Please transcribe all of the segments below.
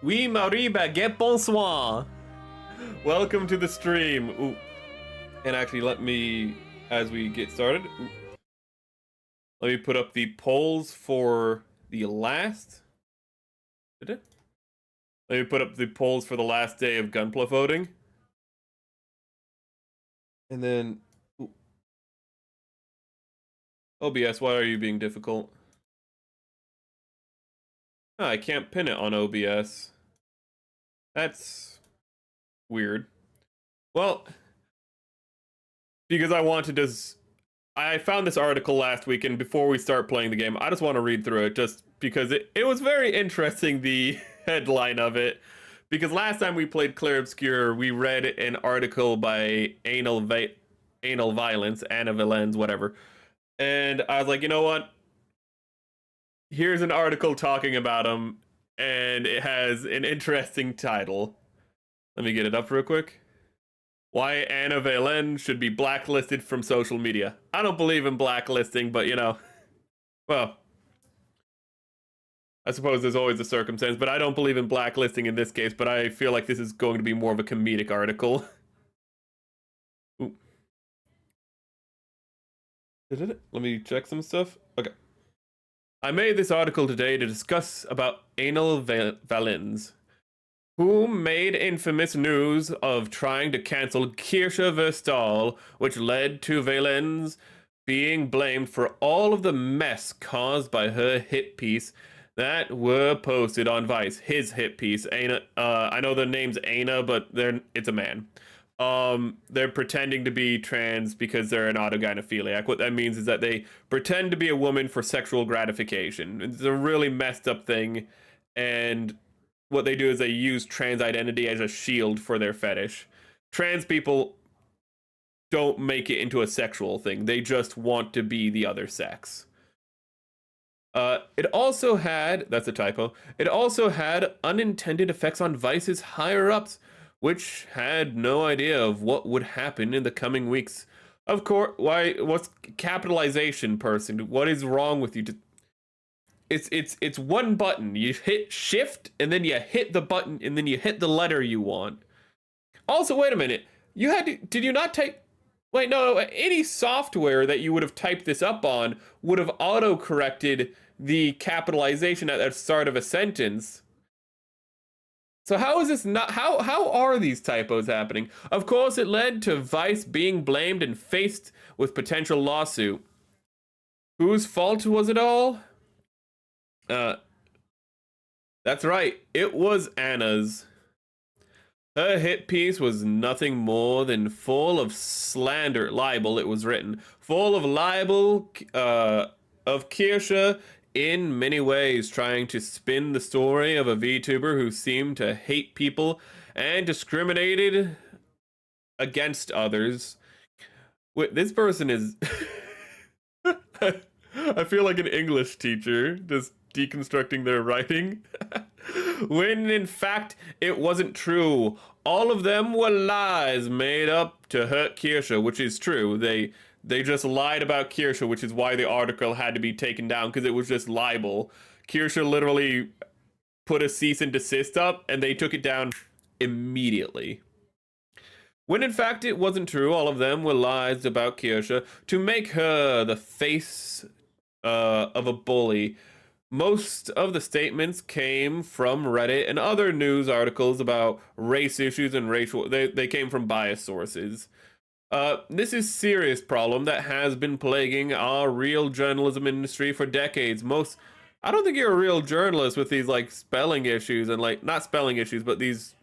Oui, Marie baguette, bonsoir. Welcome to the stream. Ooh. And actually, let me, as we get started, let me put up the polls for the last. Did it? Let me put up the polls for the last day of Gunpla voting. And then, OBS, why are you being difficult? Oh, I can't pin it on OBS. That's weird. Well, because I wanted to. I found this article last week, and before we start playing the game, I just want to read through it just because it was very interesting, the headline of it. Because last time we played Clair Obscur, we read an article by Anal Violence, Anna Valens, whatever. And I was like, you know what? Here's an article talking about him, and it has an interesting title. Let me get it up real quick. Why Anna Valens should be blacklisted from social media. I don't believe in blacklisting, but you know, well, I suppose there's always a circumstance, but I don't believe in blacklisting in this case, but I feel like this is going to be more of a comedic article. Ooh. Let me check some stuff. Okay. I made this article today to discuss about Anal Valens, who made infamous news of trying to cancel Kirsche Verstaal, which led to Valens being blamed for all of the mess caused by her hit piece that were posted on Vice. His hit piece, Anna. I know the name's Anna, but it's a man. They're pretending to be trans because they're an autogynephiliac. What that means is that they pretend to be a woman for sexual gratification. It's a really messed up thing, and what they do is they use trans identity as a shield for their fetish. Trans people don't make it into a sexual thing. They just want to be the other sex. It also had, that's a typo, it also had unintended effects on Vice's higher-ups, which had no idea of what would happen in the coming weeks. Of course, what's capitalization, person? What is wrong with you? It's one button. You hit shift and then you hit the button and then you hit the letter you want. Also, wait a minute. Did you not type? Wait, no. Any software that you would have typed this up on would have auto-corrected the capitalization at the start of a sentence. So how is this not? How are these typos happening? Of course, it led to Vice being blamed and faced with potential lawsuit. Whose fault was it all? That's right, it was Anna's. Her hit piece was nothing more than full of slander, libel, it was written, full of libel of Kirsche in many ways, trying to spin the story of a VTuber who seemed to hate people and discriminated against others. Wait, this person is... I feel like an English teacher, just deconstructing their writing. When in fact it wasn't true. All of them were lies made up to hurt Kirsche, which is true. They just lied about Kirsche, which is why the article had to be taken down, because it was just libel. Kirsche literally put a cease and desist up, and they took it down immediately. When in fact it wasn't true, all of them were lies about Kirsche to make her the face of a bully. Most of the statements came from Reddit and other news articles about race issues and racial. They came from biased sources. This is a serious problem that has been plaguing our real journalism industry for decades. I don't think you're a real journalist with these like spelling issues and like not spelling issues, but these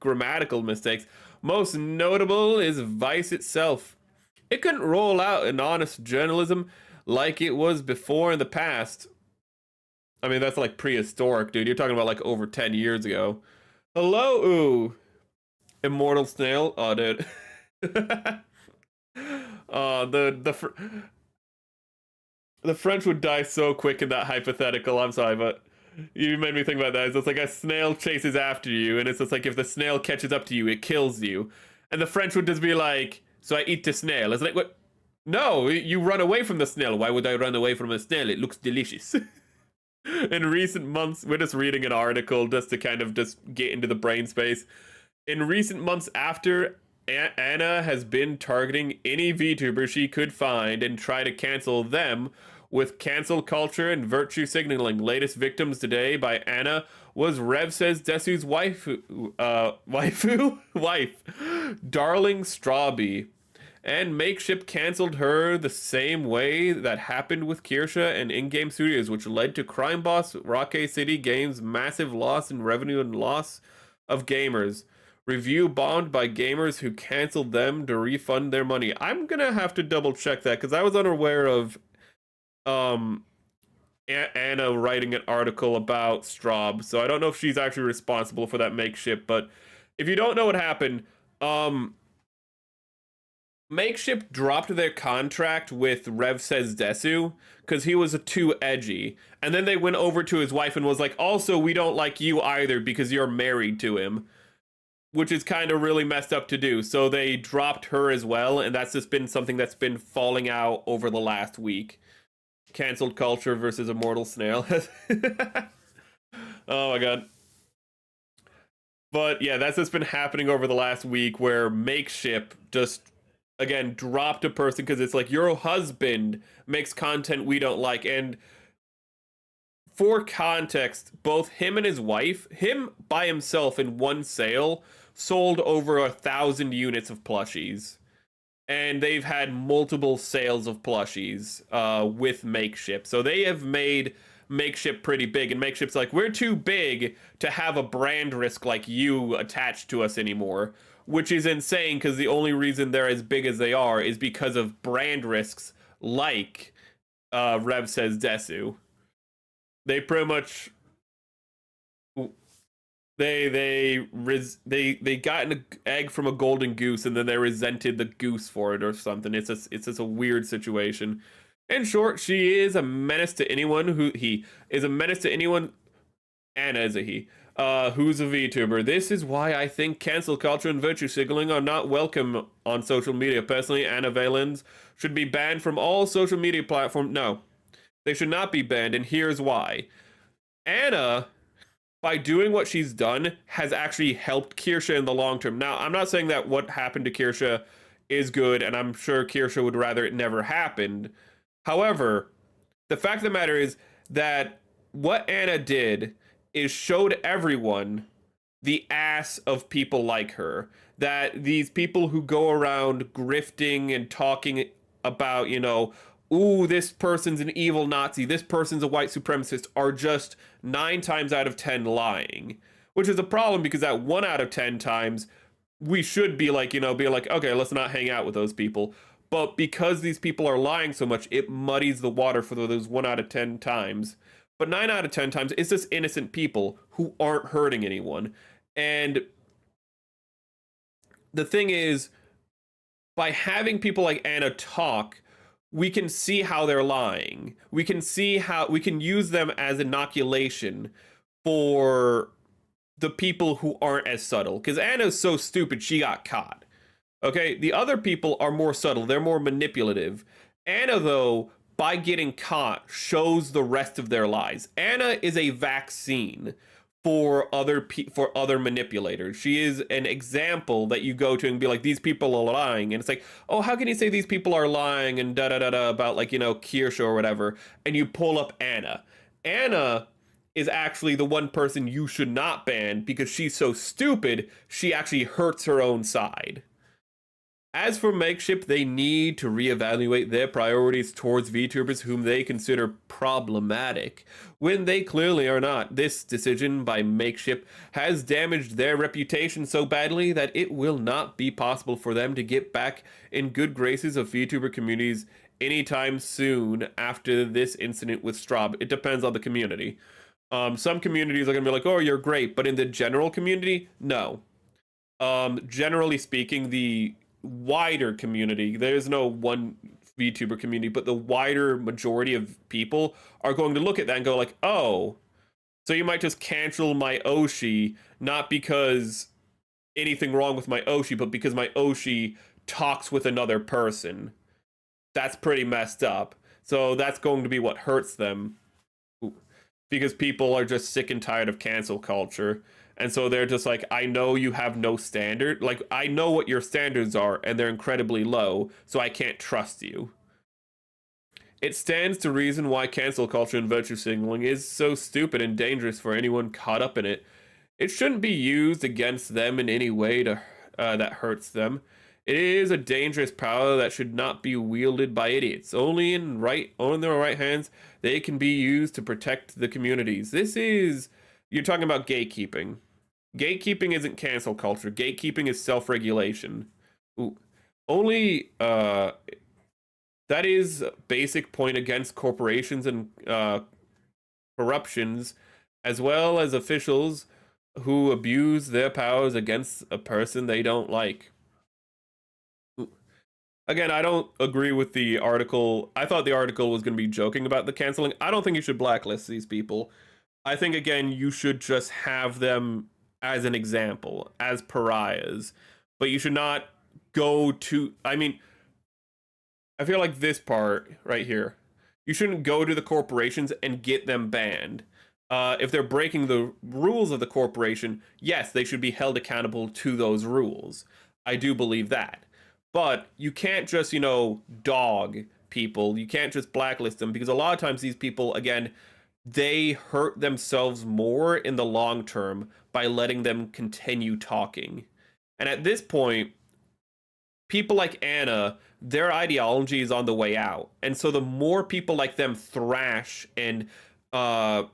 grammatical mistakes. Most notable is Vice itself. It couldn't roll out an honest journalism like it was before in the past. I mean, that's like prehistoric, dude. You're talking about like over 10 years ago. Hello, ooh. Immortal snail. Oh, dude. The French would die so quick in that hypothetical. I'm sorry, but you made me think about that. It's like a snail chases after you, and it's just like if the snail catches up to you, it kills you. And the French would just be like, so I eat the snail. It's like, what? No, you run away from the snail. Why would I run away from a snail? It looks delicious. In recent months, we're just reading an article just to kind of just get into the brain space. In recent months, after Anna has been targeting any VTuber she could find and try to cancel them with cancel culture and virtue signaling. Latest victims today by Anna was Rev says Desu's wife, Darling Strawby. And Makeship canceled her the same way that happened with Kirsha and in-game studios, which led to crime boss Rocket City Games' massive loss in revenue and loss of gamers. Review bombed by gamers who canceled them to refund their money. I'm gonna have to double check that because I was unaware of Anna writing an article about Straub, so I don't know if she's actually responsible for that Makeship. But if you don't know what happened, Makeship dropped their contract with Rev Says Desu because he was too edgy. And then they went over to his wife and was like, also, we don't like you either because you're married to him. Which is kind of really messed up to do. So they dropped her as well. And that's just been something that's been falling out over the last week. Cancelled culture versus Immortal Snail. Oh my god. But yeah, that's just been happening over the last week where Makeship just again dropped a person because it's like your husband makes content we don't like. And for context, both him and his wife, him by himself in one sale sold over 1,000 units of plushies, and they've had multiple sales of plushies with Makeship, so they have made Makeship pretty big. And Makeship's like, we're too big to have a brand risk like you attached to us anymore, which is insane because the only reason they're as big as they are is because of brand risks like Rev Says Desu. They pretty much they got an egg from a golden goose and then they resented the goose for it or something. It's just a weird situation. In short, she is a menace to anyone Anna is a he. Who's a VTuber. This is why I think cancel culture and virtue signaling are not welcome on social media. Personally, Anna Valens should be banned from all social media platforms. No, they should not be banned, and here's why. Anna, by doing what she's done, has actually helped Kirsha in the long term. Now, I'm not saying that what happened to Kirsha is good, and I'm sure Kirsha would rather it never happened. However, the fact of the matter is that what Anna did is showed everyone the ass of people like her. That these people who go around grifting and talking about, ooh, this person's an evil Nazi, this person's a white supremacist, are just 9 times out of 10 lying. Which is a problem because at 1 out of 10 times, we should be like, okay, let's not hang out with those people. But because these people are lying so much, it muddies the water for those 1 out of 10 times. But 9 out of 10 times, it's just innocent people who aren't hurting anyone. And the thing is, by having people like Anna talk, we can see how they're lying. We can see how we can use them as inoculation for the people who aren't as subtle. Because Anna's so stupid, she got caught. Okay, the other people are more subtle. They're more manipulative. Anna, though, by getting caught, shows the rest of their lies. Anna is a vaccine for other manipulators. She is an example that you go to and be like, these people are lying. And it's like, oh, how can you say these people are lying and da-da-da-da about, Kirsha or whatever. And you pull up Anna. Anna is actually the one person you should not ban because she's so stupid, she actually hurts her own side. As for Makeship, they need to reevaluate their priorities towards VTubers whom they consider problematic, when they clearly are not. This decision by Makeship has damaged their reputation so badly that it will not be possible for them to get back in good graces of VTuber communities anytime soon after this incident with Straub. It depends on the community. Some communities are going to be like, oh, you're great, but in the general community, no. Generally speaking, the wider community, there's no one VTuber community, but the wider majority of people are going to look at that and go like, oh, so you might just cancel my Oshi, not because anything wrong with my Oshi, but because my Oshi talks with another person. That's pretty messed up. So that's going to be what hurts them. Ooh. because people are just sick and tired of cancel culture. And so they're just like, I know you have no standard. Like, I know what your standards are, and they're incredibly low, so I can't trust you. It stands to reason why cancel culture and virtue signaling is so stupid and dangerous for anyone caught up in it. It shouldn't be used against them in any way that hurts them. It is a dangerous power that should not be wielded by idiots. Only in their right hands, they can be used to protect the communities. You're talking about gatekeeping. Gatekeeping isn't cancel culture. Gatekeeping is self-regulation. Only, that is a basic point against corporations and corruptions, as well as officials who abuse their powers against a person they don't like. Again, I don't agree with the article. I thought the article was going to be joking about the canceling. I don't think you should blacklist these people. I think, again, you should just have them as an example, as pariahs. But you should not go to... I mean, I feel like this part right here. You shouldn't go to the corporations and get them banned. If they're breaking the rules of the corporation, yes, they should be held accountable to those rules. I do believe that. But you can't just, dog people. You can't just blacklist them, because a lot of times these people, again, they hurt themselves more in the long term by letting them continue talking. And at this point, people like Anna, their ideology is on the way out. And so the more people like them thrash and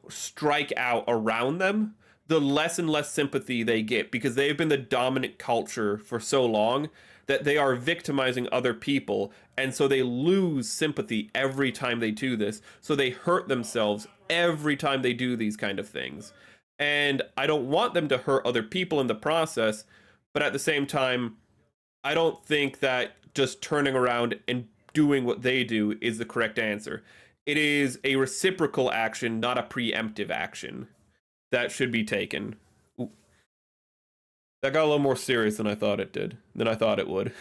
strike out around them, the less and less sympathy they get, because they've been the dominant culture for so long that they are victimizing other people, and so they lose sympathy every time they do this. So they hurt themselves every time they do these kind of things. And I don't want them to hurt other people in the process, but at the same time, I don't think that just turning around and doing what they do is the correct answer. It is a reciprocal action, not a preemptive action, that should be taken. Ooh. That got a little more serious than I thought it would.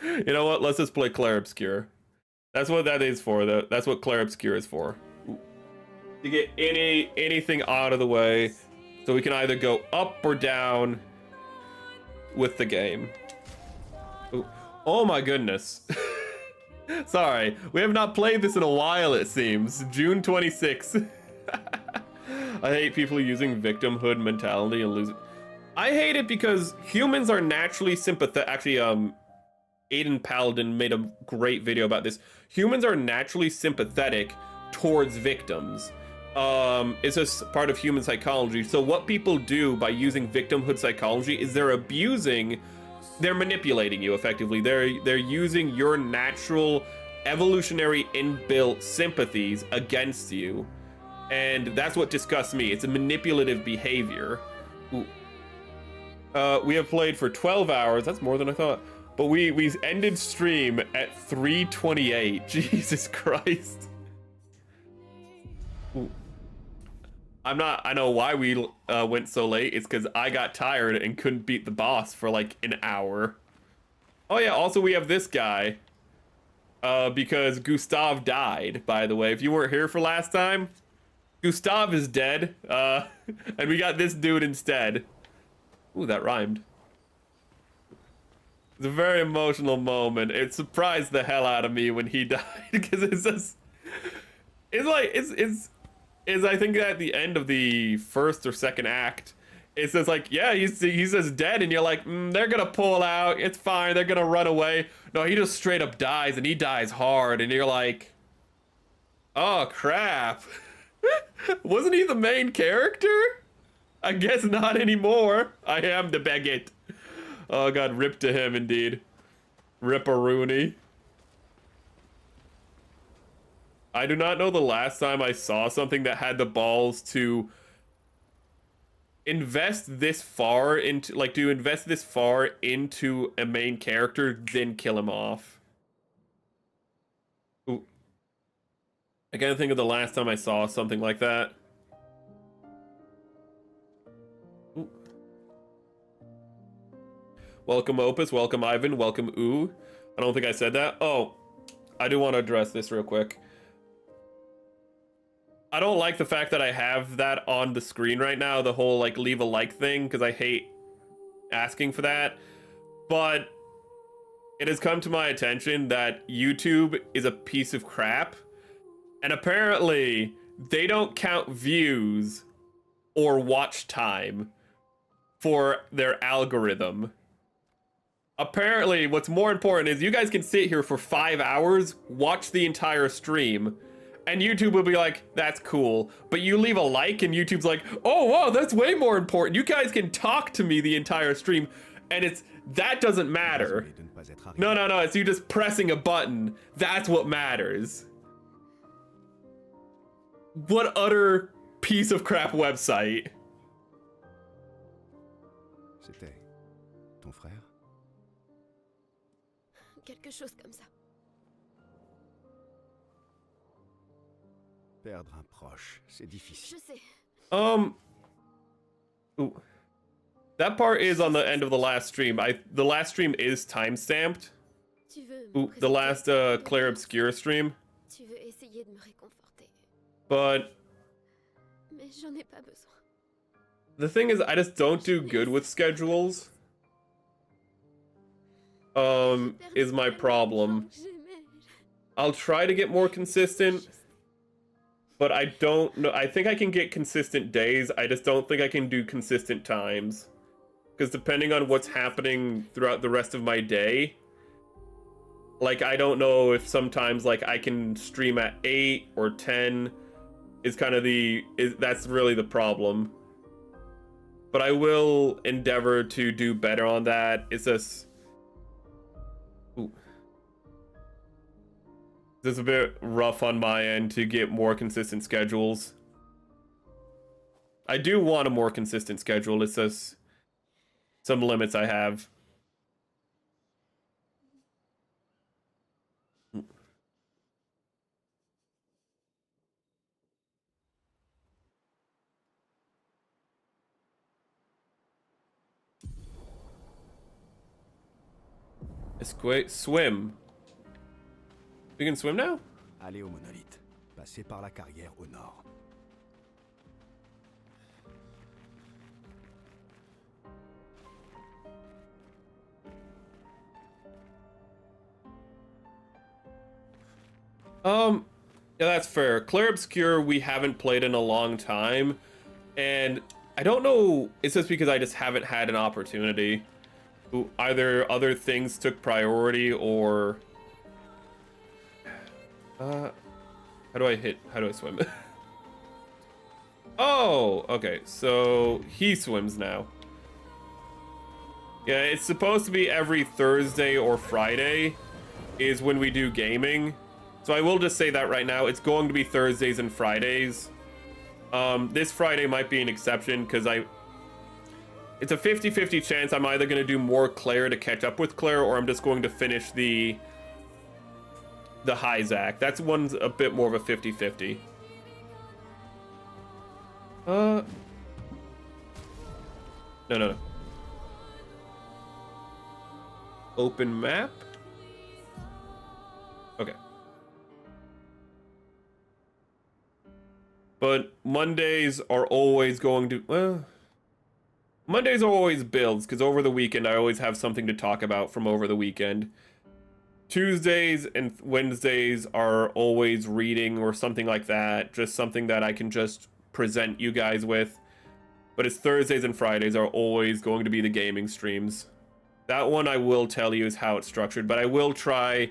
You know what? Let's just play Clair Obscur. That's what that is for, though. That's what Clair Obscur is for. Ooh. To get anything out of the way, so we can either go up or down with the game. Ooh. Oh my goodness. Sorry, we have not played this in a while, it seems. June 26th. I hate people using victimhood mentality and losing. I hate it because humans are naturally sympathetic. Actually, Aiden Paladin made a great video about this. Humans are naturally sympathetic towards victims. It's just part of human psychology. So what people do by using victimhood psychology is they're manipulating you effectively. They're using your natural evolutionary inbuilt sympathies against you. And that's what disgusts me. It's a manipulative behavior. Ooh. We have played for 12 hours. That's more than I thought. But we ended stream at 3:28. Jesus Christ. Ooh. I know why we went so late. It's because I got tired and couldn't beat the boss for like an hour. Oh yeah, also we have this guy. Because Gustav died, by the way. If you weren't here for last time, Gustav is dead. And we got this dude instead. Ooh, that rhymed. It's a very emotional moment. It surprised the hell out of me when he died, because it's just... It's I think at the end of the first or second act, it says like, yeah, he's just dead, and you're like, they're gonna pull out, it's fine, they're gonna run away. No, he just straight up dies, and he dies hard, and you're like, oh crap. Wasn't he the main character? I guess not anymore. I am the baguette. Oh god, rip to him indeed. Rip-a-rooney. I do not know the last time I saw something that had the balls to invest this far into, a main character, then kill him off. Ooh. I can't think of the last time I saw something like that. Ooh. Welcome Opus, welcome Ivan, welcome Ooh. I don't think I said that. Oh, I do want to address this real quick. I don't like the fact that I have that on the screen right now, the whole like leave a like thing, because I hate asking for that. But it has come to my attention that YouTube is a piece of crap, and apparently they don't count views or watch time for their algorithm. Apparently, what's more important is you guys can sit here for 5 hours, watch the entire stream, and YouTube will be like, that's cool. But you leave a like and YouTube's like, oh, wow, that's way more important. You guys can talk to me the entire stream, and that doesn't matter. No, it's you just pressing a button. That's what matters. What utter piece of crap website. C'était ton frère? Quelque chose comme ça. Perdre un proche, c'est difficile. Je sais. Ooh. That part is on the end of the last stream. The last stream is time-stamped. Ooh, the last Clair Obscur stream. Tu veux essayer de me réconforter. But Mais j'en ai pas besoin. the thing is, I just don't do good with schedules. Is my problem. I'll try to get more consistent, but I don't know. I think I can get consistent days. I just don't think I can do consistent times. Because depending on what's happening throughout the rest of my day, like, I don't know if sometimes, like, I can stream at 8 or 10 is kind of that's really the problem. But I will endeavor to do better on that. It's just... Ooh. This is a bit rough on my end to get more consistent schedules. I do want a more consistent schedule. It's just some limits I have. Swim. We can swim now? Allez au monolithe. Passez par la carrière au nord. Yeah, that's fair. Clair Obscur we haven't played in a long time, and I don't know, it's just because I just haven't had an opportunity. Either other things took priority or... how do I swim? Oh, okay, so he swims now. Yeah, it's supposed to be every Thursday or Friday is when we do gaming. So I will just say that right now, it's going to be Thursdays and Fridays. This Friday might be an exception because it's a 50-50 chance I'm either going to do more Clair to catch up with Clair, or I'm just going to finish the Hyzak. That's one's a bit more of a 50-50. No. Open map? Okay. But Mondays are always going to... Well... Mondays are always builds, because over the weekend I always have something to talk about from over the weekend. Tuesdays and Wednesdays are always reading or something like that. Just something that I can just present you guys with. But it's Thursdays and Fridays are always going to be the gaming streams. That one I will tell you is how it's structured, but I will try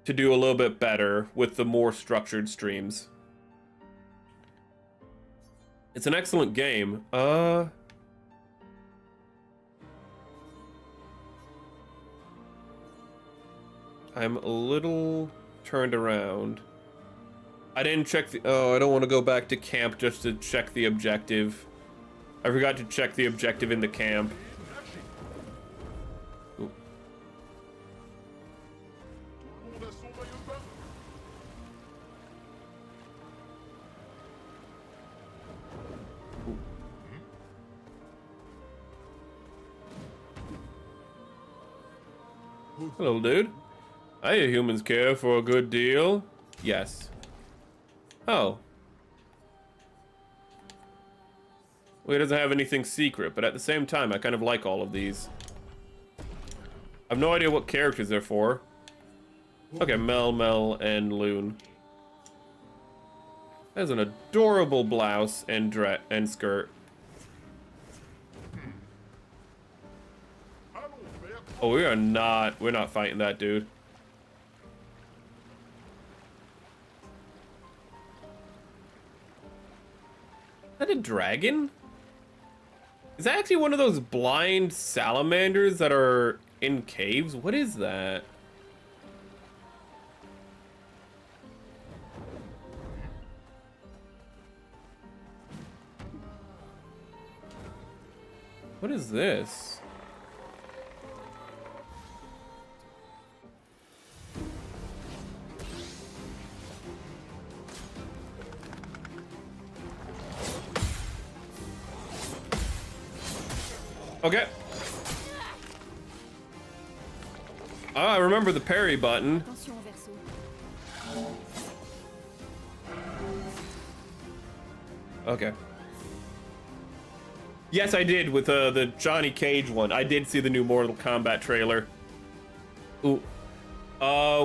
to do a little bit better with the more structured streams. It's an excellent game. I'm a little turned around. I didn't check the... Oh, I don't want to go back to camp just to check the objective. I forgot to check the objective in the camp. Ooh. Ooh. Hello, dude. I hear humans care for a good deal. Yes. Oh. Well, he doesn't have anything secret, but at the same time, I kind of like all of these. I have no idea what characters they're for. Okay, Mel, and Loon. There's an adorable blouse and skirt. Oh, we're not fighting that dude. Is that a dragon? Is that actually one of those blind salamanders that are in caves? What is that? What is this? Okay. Oh, I remember the parry button. Okay. Yes, I did with the Johnny Cage one. I did see the new Mortal Kombat trailer. Ooh.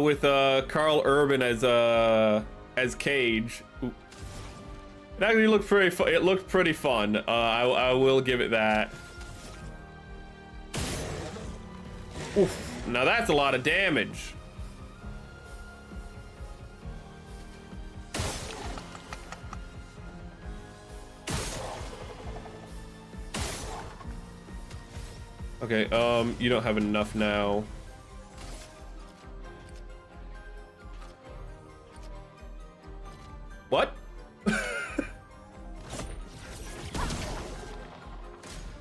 With Carl Urban as Cage. Ooh. It actually looked pretty fun. It looked pretty fun. I will give it that. Oof. Now that's a lot of damage. Okay, you don't have enough now. What?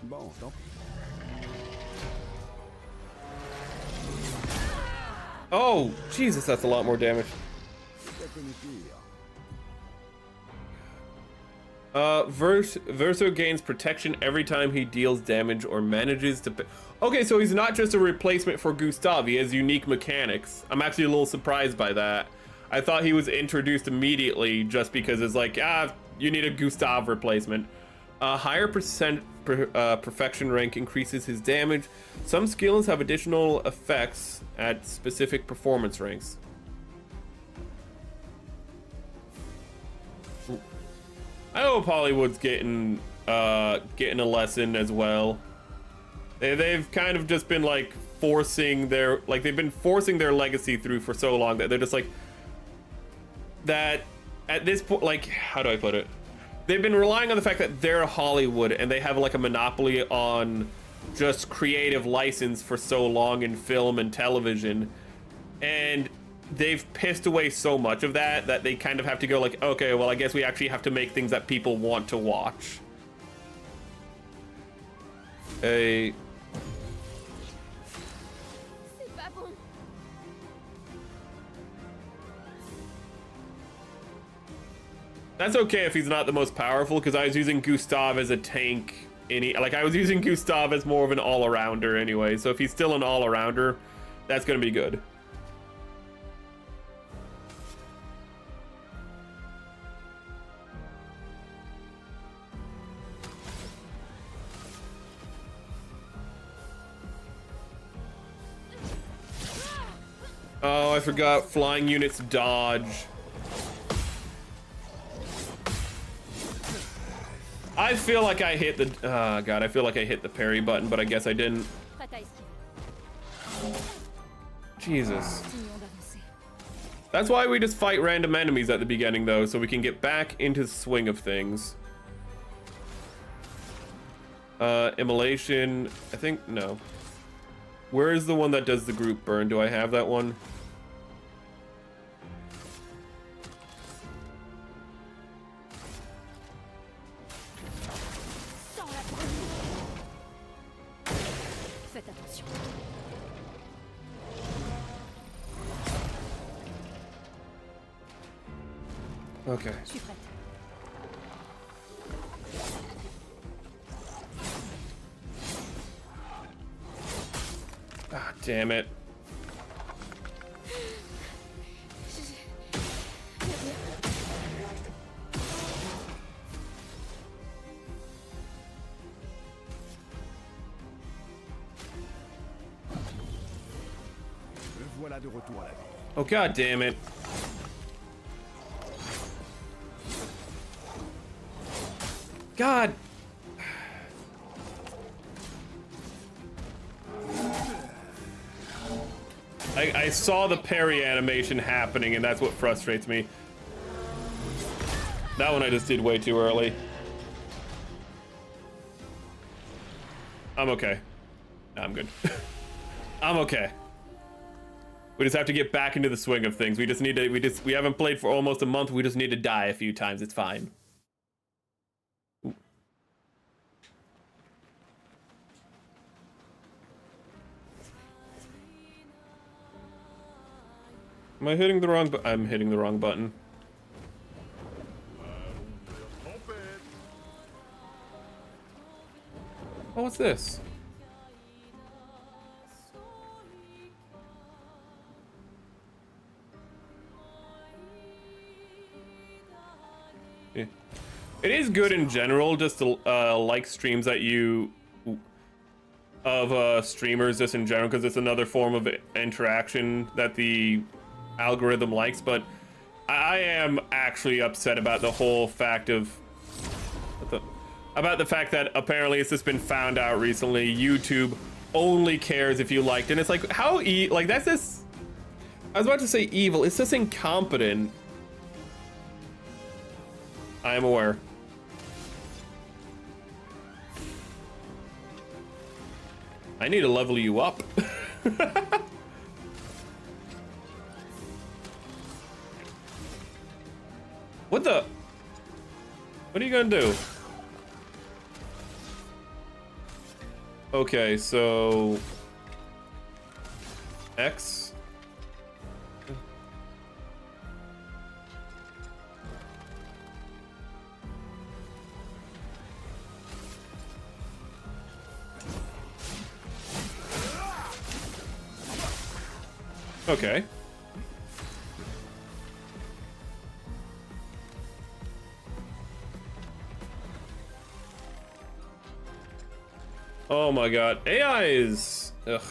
Bon, tant pis. Oh, Jesus, that's a lot more damage. Verso gains protection every time he deals damage or manages to... Okay, so he's not just a replacement for Gustav. He has unique mechanics. I'm actually a little surprised by that. I thought he was introduced immediately just because it's like, you need a Gustav replacement. A higher perfection rank increases his damage. Some skills have additional effects at specific performance ranks. I hope Hollywood's getting a lesson as well. They've kind of just been like forcing their legacy through for so long that they're just like that at this point, like, how do I put it? They've been relying on the fact that they're Hollywood and they have like a monopoly on just creative license for so long in film and television, and they've pissed away so much of that that they kind of have to go like, okay, well, I guess we actually have to make things that people want to watch. That's okay if he's not the most powerful, because I was using Gustav as a tank. I was using Gustav as more of an all-arounder anyway, so if he's still an all-arounder, that's gonna be good. Oh, I forgot flying units dodge. I feel like I hit the... Oh, God, I feel like I hit the parry button, but I guess I didn't. Jesus. That's why we just fight random enemies at the beginning, though, so we can get back into the swing of things. Immolation... I think... No. Where is the one that does the group burn? Do I have that one? Okay. Ah, damn it. voilà de retour à la vie. Oh god damn it. God. I saw the parry animation happening, and that's what frustrates me. That one I just did way too early. I'm okay. I'm good. I'm okay. We just have to get back into the swing of things. We just need to, we haven't played for almost a month. We just need to die a few times. It's fine. Ooh. Am I hitting the wrong button? I'm hitting the wrong button. Oh, what's this? Yeah. It is good in general just to like streams that you of streamers just in general, because it's another form of interaction that the algorithm likes. But I am actually upset about the whole fact of about the fact that apparently it's just been found out recently YouTube only cares if you liked, and it's like, how like that's just, I was about to say evil, it's just incompetent. I am aware. I need to level you up. What the? What are you gonna do? Okay, so X. Okay. Oh my god, AI is, ugh.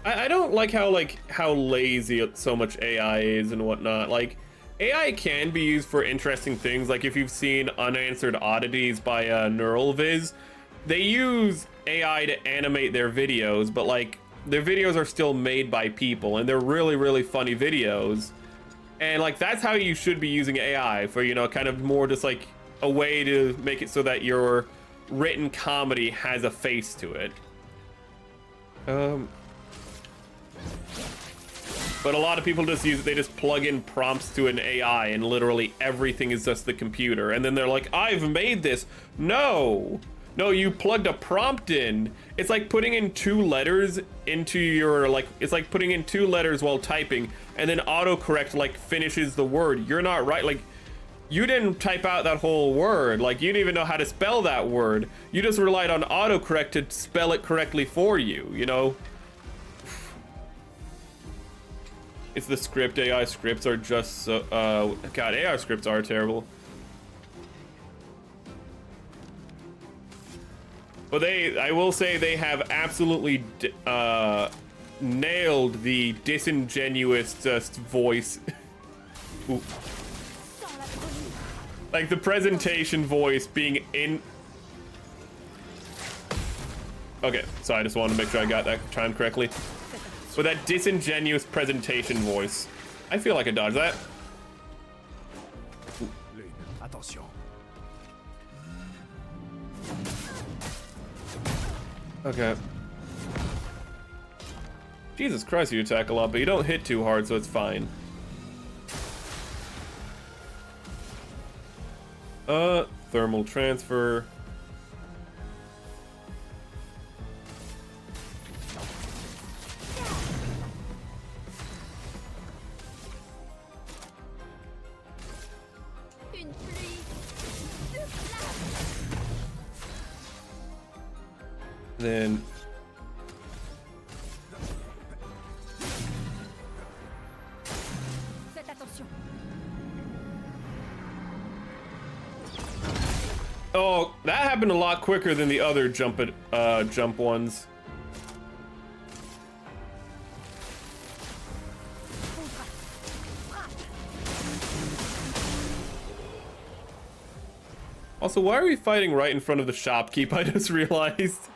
I don't like how lazy so much AI is and whatnot. Like, AI can be used for interesting things. Like if you've seen Unanswered Oddities by NeuralViz, they use AI to animate their videos, but like their videos are still made by people, and they're really, really funny videos. And like that's how you should be using AI, for, you know, kind of more just like a way to make it so that your written comedy has a face to it. But a lot of people just use, they just plug in prompts to an AI and literally everything is just the computer. And then they're like, I've made this. No, you plugged a prompt in. It's like putting in 2 letters into your, like, it's like putting in 2 letters while typing and then autocorrect like finishes the word. You're not right. Like, you didn't type out that whole word. Like, you didn't even know how to spell that word. You just relied on autocorrect to spell it correctly for you, you know? It's the script. AI scripts are just so, God, AI scripts are terrible. But I will say they have absolutely nailed the disingenuous just voice. Ooh. Like the presentation voice being in. Okay, so I just wanted to make sure I got that timed correctly. With that disingenuous presentation voice. I feel like I dodged that. Attention. Okay. Jesus Christ, you attack a lot, but you don't hit too hard, so it's fine. Thermal transfer. Une pluie de flammes. Then Faites attention. oh, that happened a lot quicker than the other jump ones. Also, why are we fighting right in front of the shopkeep? I just realized.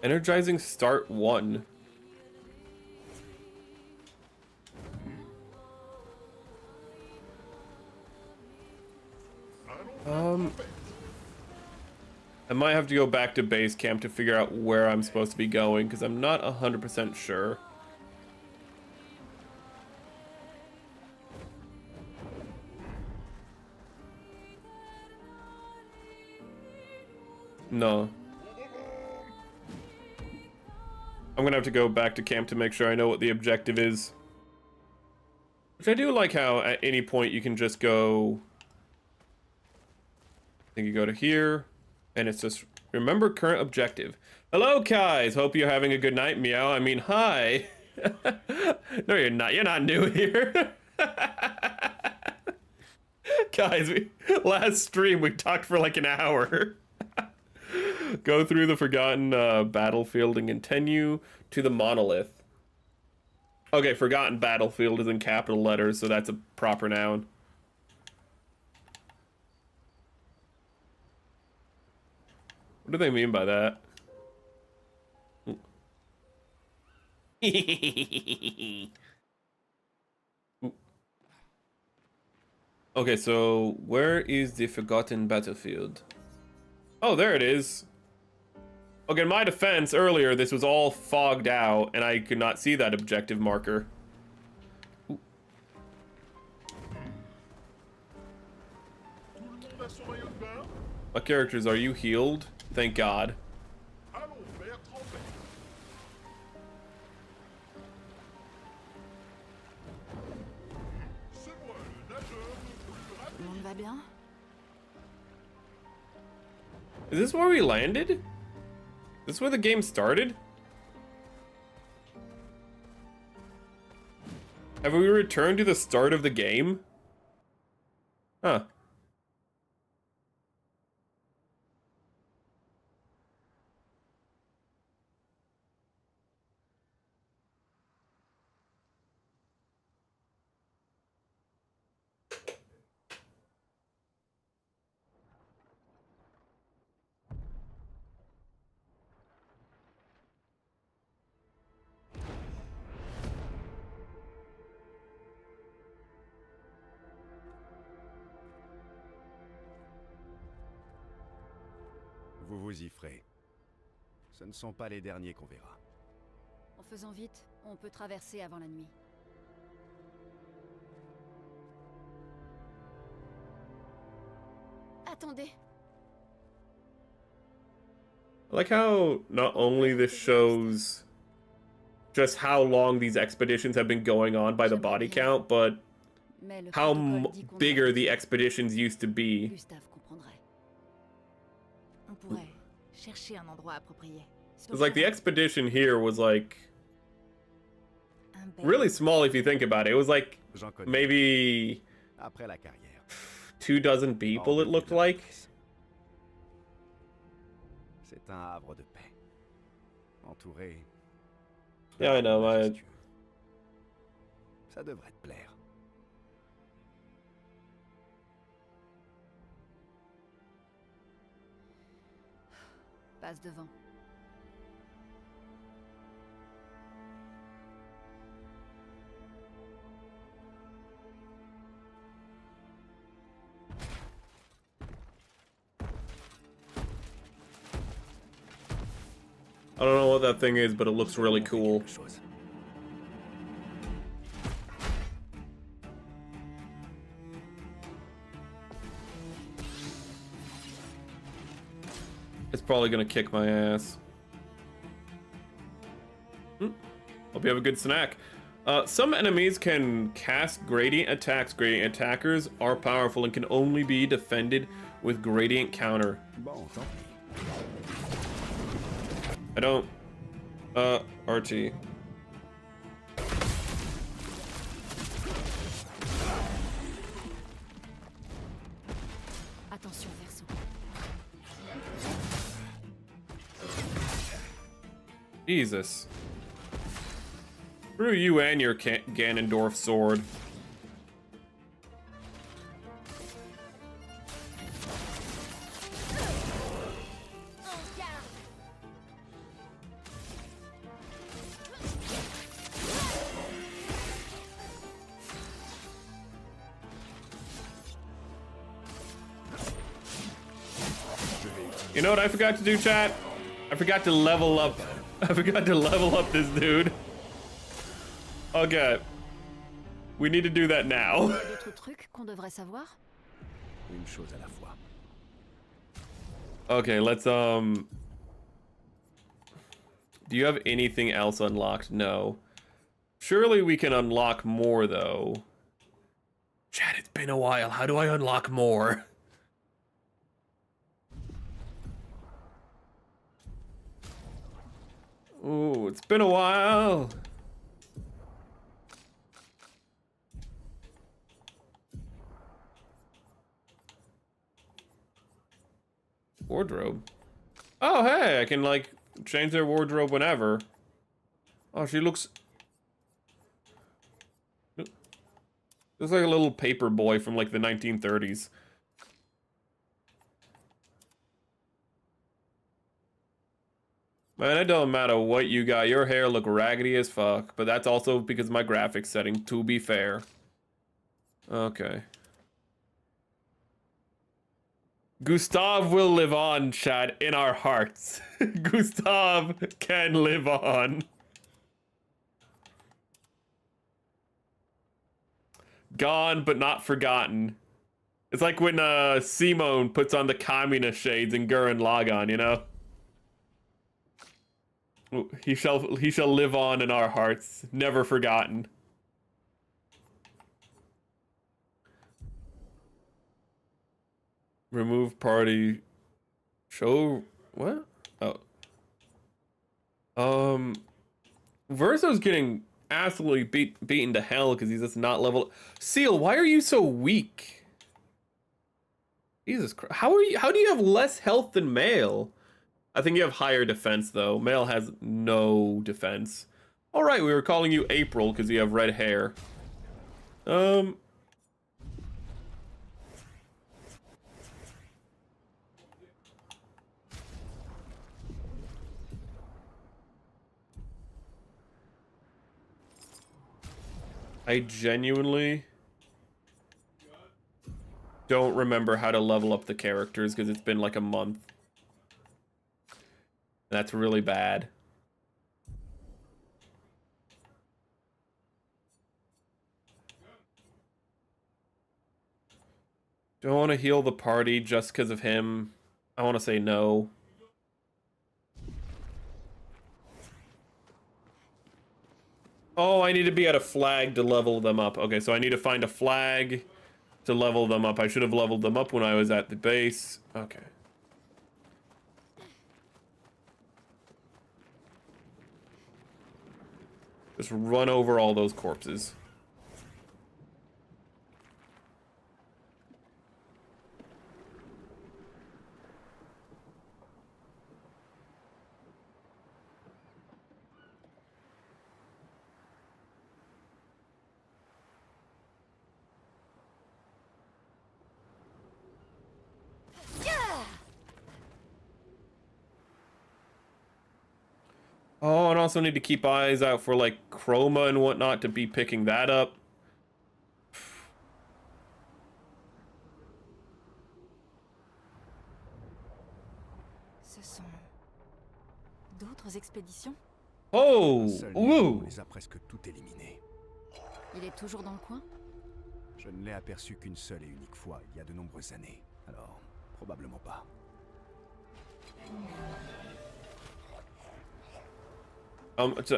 Energizing start 1. I might have to go back to base camp to figure out where I'm supposed to be going, because I'm not 100% sure. No. I'm gonna have to go back to camp to make sure I know what the objective is. Which I do like how at any point you can just go... I think you go to here, and it's just, remember current objective. Hello, guys! Hope you're having a good night, meow. I mean, hi! No, you're not. You're not new here. Guys, last stream we talked for like an hour. Go through the forgotten battlefield and continue to the monolith. Okay, forgotten battlefield is in capital letters, so that's a proper noun. What do they mean by that? Okay, so where is the forgotten battlefield? Oh, there it is. Okay, in my defense, earlier this was all fogged out, and I could not see that objective marker. Ooh. What characters are you healed? Thank God. Is this where we landed? Is this where the game started? Have we returned to the start of the game? Huh. Vous vous y ferez. Ce ne sont pas les derniers qu'on verra. En faisant vite, on peut traverser avant la nuit. Attendez. I like how not only this shows just how long these expeditions have been going on by the body count, but how bigger the expeditions used to be. On pourrait chercher un endroit approprié. It's like the expedition here was like really small if you think about it. It was like maybe Après la carrière. 24 people, it looked like. C'est un havre de paix. Entouré. Yeah, I know. Ça devrait te plaire. Passe devant. I don't know what that thing is, but it looks really cool. It's probably gonna kick my ass. Hope you have a good snack. Some enemies can cast gradient attacks. Gradient attackers are powerful and can only be defended with gradient counter. I don't. RT. Attention, verso. Jesus. Screw you and your Ganondorf sword. You know what I forgot to do, chat? I forgot to level up. I forgot to level up this dude. Okay. We need to do that now. D'autres trucs qu'on devrait savoir? Une chose à la fois. Okay, let's Do you have anything else unlocked? No. Surely we can unlock more though. Chat, it's been a while. How do I unlock more? Ooh, it's been a while. Wardrobe. Oh, hey, I can like change their wardrobe whenever. Oh, she looks like a little paper boy from like the 1930s. Man, it don't matter what you got. Your hair look raggedy as fuck, but that's also because of my graphics setting, to be fair. Okay. Gustav will live on, Chad, in our hearts. Gustav can live on. Gone, but not forgotten. It's like when Simone puts on the communist shades in Gurren Lagann, you know? He shall live on in our hearts, never forgotten. Remove party. Show what? Oh. Verso's getting absolutely beaten to hell because he's just not level. Seal, why are you so weak? Jesus Christ. How do you have less health than male? I think you have higher defense though. Male has no defense. All right, we were calling you April because you have red hair. I genuinely don't remember how to level up the characters because it's been like a month. That's really bad. Do I want to heal the party just because of him? I want to say no. Oh, I need to be at a flag to level them up. Okay, so I need to find a flag to level them up. I should have leveled them up when I was at the base. Okay. Just run over all those corpses. Oh, and also need to keep eyes out for like chroma and whatnot to be picking that up. Ce sont d'autres expéditions? Oh, Seul ooh. Néo les a presque toutes éliminées. Il est toujours dans le coin? Je ne l'ai aperçu qu'une seule et unique fois, il y a de nombreuses années. Alors, probablement pas.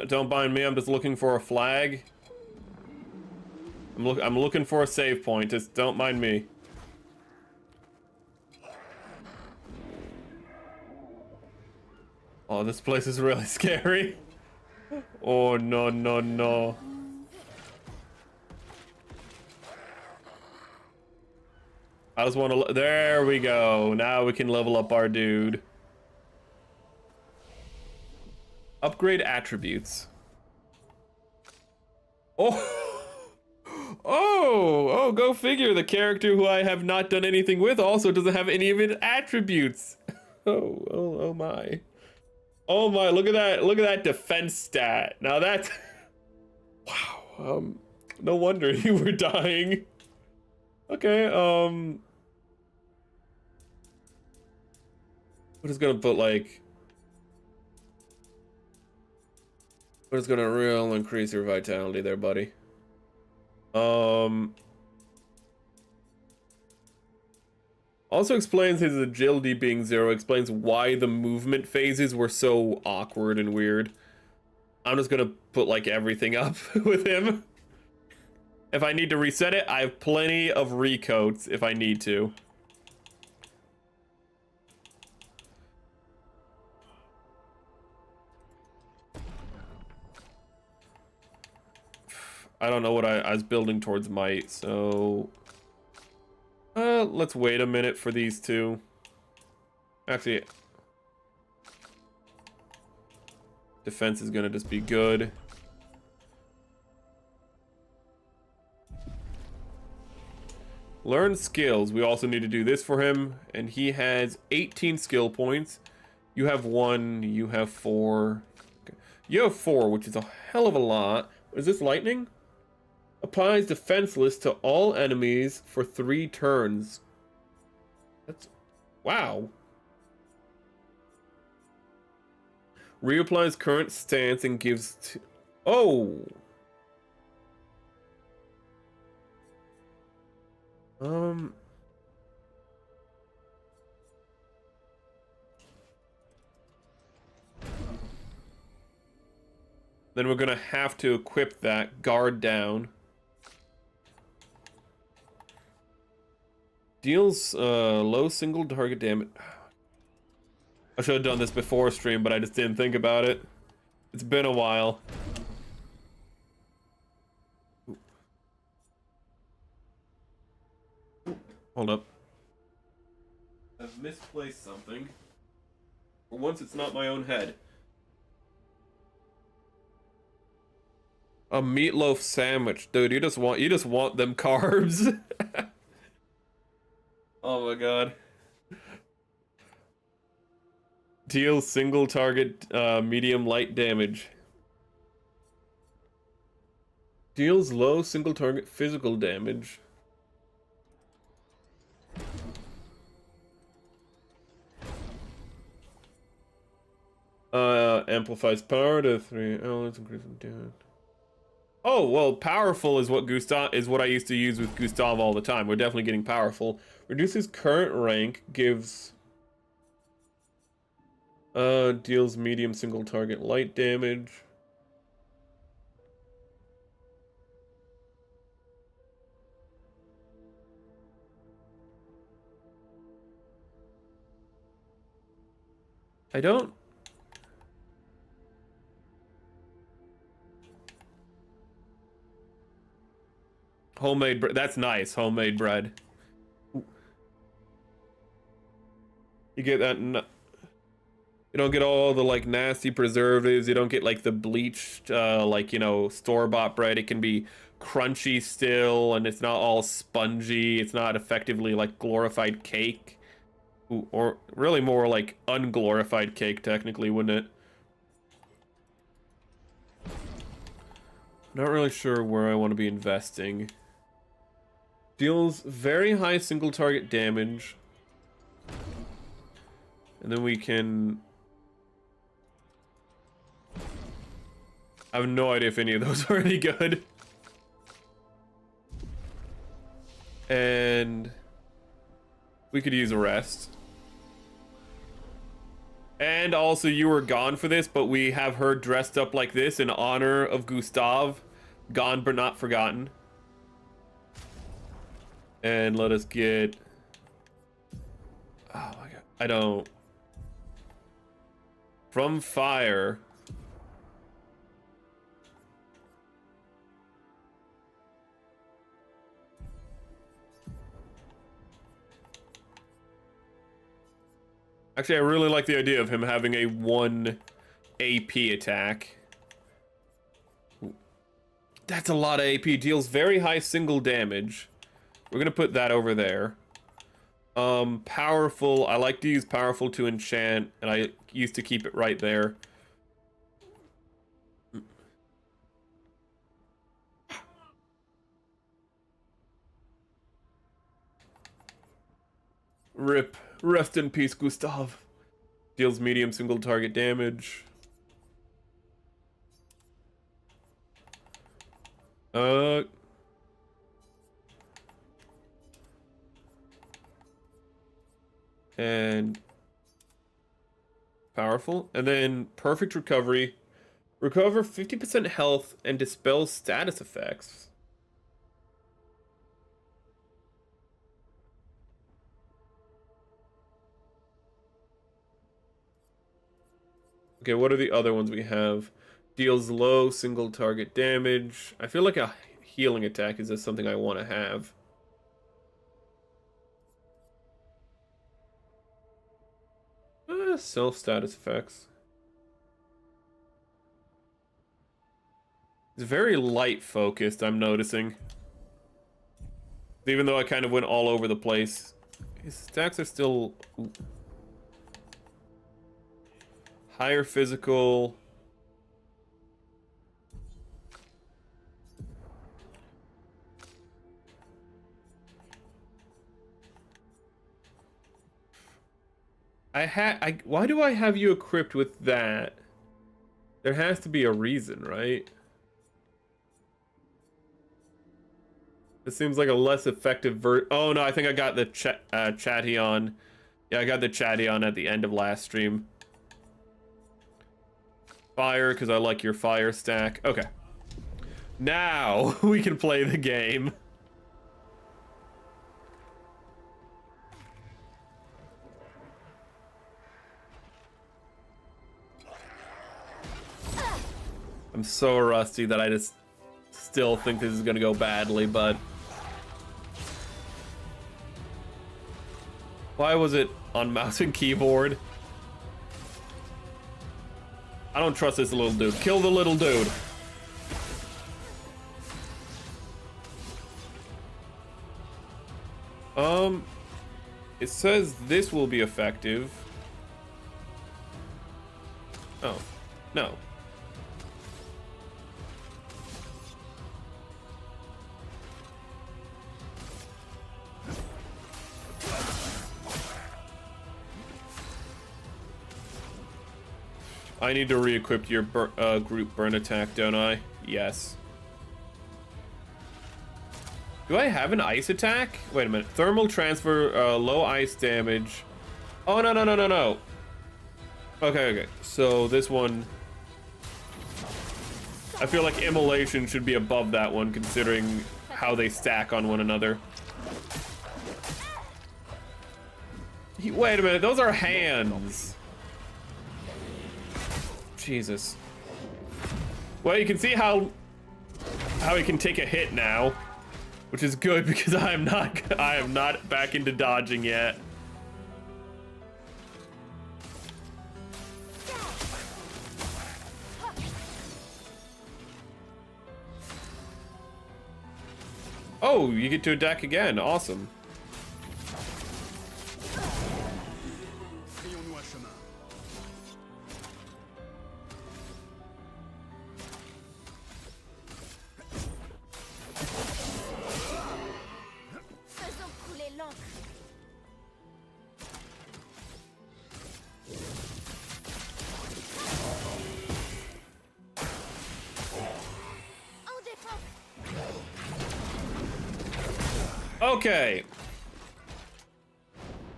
Don't mind me. I'm just looking for a flag. I'm looking for a save point. Just don't mind me. Oh, this place is really scary. Oh no no no. I just want to. There we go. Now we can level up our dude. Upgrade attributes. Oh, oh, go figure. The character who I have not done anything with also doesn't have any of his attributes. Oh my. Oh my, look at that. Look at that defense stat. Now that's, wow. No wonder you were dying. Okay, We're just gonna put like... We're just gonna real increase your vitality there, buddy. Also explains his agility being 0, explains why the movement phases were so awkward and weird. I'm just gonna put like everything up with him. If I need to reset it, I have plenty of recoats if I need to. I don't know what I was building towards might, so... let's wait a minute for these two. Actually... Defense is gonna just be good. Learn skills. We also need to do this for him. And he has 18 skill points. You have 1, you have 4. Okay. You have 4, which is a hell of a lot. Is this lightning? Applies defenseless to all enemies for 3 turns. That's... wow. Reapplies current stance and gives... oh! Then we're gonna have to equip that. Guard down. Deals low single target damage. I should have done this before stream, but I just didn't think about it. It's been a while. Hold up. I've misplaced something. For once, it's not my own head. A meatloaf sandwich, dude. You just want them carbs. Oh my god. Deal single target medium light damage. Deals low single target physical damage. Amplifies power to 3 elements, increasing damage. Oh, well, powerful is what I used to use with Gustav all the time. We're definitely getting powerful. Reduces current rank, gives deals medium single target light damage. I don't... homemade bread. That's nice, homemade bread. You get that... you don't get all the, like, nasty preservatives. You don't get, like, the bleached, like, you know, store-bought bread. It can be crunchy still, and it's not all spongy. It's not effectively, like, glorified cake. Ooh, or really more like unglorified cake, technically, wouldn't it? Not really sure where I want to be investing. Deals very high single target damage. And then we can... I have no idea if any of those are any good. And... we could use a rest. And also, you were gone for this, but we have her dressed up like this in honor of Gustav. Gone but not forgotten. And let us get... oh my god. I don't... from fire... actually, I really like the idea of him having a 1 AP attack. Ooh. That's a lot of AP. Deals very high single damage. We're gonna put that over there. Powerful. I like to use powerful to enchant, and I used to keep it right there. RIP. Rest in peace, Gustav. Deals medium single target damage. And powerful. And then perfect recovery. Recover 50% health and dispel status effects. Okay, what are the other ones we have? Deals low single target damage. I feel like a healing attack is just something I want to have. Self status effects. It's very light focused, I'm noticing. Even though I kind of went all over the place. His stacks are still... Ooh. Higher physical. Why do I have you equipped with that? There has to be a reason, right? This seems like a less effective oh no, I think I got the chatty on. Yeah, I got the chatty on at the end of last stream. Fire, because I like your fire stack. Okay. Now we can play the game. I'm so rusty that I just still think this is gonna go badly, but... Why was it on mouse and keyboard? I don't trust this little dude. Kill the little dude. It says this will be effective. Oh, no. I need to re-equip your group burn attack, don't I? Yes. Do I have an ice attack? Wait a minute. Thermal transfer, low ice damage. Oh, no, no, no, no, no. Okay, okay. So this one... I feel like immolation should be above that one, considering how they stack on one another. Wait a minute, those are hands. Jesus. Well, you can see how he can take a hit now, which is good because I am not back into dodging yet. Oh, you get to attack again. Awesome. Okay.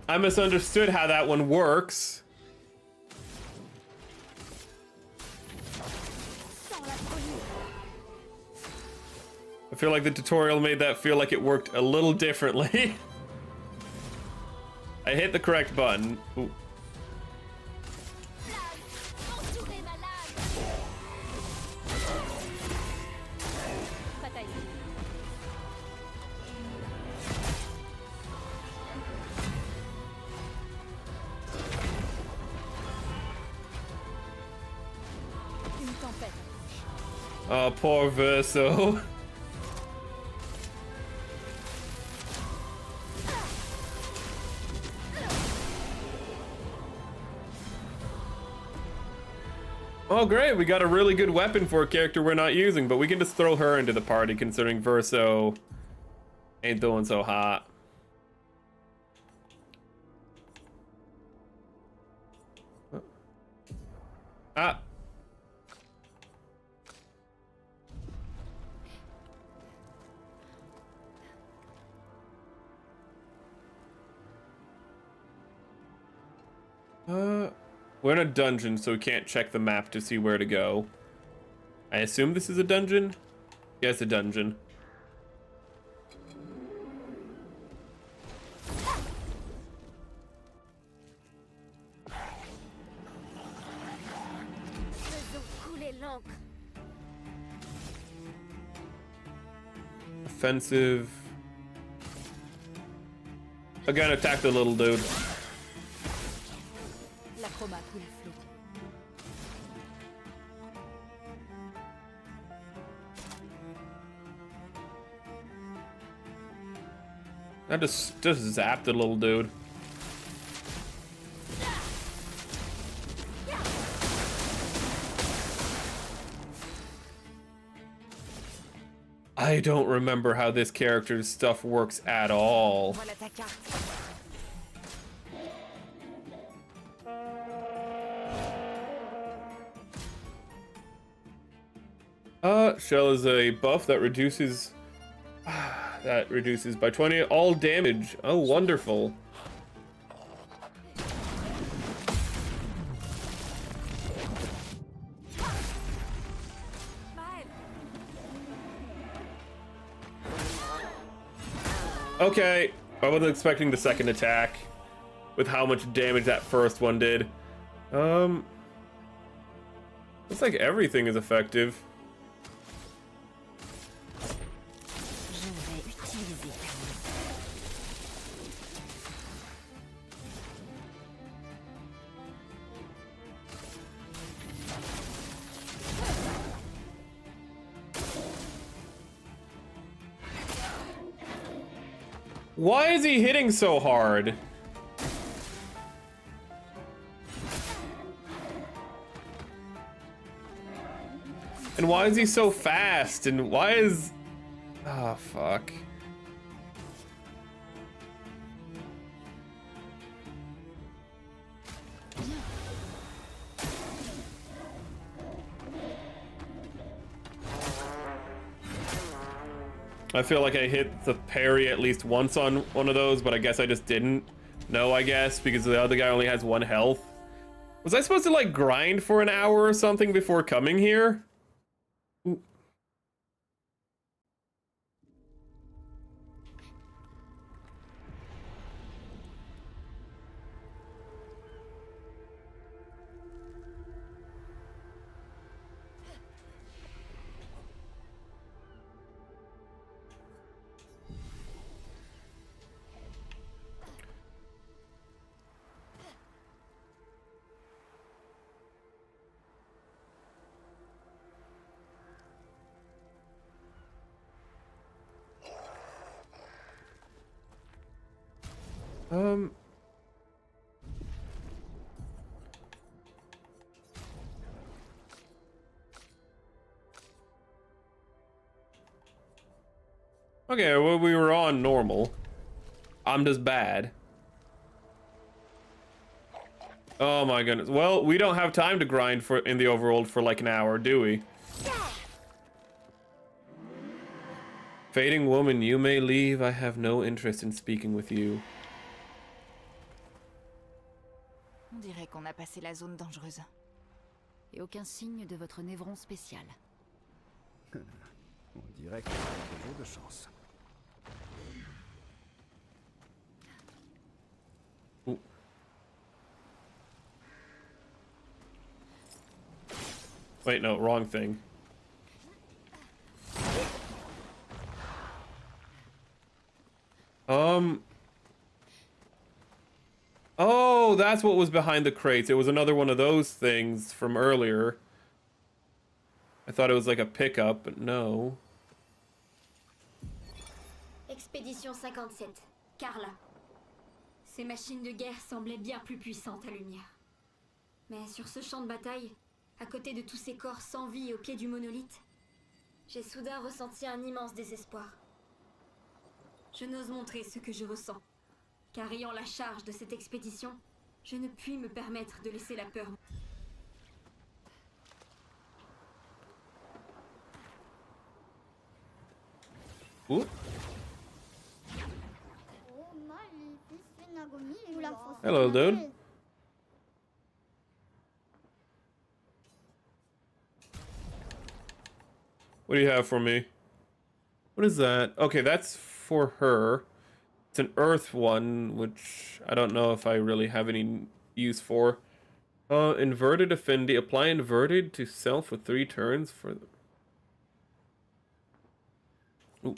I misunderstood how that one works. I feel like the tutorial made that feel like it worked a little differently. I hit the correct button. Ooh. Oh, poor Verso. Oh great, we got a really good weapon for a character we're not using, but we can just throw her into the party considering Verso ain't doing so hot. Ah. We're in a dungeon, so we can't check the map to see where to go. I assume this is a dungeon? Yes, a dungeon. Offensive. Again, attack the little dude. I just zapped the little dude. I don't remember how this character's stuff works at all. Shell is a buff that reduces by 20 all damage. Oh, wonderful. Okay, I wasn't expecting the second attack with how much damage that first one did. Looks like everything is effective. Why is he hitting so hard? And why is he so fast? And why is... Oh, fuck. I feel like I hit the parry at least once on one of those, but I guess I just didn't. No, I guess, because the other guy only has 1 health. Was I supposed to, like, grind for an hour or something before coming here? Ooh. Okay, well, we were on normal. I'm just bad. Oh my goodness. Well, we don't have time to grind for in the overworld for like an hour, do we? Fading woman, you may leave. I have no interest in speaking with you. On dirait qu'on a passé la zone dangereuse. Et aucun signe de votre névron spécial. On dirait qu'on a toujours de chance. Ooh. Wait, no, wrong thing. Oh, that's what was behind the crates. It was another one of those things from earlier. I thought it was like a pickup, but no. Expédition 57, Carla. Ces machines de guerre semblaient bien plus puissantes à lumière. Mais sur ce champ de bataille, à côté de tous ces corps sans vie au pied du monolithe, j'ai soudain ressenti un immense désespoir. Je n'ose montrer ce que je ressens, car ayant la charge de cette expédition, je ne puis me permettre de laisser la peur. Ooh. Hello, dude. What do you have for me? What is that? Okay, that's for her. It's an earth one, which I don't know if I really have any use for. Inverted affinity. Apply inverted to self for 3 turns for the... Ooh.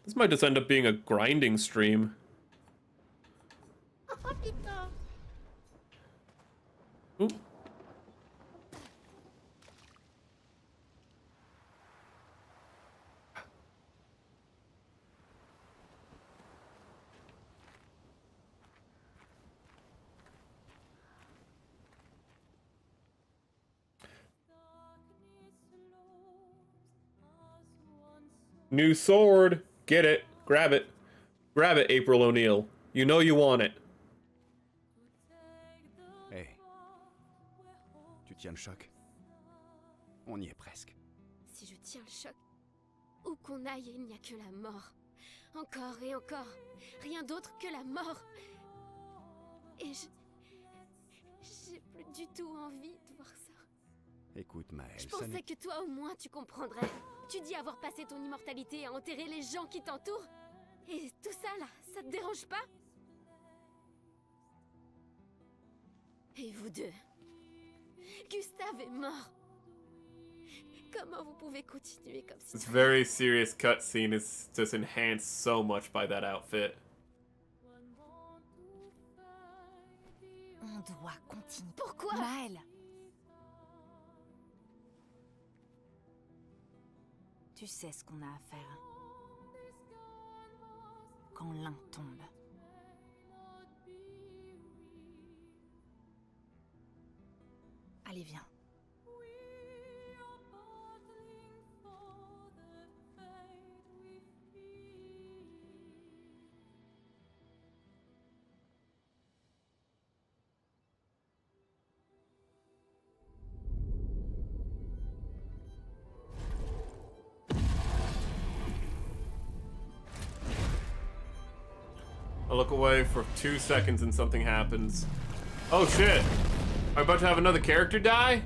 This might just end up being a grinding stream. Ooh. New sword. Get it. Grab it. Grab it, April O'Neil. You know you want it. Hey. Tu tiens le choc? On y est presque. Si je tiens le choc, où qu'on aille, il n'y a que la mort. Encore et encore. Rien d'autre que la mort. Et j'ai plus du tout envie de voir ça. Écoute, Maëlle, Je ça pensais n'est... que toi au moins tu comprendrais. Tu dis avoir passé ton immortalité à enterrer les gens qui t'entourent. Et tout ça là, ça te dérange pas? Et vous deux? Gustave est mort. Comment vous pouvez continuer comme ça? This very serious cutscene is just enhanced so much by that outfit. On doit continuer. Pourquoi? Maëlle. Tu sais ce qu'on a à faire. Quand l'un tombe. Allez, viens. I look away for 2 seconds and something happens. Oh shit! Are we about to have another character die?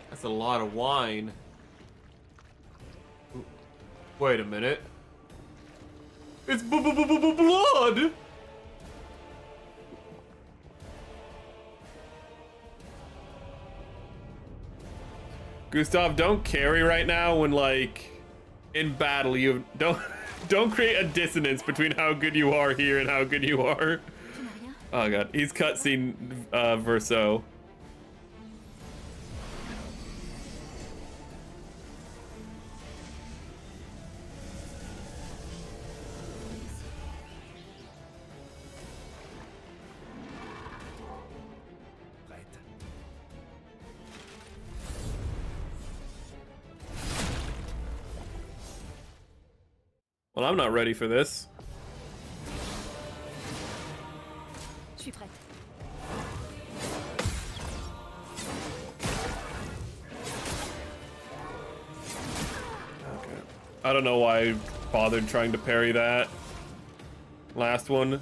That's a lot of wine. Wait a minute. It's blood! Gustav, don't carry right now when, like, in battle you don't create a dissonance between how good you are here and how good you are. Oh god, he's cutscene verso. Well, I'm not ready for this. Je suis prête. Okay. I don't know why I bothered trying to parry that last one.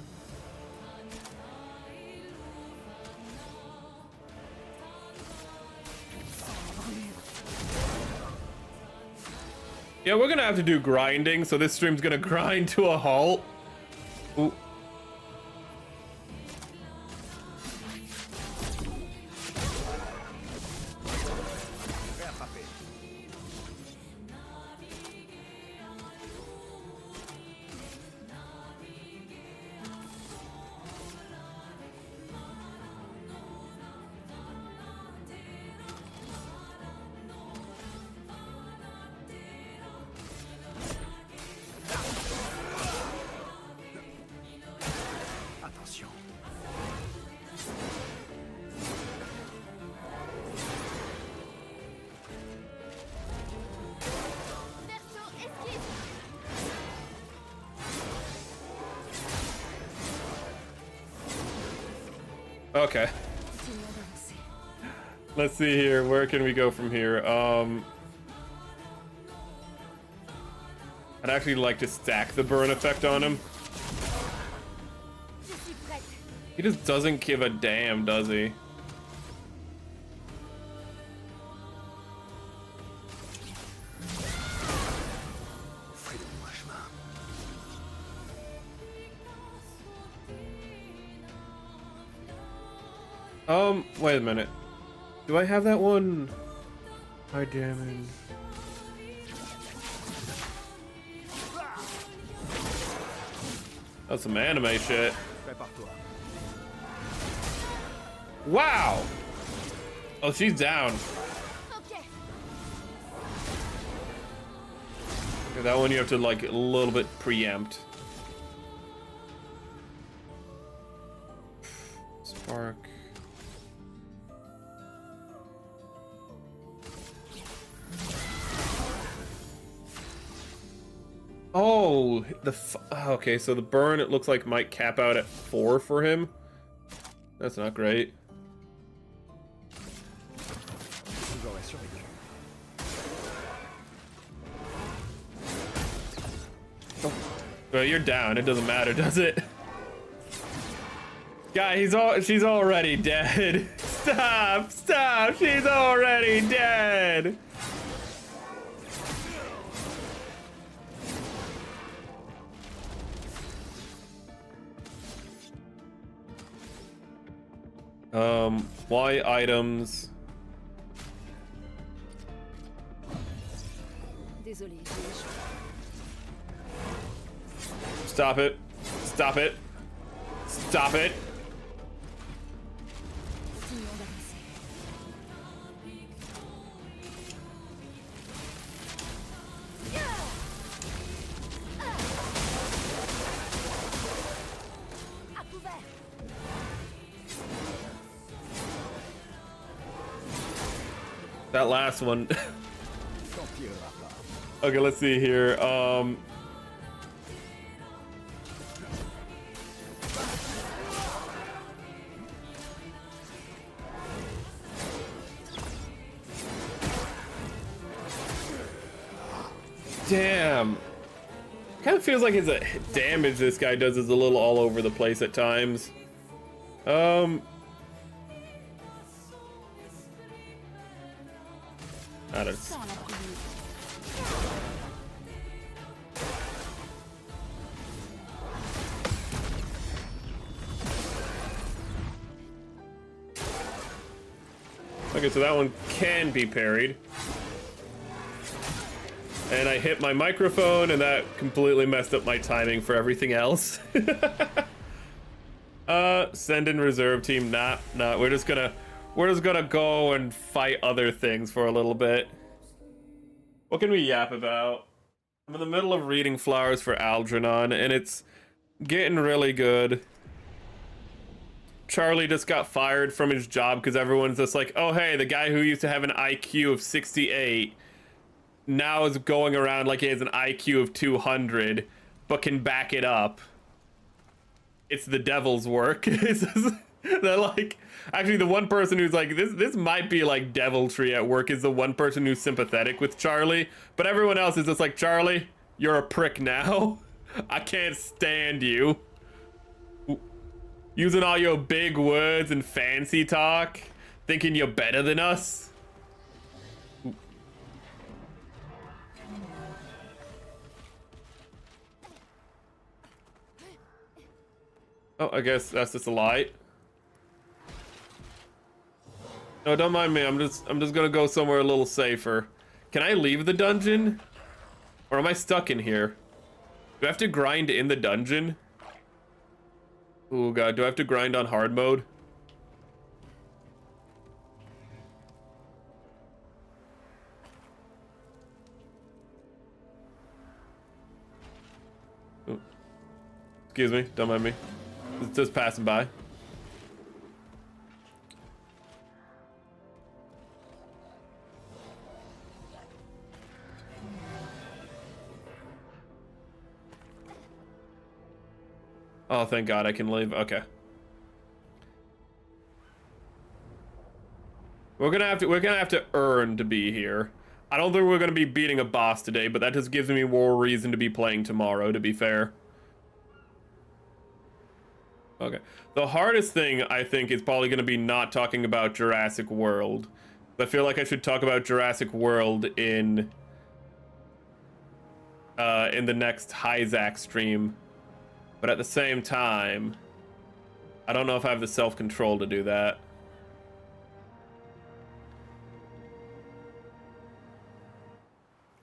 Yeah, we're gonna have to do grinding, so this stream's gonna grind to a halt. Ooh. Okay. Let's see here. Where can we go from here? I'd actually like to stack the burn effect on him. He just doesn't give a damn, does he? Wait a minute. Do I have that one? High damage. That's some anime shit. Wow! Oh, she's down. Okay. Okay, that one you have to like a little bit preempt. Spark. Oh, okay, so the burn, it looks like might cap out at 4 for him. That's not great. Oh. Well, you're down. It doesn't matter, does it? Guy, she's already dead. Stop! Stop! She's already dead! Y items. Désolé, Stop it. Stop it. Stop it. That last one. Okay, let's see here. Damn. Kind of feels like his damage this guy does is a little all over the place at times. I don't. Okay, so that one can be parried. And I hit my microphone, and that completely messed up my timing for everything else. Send in reserve team. Nah, we're just gonna go and fight other things for a little bit. What can we yap about? I'm in the middle of reading Flowers for Algernon, and it's getting really good. Charlie just got fired from his job because everyone's just like, oh hey, the guy who used to have an IQ of 68 now is going around like he has an IQ of 200, but can back it up. It's the devil's work. They're like, actually the one person who's like, this might be like deviltry at work is the one person who's sympathetic with Charlie, but everyone else is just like, Charlie, you're a prick now. I can't stand you. Using all your big words and fancy talk, thinking you're better than us. Oh, I guess that's just a light. No, don't mind me. I'm just gonna go somewhere a little safer. Can I leave the dungeon? Or am I stuck in here? Do I have to grind in the dungeon? Oh god, do I have to grind on hard mode? Ooh. Excuse me, don't mind me. It's just passing by. Oh, thank God I can leave. Okay. We're gonna have to earn to be here. I don't think we're gonna be beating a boss today, but that just gives me more reason to be playing tomorrow, to be fair. Okay. The hardest thing, I think, is probably gonna be not talking about Jurassic World. I feel like I should talk about Jurassic World in the next Hyzak stream. But at the same time, I don't know if I have the self-control to do that.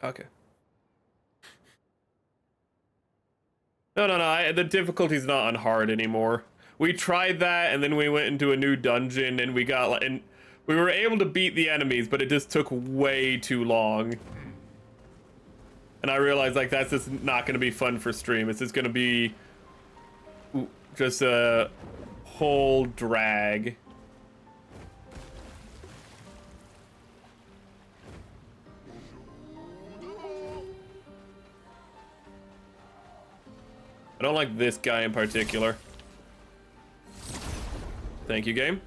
Okay. No, the difficulty's not on hard anymore. We tried that, and then we went into a new dungeon, and we were able to beat the enemies, but it just took way too long. And I realized, like, that's just not gonna be fun for stream. It's just gonna be just a whole drag. I don't like this guy in particular. Thank you, game.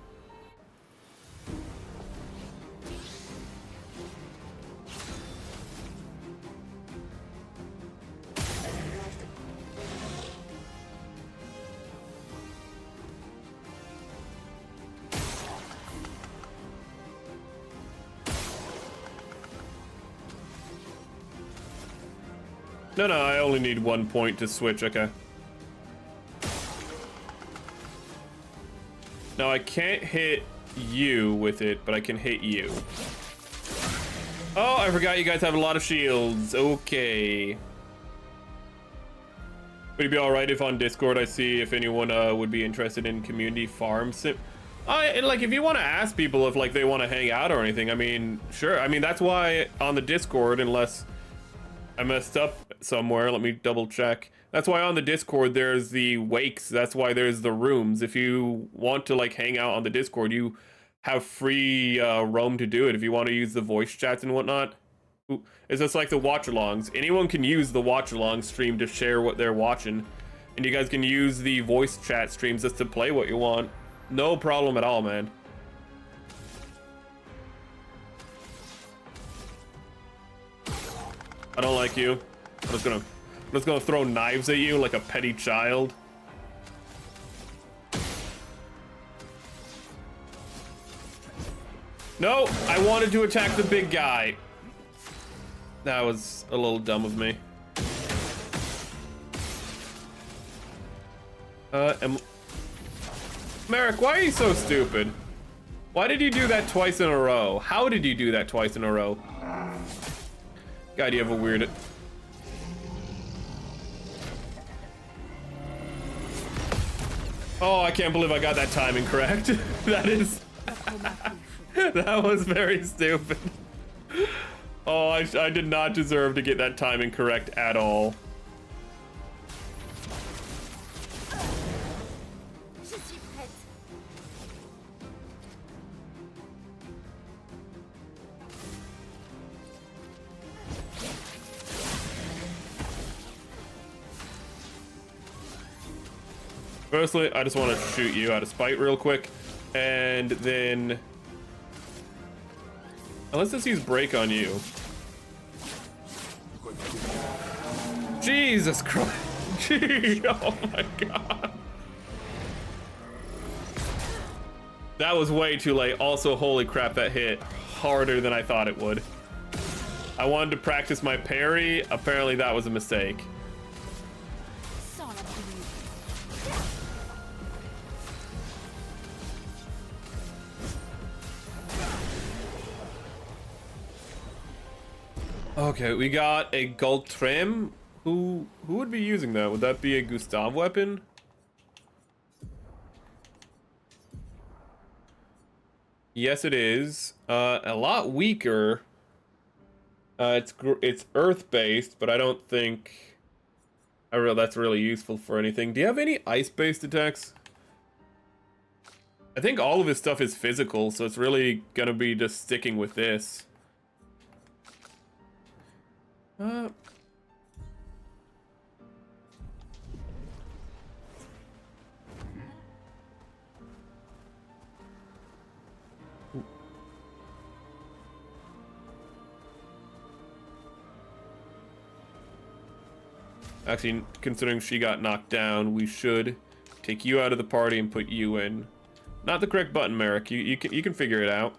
No, I only need 1 point to switch, okay. Now I can't hit you with it, but I can hit you. Oh, I forgot you guys have a lot of shields. Okay. Would it be alright if on Discord I see if anyone would be interested in community farm sim? Like, if you want to ask people if, like, they want to hang out or anything, I mean, sure. I mean, that's why on the Discord, unless I messed up somewhere, let me double check. That's why on the Discord there's the wakes. That's why there's the rooms. If you want to, like, hang out on the Discord, you have free roam to do it. If you want to use the voice chats and whatnot, it's just like the watch-alongs. Anyone can use the watch-along stream to share what they're watching, and you guys can use the voice chat streams just to play what you want. No problem at all, man. I don't like you. I'm just gonna throw knives at you like a petty child. No, I wanted to attack the big guy. That was a little dumb of me. Merrick, why are you so stupid? Why did you do that twice in a row? How did you do that twice in a row? God, you have a weird... Oh, I can't believe I got that timing correct. That is... That was very stupid. Oh, I did not deserve to get that timing correct at all. Firstly, I just want to shoot you out of spite real quick, and then... Unless this use break on you. Jesus Christ. Gee, oh my god. That was way too late. Also, holy crap, that hit harder than I thought it would. I wanted to practice my parry. Apparently that was a mistake. Okay, we got a Gultrim. Who would be using that? Would that be a Gustav weapon? Yes, it is. A lot weaker. It's earth-based, but I don't think that's really useful for anything. Do you have any ice-based attacks? I think all of his stuff is physical, so it's really gonna be just sticking with this. Actually, considering she got knocked down, we should take you out of the party and put you in. Not the correct button, Merrick. You can figure it out.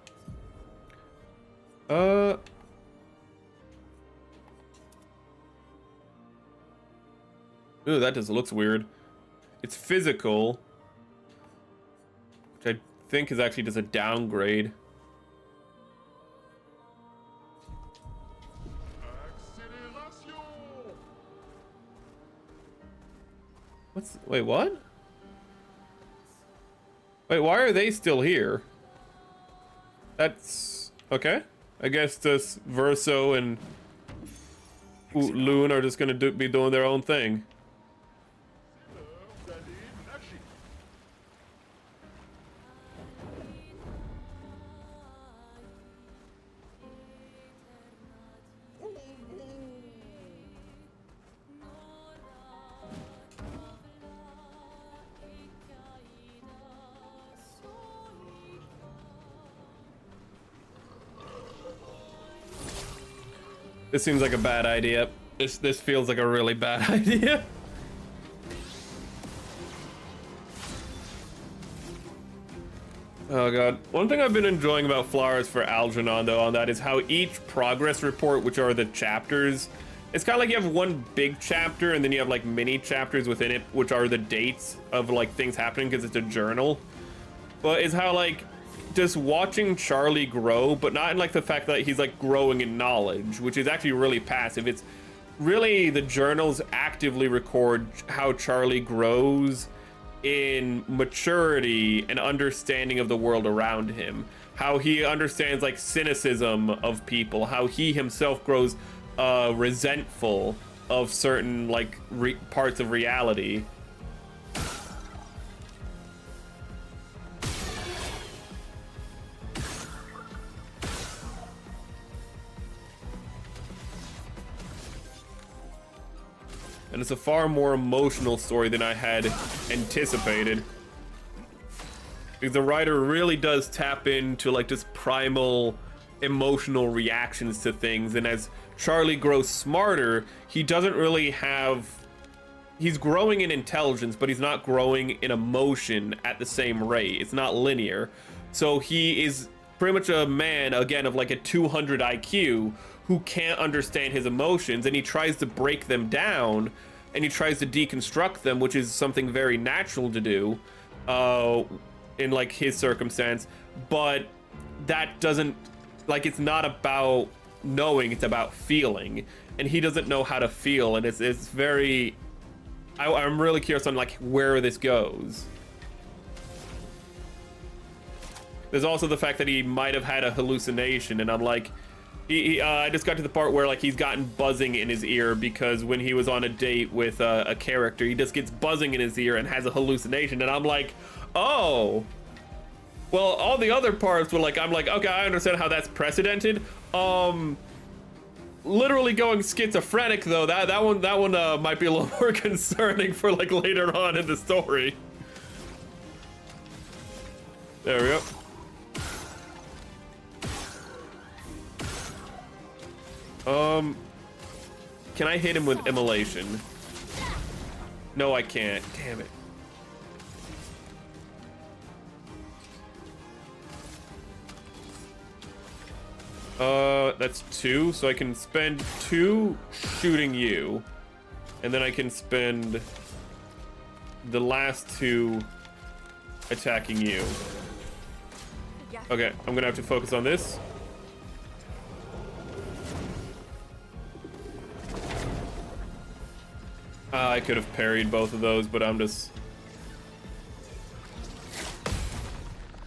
Ooh, that just looks weird. It's physical, which I think is actually just a downgrade. Wait, what? Wait, why are they still here? That's okay. I guess this Verso and Loon are just gonna be doing their own thing. This seems like a bad idea. This feels like a really bad idea. Oh god. One thing I've been enjoying about Flowers for Algernon though on that is how each progress report, which are the chapters, it's kind of like you have one big chapter and then you have like mini chapters within it, which are the dates of like things happening because it's a journal. But it's how like just watching Charlie grow, but not in like the fact that he's like growing in knowledge, which is actually really passive. It's really the journals actively record how Charlie grows in maturity and understanding of the world around him, how he understands like cynicism of people, how he himself grows resentful of certain like parts of reality. And it's a far more emotional story than I had anticipated. Because the writer really does tap into like just primal emotional reactions to things. And as Charlie grows smarter, he doesn't really have... He's growing in intelligence, but he's not growing in emotion at the same rate. It's not linear. So he is pretty much a man, again, of like a 200 IQ who can't understand his emotions, and he tries to break them down and he tries to deconstruct them, which is something very natural to do in like his circumstance. But that doesn't, like, it's not about knowing, it's about feeling, and he doesn't know how to feel. And it's very, I'm really curious on like where this goes. There's also the fact that he might have had a hallucination, and I'm like, I just got to the part where like he's gotten buzzing in his ear because when he was on a date with a character, he just gets buzzing in his ear and has a hallucination, and I'm like, oh, well, all the other parts were like, I'm like, okay, I understand how that's precedented. Literally going schizophrenic though, that one might be a little more concerning for like later on in the story. There we go. Can I hit him with immolation? No, I can't. Damn it. That's 2, so I can spend 2 shooting you, and then I can spend the last 2 attacking you. Okay, I'm gonna have to focus on this. I could have parried both of those, but I'm just...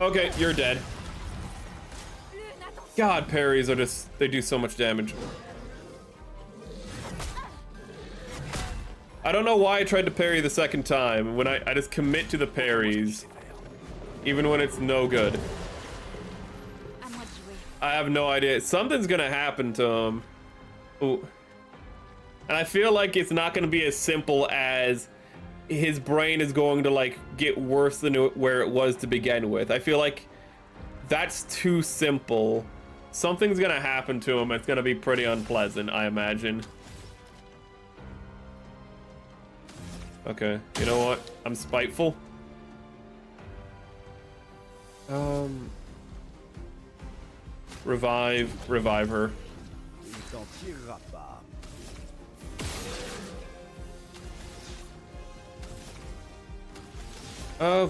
Okay, you're dead. God, parries are just... They do so much damage. I don't know why I tried to parry the second time. When I just commit to the parries, even when it's no good. I have no idea. Something's gonna happen to him. Ooh. And I feel like it's not going to be as simple as his brain is going to like get worse than where it was to begin with. I feel like that's too simple. Something's going to happen to him. It's going to be pretty unpleasant, I imagine. Okay, you know what? I'm spiteful. Revive her. Il t'en tirera pas.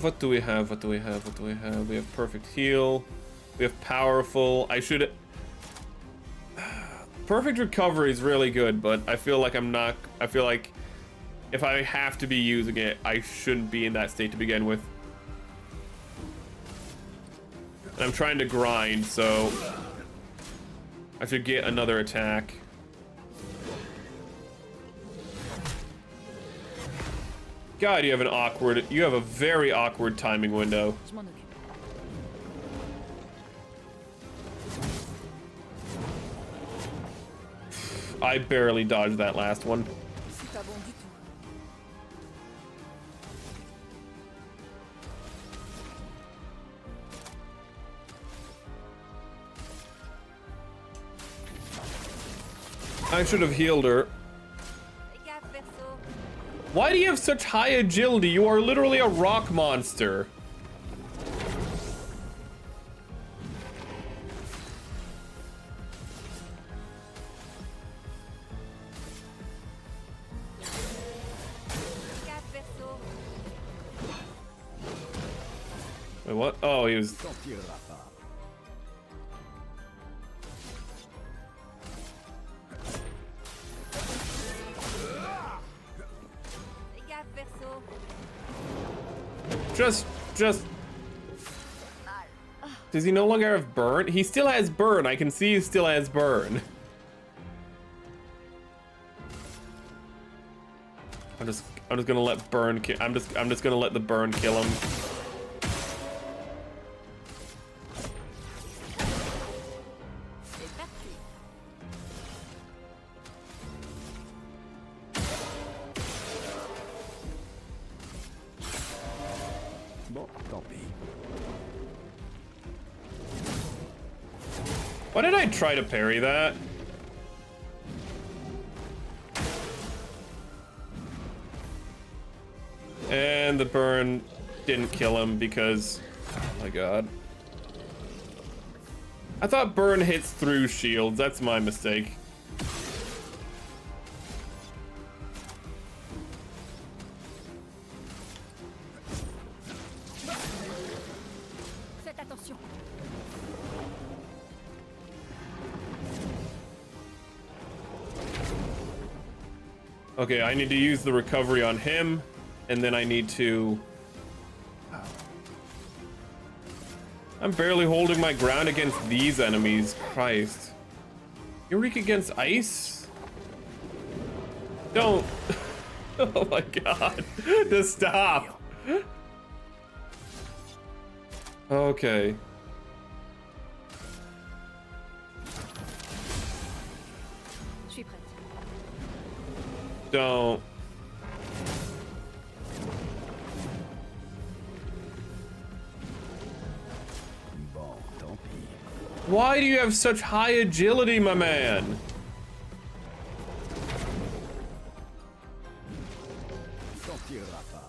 What do we have? What do we have? What do we have? We have perfect heal. We have powerful. I should. Perfect recovery is really good, but I feel like I'm not. I feel like if I have to be using it, I shouldn't be in that state to begin with. And I'm trying to grind, so I should get another attack. God, you have a very awkward timing window. Je m'en occupe. I barely dodged that last one. C'est pas bon du tout. I should have healed her. Why do you have such high agility? You are literally a rock monster. Wait, what? Oh, he was... Il t'en tirera pas. Just... Does he no longer have burn? He still has burn. I can see he still has burn. I'm just gonna let burn kill. I'm just gonna let the burn kill him. Bon, tant pis. Why did I try to parry that? And the burn didn't kill him because... Oh my god. I thought burn hits through shields. That's my mistake. Faites attention. Okay, I need to use the recovery on him, and then I need to... I'm barely holding my ground against these enemies. Christ. You're weak against ice? Don't. Oh my god. Just stop. Okay. Je suis prête. Don't. Bon, tant pis. Why do you have such high agility, my man? Il t'en tirera pas.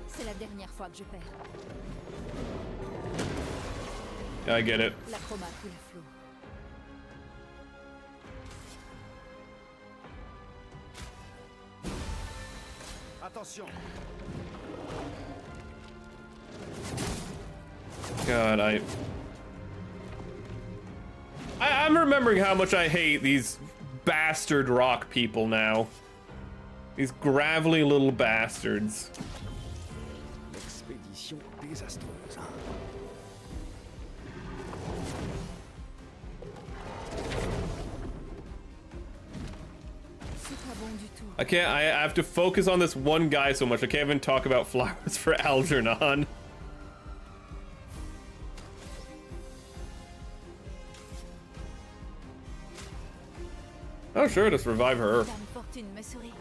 C'est la dernière fois que je perds. I get it. La chroma coule à flot. Attention. God, I'm remembering how much I hate these bastard rock people now. These gravelly little bastards. L'expédition désastreuse. C'est pas bon du tout. I have to focus on this one guy so much. I can't even talk about flowers for Algernon. Oh sure, just revive her. Dame Fortune me sourit.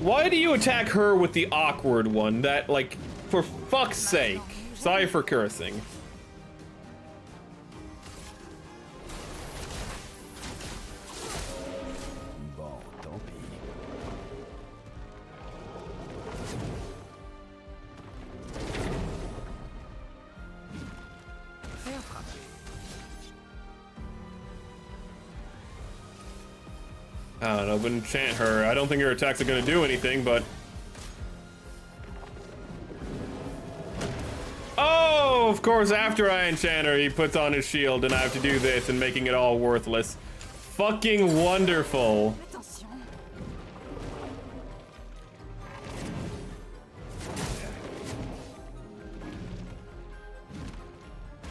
Why do you attack her with the awkward one? That, like, for fuck's sake. Sorry for cursing. Bon, tant pis. Bien frappé. I don't know, but enchant her. I don't think her attacks are gonna do anything, but... Oh, of course, after I enchant her, he puts on his shield and I have to do this and making it all worthless. Fucking wonderful. Attention.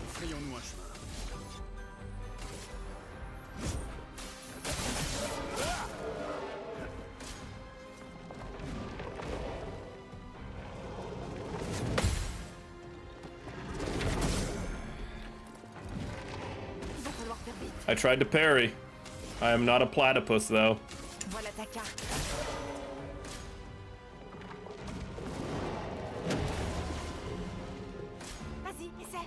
Frayons-nous un chemin. Il va falloir faire vite. I tried to parry. I am not a platypus, though. Voilà ta carte. Vas-y, essaie.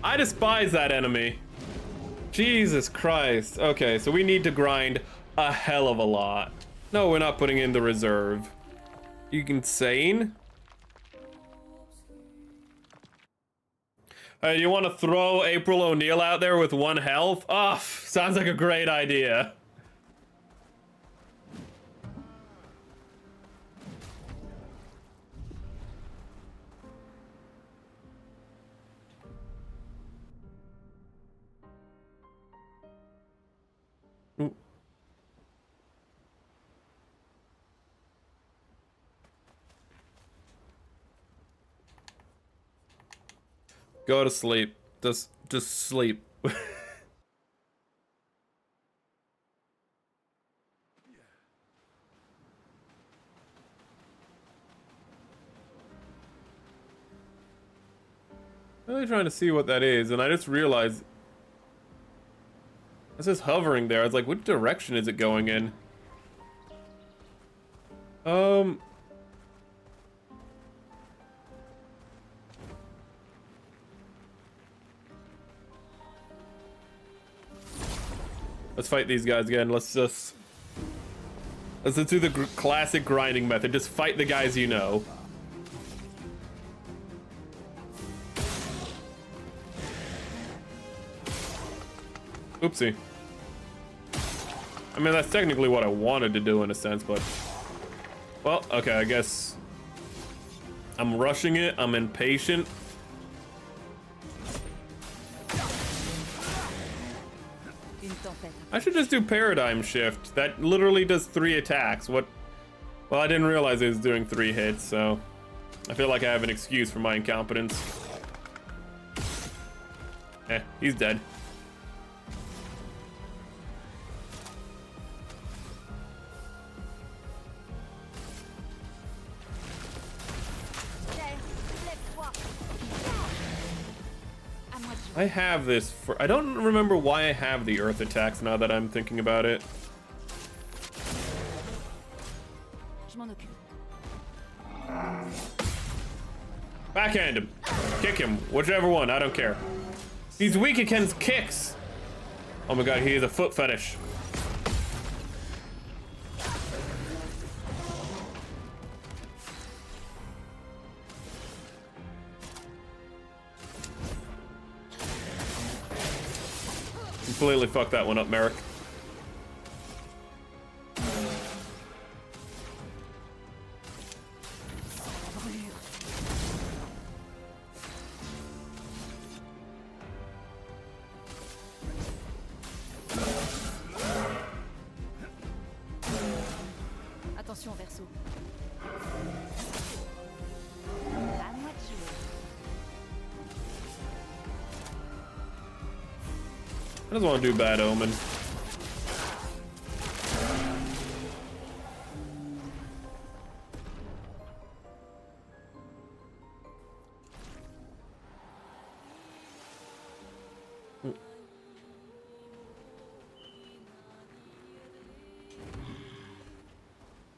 I despise that enemy. Jesus Christ. Okay, so we need to grind a hell of a lot. No, we're not putting in the reserve. You insane? Hey, you want to throw April O'Neil out there with 1 health? Oh, sounds like a great idea. Ooh. Go to sleep. Just sleep. Really trying to see what that is, and I just realized it's just hovering there. I was like, which direction is it going in? Let's fight these guys again. Let's do the classic grinding method. Just fight the guys you know. Oopsie. I mean, that's technically what I wanted to do in a sense, but... Well, okay, I guess... I'm rushing it. I'm impatient. I should just do Paradigm Shift. That literally does 3 attacks. What? Well, I didn't realize it was doing 3 hits, so... I feel like I have an excuse for my incompetence. He's dead. I have this for... I don't remember why I have the earth attacks now that I'm thinking about it. Je m'en occupe. Backhand him. Kick him. Whichever one. I don't care. He's weak against kicks. Oh my god, he is a foot fetish. Completely fucked that one up, Merrick. Attention, Verso. À moi de jouer. I just want to do Bad Omen.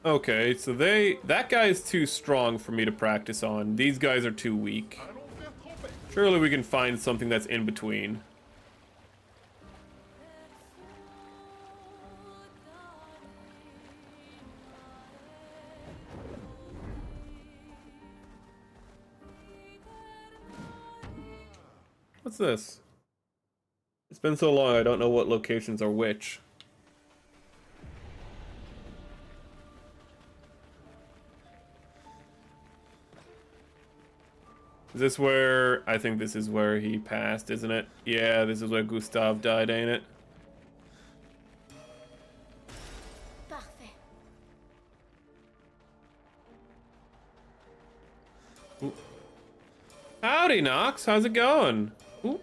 Okay, so that guy is too strong for me to practice on. These guys are too weak. Surely we can find something that's in between. What's this? It's been so long, I don't know what locations are which. Is this where... I think this is where he passed, isn't it? Yeah, this is where Gustav died, ain't it? Parfait. Ooh. Howdy, Nox. How's it going? Ooh.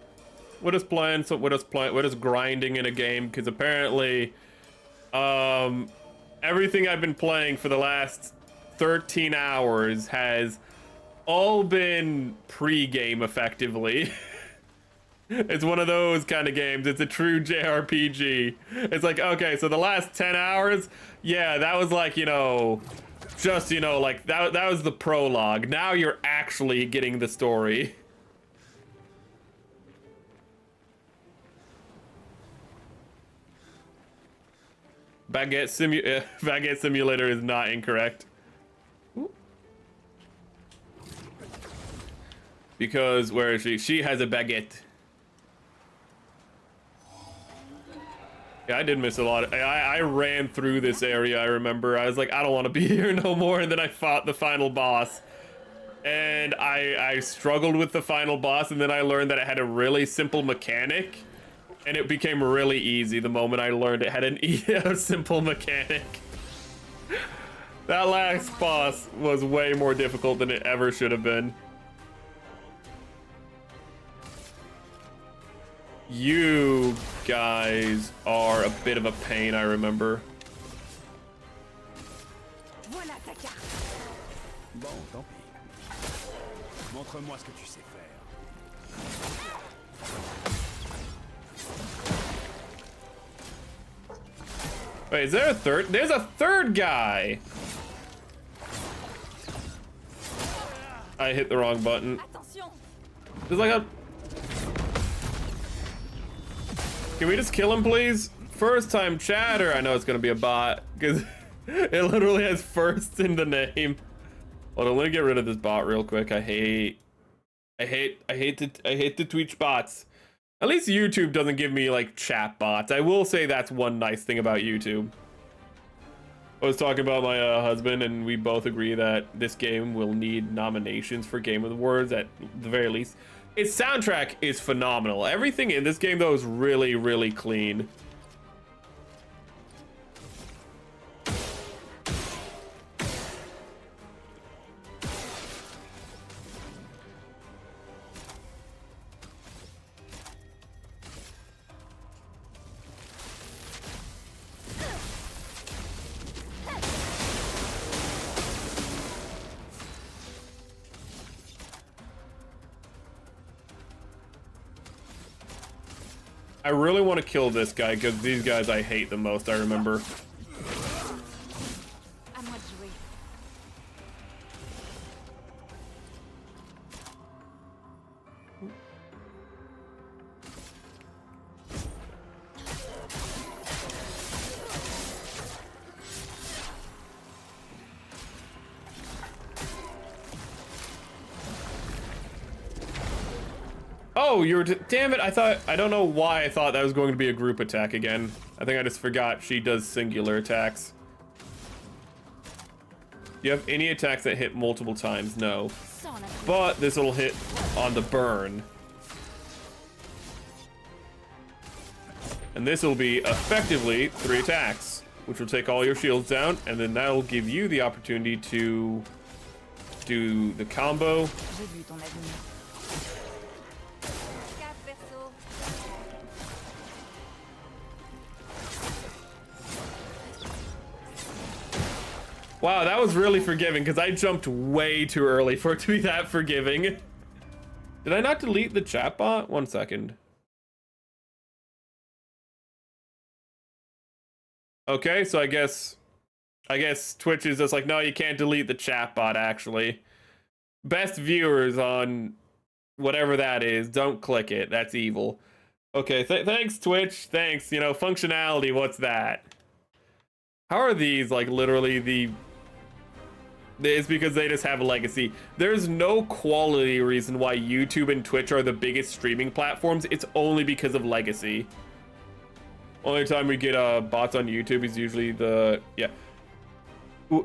We're just playing, we're just grinding in a game, because apparently, everything I've been playing for the last 13 hours has all been pre-game, effectively. It's one of those kind of games. It's a true JRPG. It's like, okay, so the last 10 hours, yeah, that was like, you know, just, you know, like, that was the prologue. Now you're actually getting the story. Baguette Simulator is not incorrect. Ooh. Because, where is she? She has a baguette. Yeah, I did miss a lot. I ran through this area, I remember. I was like, I don't want to be here no more, and then I fought the final boss. And I struggled with the final boss, and then I learned that it had a really simple mechanic. And it became really easy the moment I learned it had a simple mechanic. That last boss was way more difficult than it ever should have been. You guys are a bit of a pain, I remember. Bon, tant pis. Montre-moi ce que tu sais faire. Wait, is there a third? There's a third guy! I hit the wrong button. There's like a... Can we just kill him, please? First time chatter. I know it's gonna be a bot, because it literally has first in the name. Hold on, let me get rid of this bot real quick. I hate the Twitch bots. At least YouTube doesn't give me, like, chat bots. I will say that's one nice thing about YouTube. I was talking about my husband, and we both agree that this game will need nominations for Game of the Words at the very least. Its soundtrack is phenomenal. Everything in this game, though, is really, really clean. I really want to kill this guy because these guys I hate the most, I remember. Oh, you're damn it, I don't know why I thought that was going to be a group attack again. I think I just forgot she does singular attacks. Do you have any attacks that hit multiple times? No. But this will hit on the burn. And this will be effectively 3 attacks, which will take all your shields down, and then that'll give you the opportunity to do the combo. Wow, that was really forgiving because I jumped way too early for it to be that forgiving. Did I not delete the chatbot? 1 second. Okay, so I guess I guess Twitch is just like, no, you can't delete the chat bot, actually. Best viewers on whatever that is, don't click it. That's evil. Okay, thanks, Twitch. Thanks. You know, functionality, what's that? How are these, like, literally the... It's because they just have a legacy. There's no quality reason why YouTube and Twitch are the biggest streaming platforms. It's only because of legacy. Only time we get bots on YouTube is usually the... Yeah.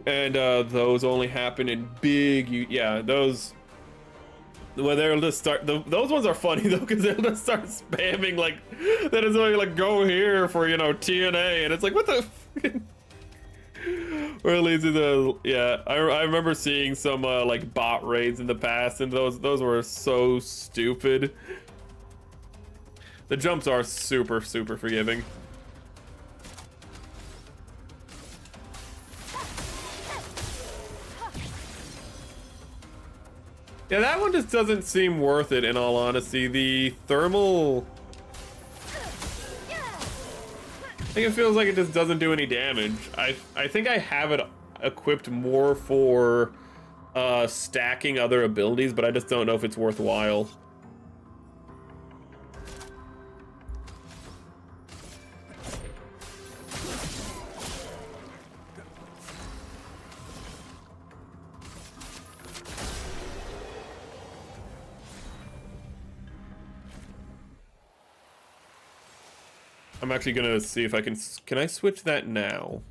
And those only happen in big... Yeah, those... Well, they'll just start... Those ones are funny, though, because they'll just start spamming, like... That is only, like, go here for, you know, TNA. And it's like, what the... Or at least the... Yeah, I remember seeing some, like, bot raids in the past, and those were so stupid. The jumps are super, super forgiving. Yeah, that one just doesn't seem worth it, in all honesty. The thermal... I think it feels like it just doesn't do any damage. I think I have it equipped more for stacking other abilities, but I just don't know if it's worthwhile. I'm actually gonna see if I can I switch that now?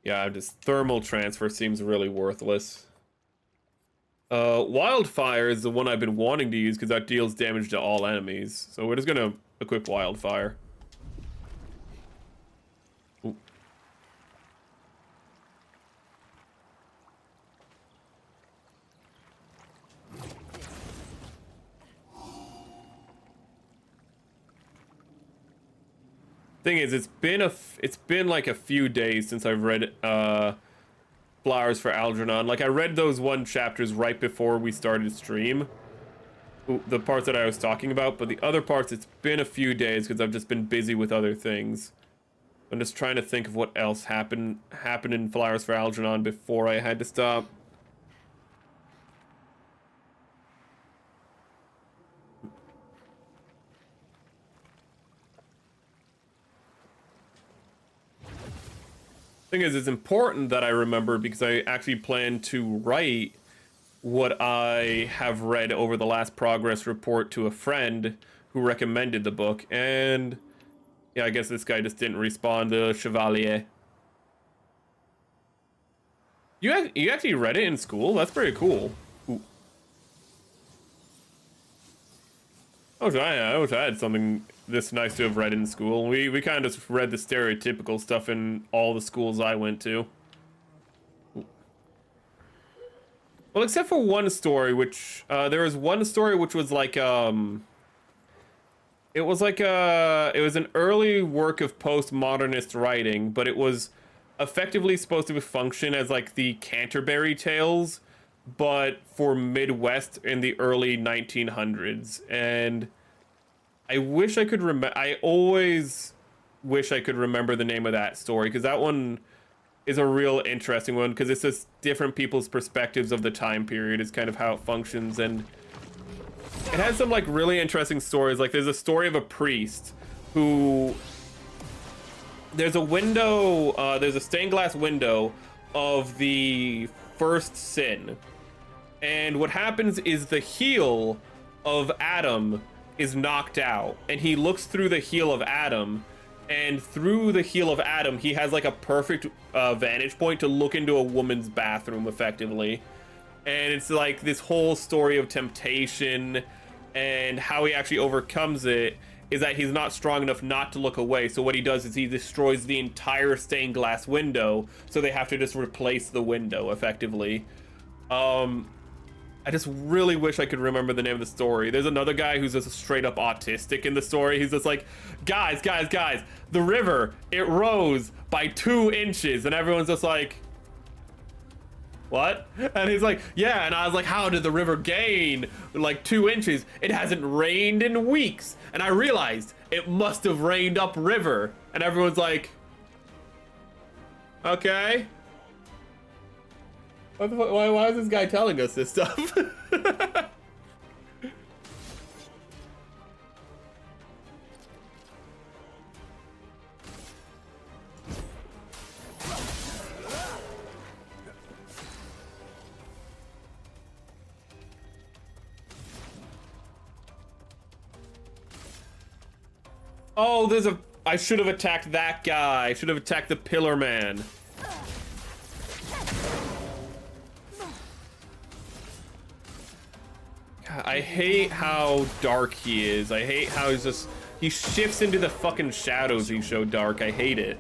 Yeah, just thermal transfer seems really worthless. Wildfire is the one I've been wanting to use because that deals damage to all enemies. So we're just gonna equip Wildfire. Ooh. Thing is, it's been like a few days since I've read Flowers for Algernon. Like, I read those one chapters right before we started stream, the parts that I was talking about, but the other parts, it's been a few days because I've just been busy with other things. I'm just trying to think of what else happened in Flowers for Algernon before I had to stop. Thing is, it's important that I remember because I actually plan to write what I have read over the last progress report to a friend who recommended the book, and yeah, I guess this guy just didn't respond to Chevalier. You actually read it in school? That's pretty cool. Ooh. I wish I had something this nice to have read in school. We kind of just read the stereotypical stuff in all the schools I went to. Well, except for one story, which there was one story which was like it was an early work of postmodernist writing, but it was effectively supposed to function as like the Canterbury Tales, but for Midwest in the early 1900s. And I wish I could remember. I always wish I could remember the name of that story, because that one is a real interesting one, because it's just different people's perspectives of the time period is kind of how it functions. And it has some like really interesting stories. Like, there's a story of a priest who, there's a window, there's a stained glass window of the first sin, and what happens is the heel of Adam is knocked out, and he looks through the heel of Adam, and through the heel of Adam he has like a perfect vantage point to look into a woman's bathroom effectively. And it's like this whole story of temptation, and how he actually overcomes it is that he's not strong enough not to look away. So what he does is he destroys the entire stained glass window, so they have to just replace the window effectively. I just really wish I could remember the name of the story. There's another guy who's just straight up autistic in the story. He's just like, guys, the river, it rose by 2 inches. And everyone's just like, what? And he's like, yeah. And I was like, how did the river gain like 2 inches? It hasn't rained in weeks. And I realized it must have rained upriver. And everyone's like, Okay. Why is this guy telling us this stuff? Oh, there's a... I should have attacked that guy. I should have attacked the Pillar Man. I hate how dark he is. I hate how he's just... He shifts into the fucking shadows. He's so dark. I hate it.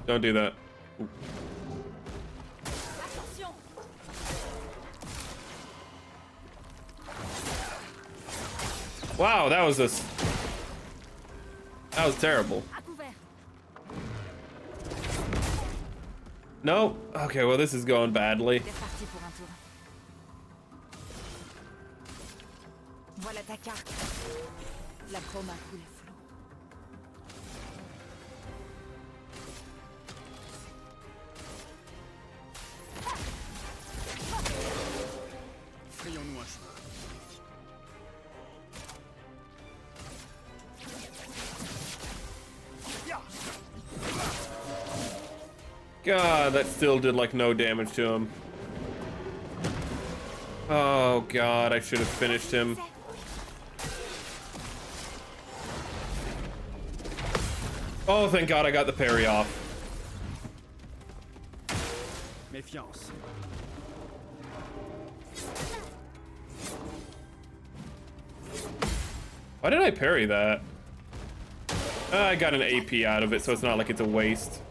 Don't do that. Wow, that was just... That was terrible. No? Okay, well this is going badly. Voilà ta carte. La chroma coule flou. Frayons-nous un chemin. God, that still did like no damage to him. Oh God, I should have finished him. Oh, thank God I got the parry off. Méfiance. Why did I parry that? I got an AP out of it, so it's not like it's a waste.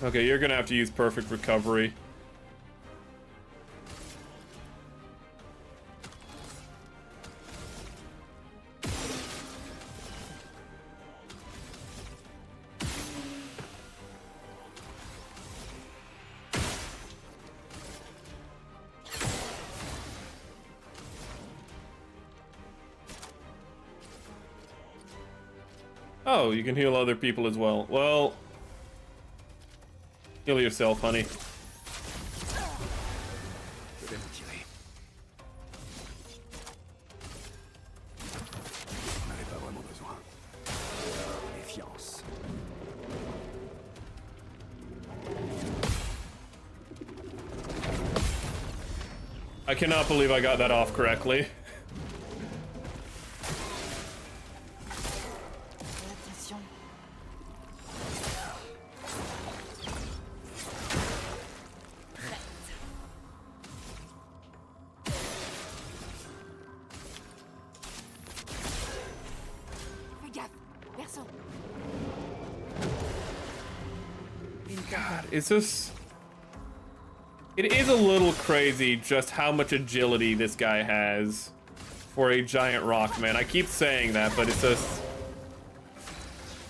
Okay, you're gonna have to use perfect recovery. Oh, you can heal other people as well. Well, heal yourself, honey. Je vais me tirer. On n'avait pas vraiment besoin. Méfiance. I cannot believe I got that off correctly. Attention. Fais gaffe, perso. God, it's just... It is a little crazy just how much agility this guy has for a giant rock, man. I keep saying that, but it's just...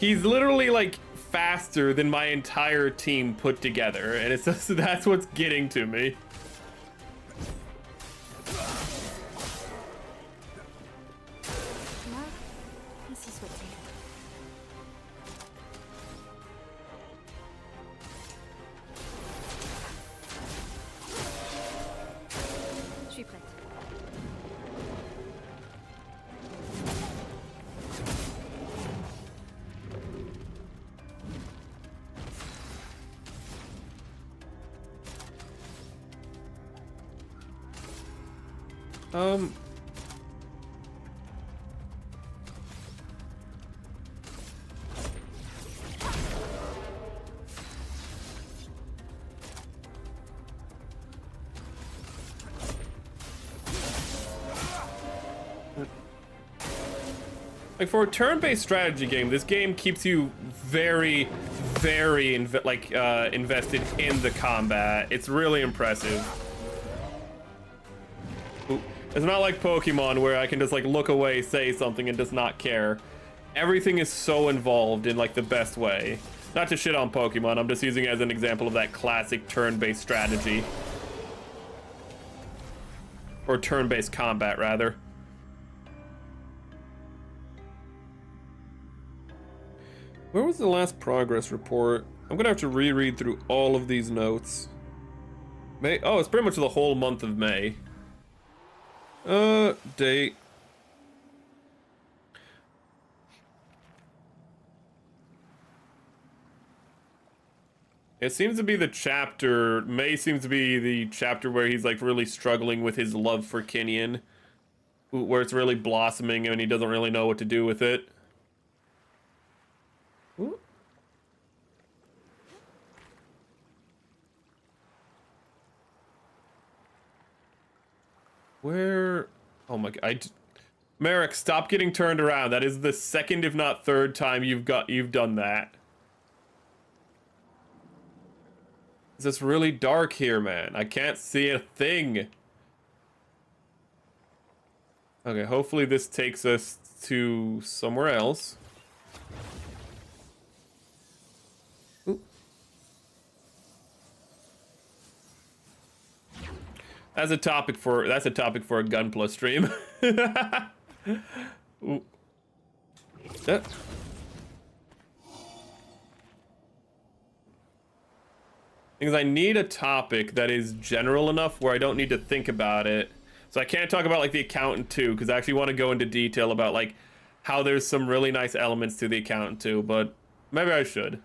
He's literally, like, faster than my entire team put together, and it's just, that's what's getting to me. Moi, ainsi soit-il. Je suis prête. Um... Like, for a turn-based strategy game, this game keeps you very, very invested in the combat. It's really impressive. Ooh. It's not like Pokemon where I can just like look away, say something, and just not care. Everything is so involved in like the best way. Not to shit on Pokemon, I'm just using it as an example of that classic turn-based strategy. Or turn-based combat, rather. Where was the last progress report? I'm gonna have to reread through all of these notes. May. Oh, it's pretty much the whole month of May. Date. It seems to be the chapter. May seems to be the chapter where he's like really struggling with his love for Kinnian, where it's really blossoming and he doesn't really know what to do with it. Ooh. Where? Oh my god! Merrick, stop getting turned around. That is the second, if not third, time you've done that. It's just really dark here, man. I can't see a thing. Okay, hopefully this takes us to somewhere else. Ooh. That's a topic for a Gunpla stream. Ooh. Because I need a topic that is general enough where I don't need to think about it. So I can't talk about like the Accountant 2, because I actually want to go into detail about like how there's some really nice elements to the Accountant 2, but maybe I should.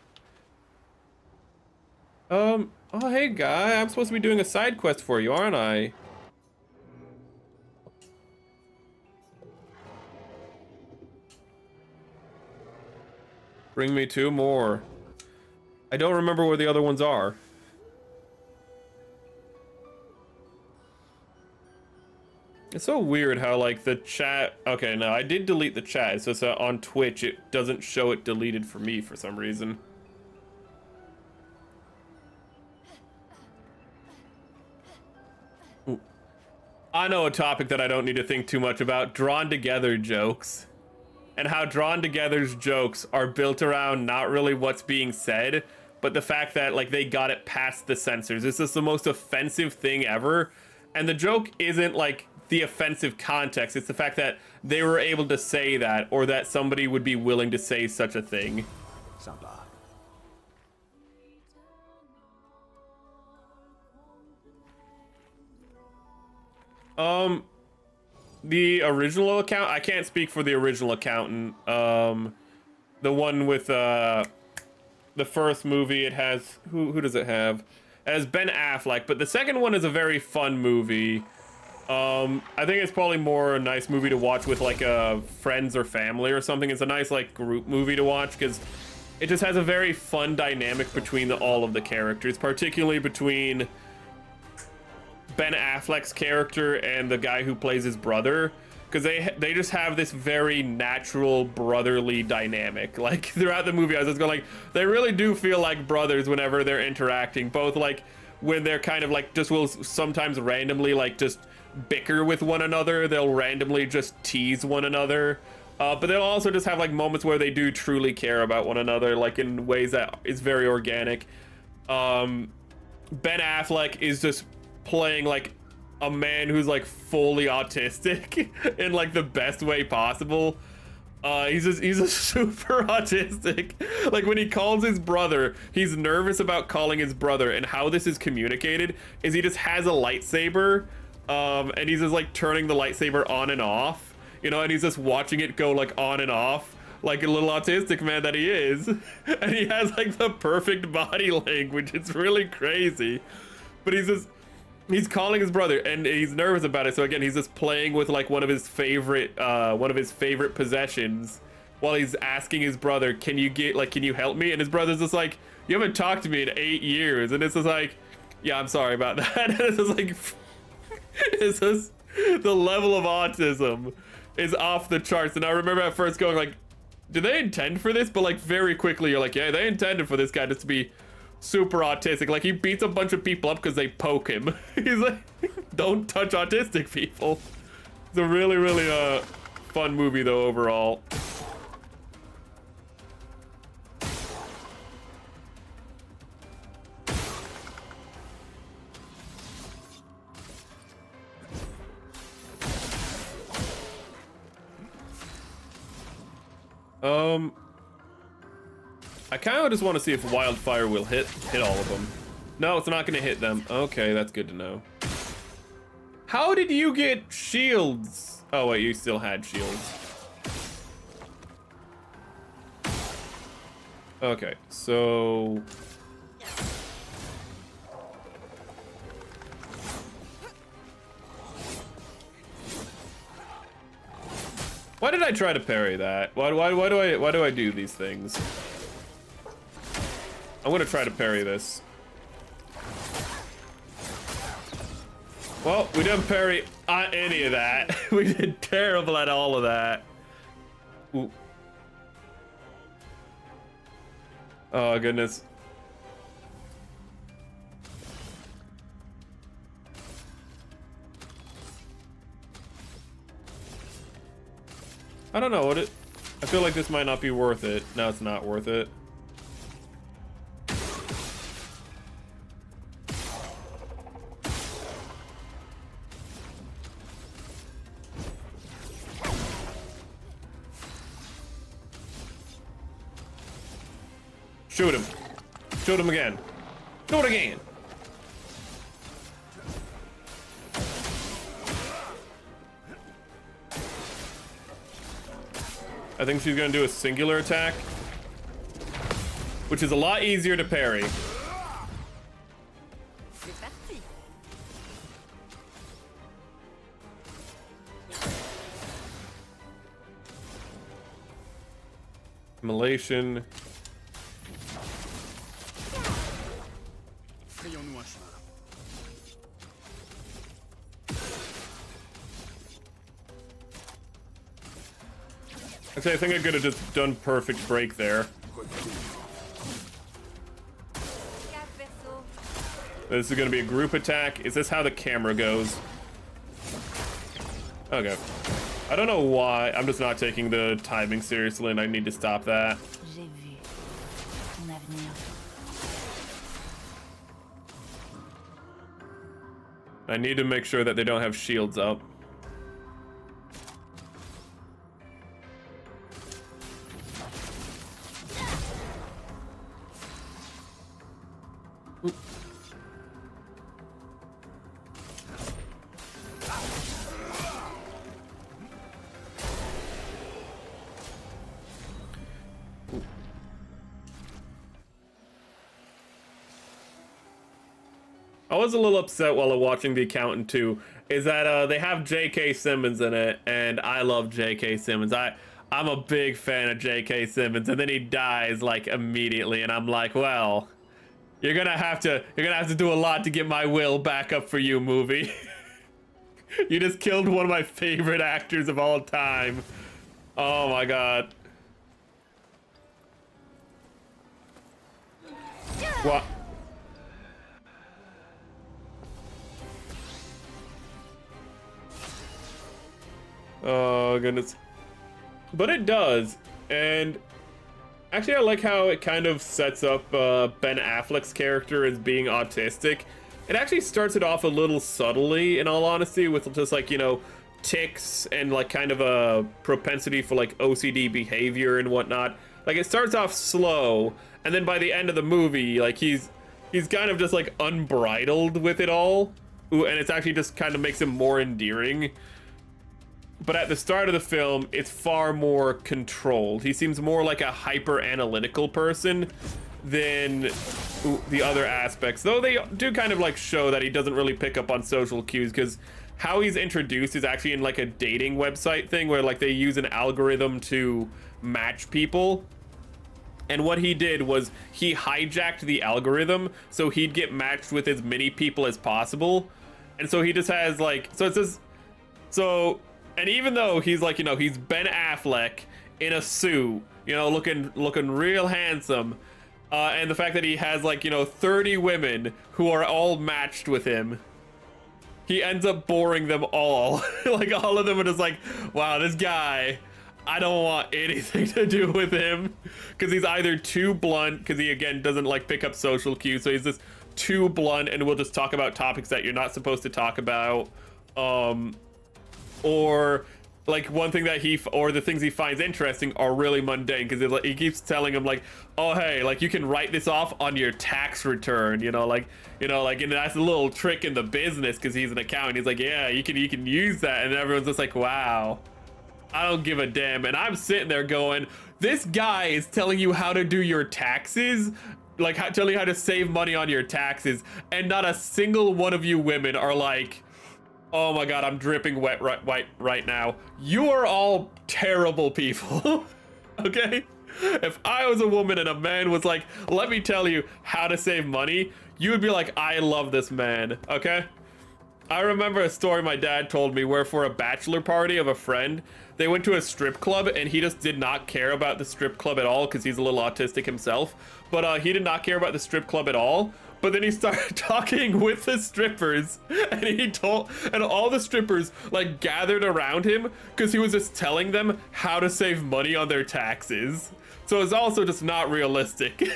Oh hey guy, I'm supposed to be doing a side quest for you, aren't I? Bring me 2 more. I don't remember where the other ones are. It's so weird how, like, the chat... Okay, no, I did delete the chat. It's just on Twitch, it doesn't show it deleted for me for some reason. Ooh. I know a topic that I don't need to think too much about. Drawn together jokes. And how drawn together's jokes are built around not really what's being said, but the fact that, like, they got it past the censors. It's just the most offensive thing ever. And the joke isn't, like... the offensive context. It's the fact that they were able to say that, or that somebody would be willing to say such a thing. Sympa. The original account, I can't speak for the original Accountant. The one with the first movie, it has who does it have? It has Ben Affleck, but the second one is a very fun movie. I think it's probably more a nice movie to watch with like friends or family or something. It's a nice like group movie to watch because it just has a very fun dynamic between all of the characters, particularly between Ben Affleck's character and the guy who plays his brother, because they just have this very natural brotherly dynamic. Like throughout the movie, I was just going like, they really do feel like brothers whenever they're interacting, both like when they're kind of like just will sometimes randomly like just bicker with one another, they'll randomly just tease one another, but they'll also just have like moments where they do truly care about one another, like in ways that is very organic. Ben Affleck is just playing like a man who's like fully autistic in like the best way possible. He's a super autistic. Like when he calls his brother, he's nervous about calling his brother, and how this is communicated is he just has a lightsaber, and he's just like turning the lightsaber on and off, you know, and he's just watching it go like on and off, like a little autistic man that he is. And he has like the perfect body language. It's really crazy. But he's calling his brother and he's nervous about it. So again, he's just playing with like one of his favorite possessions while he's asking his brother, can you help me? And his brother's just like, you haven't talked to me in 8 years. And it's just like, yeah, I'm sorry about that. And it's just like, it's just, the level of autism is off the charts. And I remember at first going like, did they intend for this? But like very quickly you're like, yeah, they intended for this guy just to be super autistic. Like he beats a bunch of people up because they poke him. He's like, don't touch autistic people. It's a really, really fun movie though overall. I kind of just want to see if wildfire will hit all of them. No, it's not going to hit them. Okay, that's good to know. How did you get shields? Oh wait, you still had shields. Okay, so why did I try to parry that? Why do I do these things? I'm gonna try to parry this. Well, we didn't parry any of that. We did terrible at all of that. Ooh. Oh goodness. I don't know what it. I feel like this might not be worth it. No, it's not worth it. Shoot him. Shoot him again. Do it again. I think she's gonna do a singular attack, which is a lot easier to parry. Immolation. Actually, I think I could have just done perfect break there. This is going to be a group attack. Is this how the camera goes? Okay. I don't know why. I'm just not taking the timing seriously, and I need to stop that. I need to make sure that they don't have shields up. I was a little upset while watching The Accountant 2, is that they have J.K. Simmons in it, and I love J.K. Simmons. I'm a big fan of J.K. Simmons, and then he dies like immediately, and I'm like, well, you're gonna have to do a lot to get my will back up for you, movie. You just killed one of my favorite actors of all time. Oh my god. What? Oh goodness. But it does, and actually I like how it kind of sets up Ben Affleck's character as being autistic. It actually starts it off a little subtly, in all honesty, with just like, you know, tics and like kind of a propensity for like OCD behavior and whatnot. Like it starts off slow, and then by the end of the movie, like he's kind of just like unbridled with it all. Ooh, and it's actually just kind of makes him more endearing. But at the start of the film, it's far more controlled. He seems more like a hyper-analytical person than the other aspects. Though they do kind of like show that he doesn't really pick up on social cues, because how he's introduced is actually in like a dating website thing where like they use an algorithm to match people. And what he did was he hijacked the algorithm so he'd get matched with as many people as possible. And so he just has like, so it's just, so... And even though he's like, you know, he's Ben Affleck in a suit, you know, looking real handsome, and the fact that he has like, you know, 30 women who are all matched with him, he ends up boring them all. Like all of them are just like, wow, this guy, I don't want anything to do with him, because he's either too blunt, because he again doesn't like pick up social cues, so he's just too blunt and will just talk about topics that you're not supposed to talk about, or like one thing that or the things he finds interesting are really mundane, because he keeps telling him like, oh hey, like you can write this off on your tax return, you know, like and that's a little trick in the business because he's an accountant. He's like, yeah, you can use that, and everyone's just like, wow, I don't give a damn. And I'm sitting there going, this guy is telling you how to do your taxes, like telling you how to save money on your taxes, and not a single one of you women are like, oh my god, I'm dripping wet right now. You are all terrible people. Okay? If I was a woman and a man was like, let me tell you how to save money, you would be like, I love this man. Okay? I remember a story my dad told me where for a bachelor party of a friend, they went to a strip club and he just did not care about the strip club at all because he's a little autistic himself. But he did not care about the strip club at all. But then he started talking with the strippers, and all the strippers like gathered around him because he was just telling them how to save money on their taxes. So it's also just not realistic.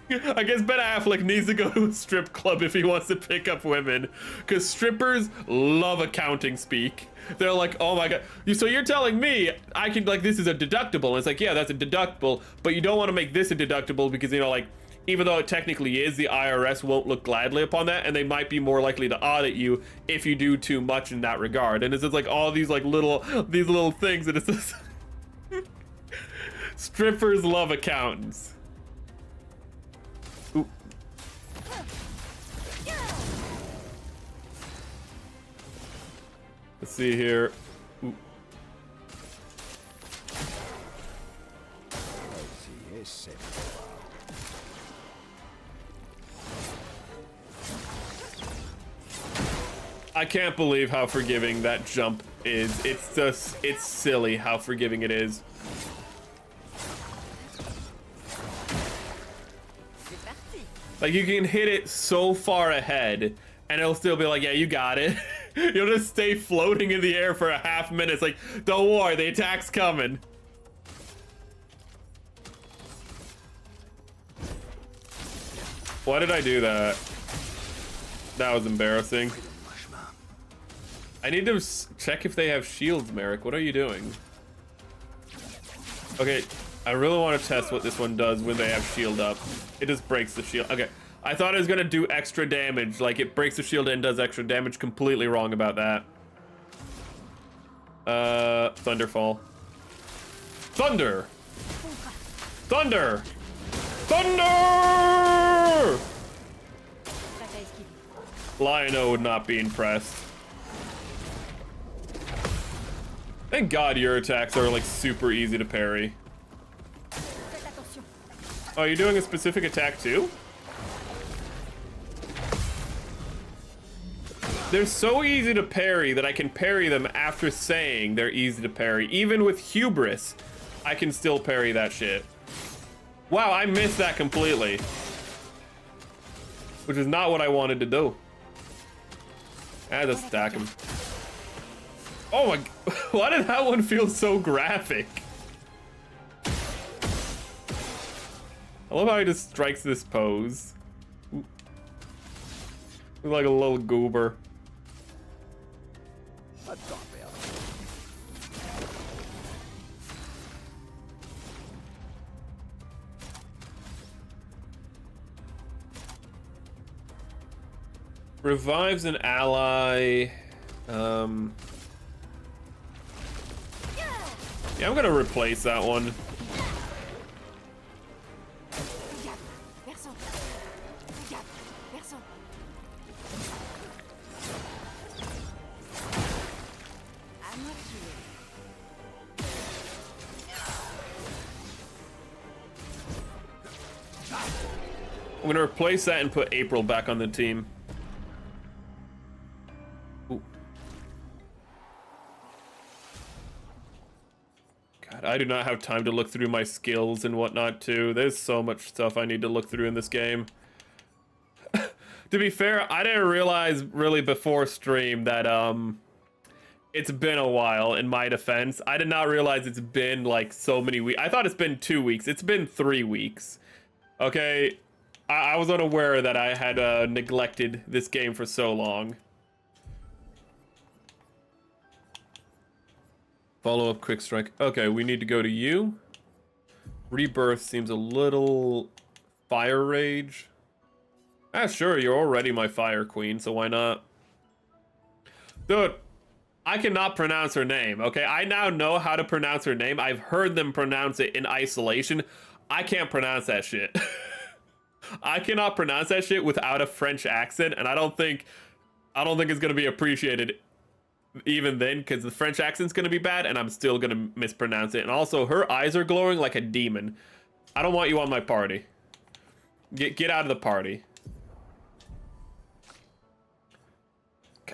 I guess Ben Affleck needs to go to a strip club if he wants to pick up women, because strippers love accounting speak. They're like, oh my god, so you're telling me I can, like, this is a deductible? And it's like, yeah, that's a deductible, but you don't want to make this a deductible because, you know, like, even though it technically is, the IRS won't look gladly upon that, and they might be more likely to audit you if you do too much in that regard. And it's just like all these like little things, and it's just strippers love accountants. Ooh. Let's see here. Ooh. I can't believe how forgiving that jump is. It's silly how forgiving it is. Like, you can hit it so far ahead and it'll still be like, yeah, you got it. You'll just stay floating in the air for a half minute. It's like, don't worry, the attack's coming. Why did I do that? That was embarrassing. I need to check if they have shields, Merrick. What are you doing? Okay, I really want to test what this one does when they have shield up. It just breaks the shield. Okay, I thought it was gonna do extra damage. Like, it breaks the shield and does extra damage. Completely wrong about that. Thunderfall. Thunder! Thunder! Thunder! Lion-O would not be impressed. Thank God your attacks are like super easy to parry. Oh, you're doing a specific attack too? They're so easy to parry that I can parry them after saying they're easy to parry. Even with hubris, I can still parry that shit. Wow, I missed that completely. Which is not what I wanted to do. I had to stack him. Oh my, why did that one feel so graphic? I love how he just strikes this pose. Ooh. Like a little goober. Revives an ally. Yeah, I'm gonna replace that one. I'm gonna replace that and put April back on the team. Ooh. God, I do not have time to look through my skills and whatnot too. There's so much stuff I need to look through in this game. To be fair, I didn't realize really before stream that it's been a while. In my defense, I did not realize it's been like so many weeks. I thought it's been 2 weeks. It's been 3 weeks. Okay, I was unaware that I had neglected this game for so long. Follow up quick strike. Okay, we need to go to you. Rebirth seems a little fire rage. Ah, sure, you're already my fire queen, so why not? Dude, I cannot pronounce her name, okay? I now know how to pronounce her name. I've heard them pronounce it in isolation. I can't pronounce that shit. I cannot pronounce that shit without a French accent, and I don't think it's gonna be appreciated even then, because the French accent's gonna be bad, and I'm still gonna mispronounce it. And also, her eyes are glowing like a demon. I don't want you on my party. Get out of the party.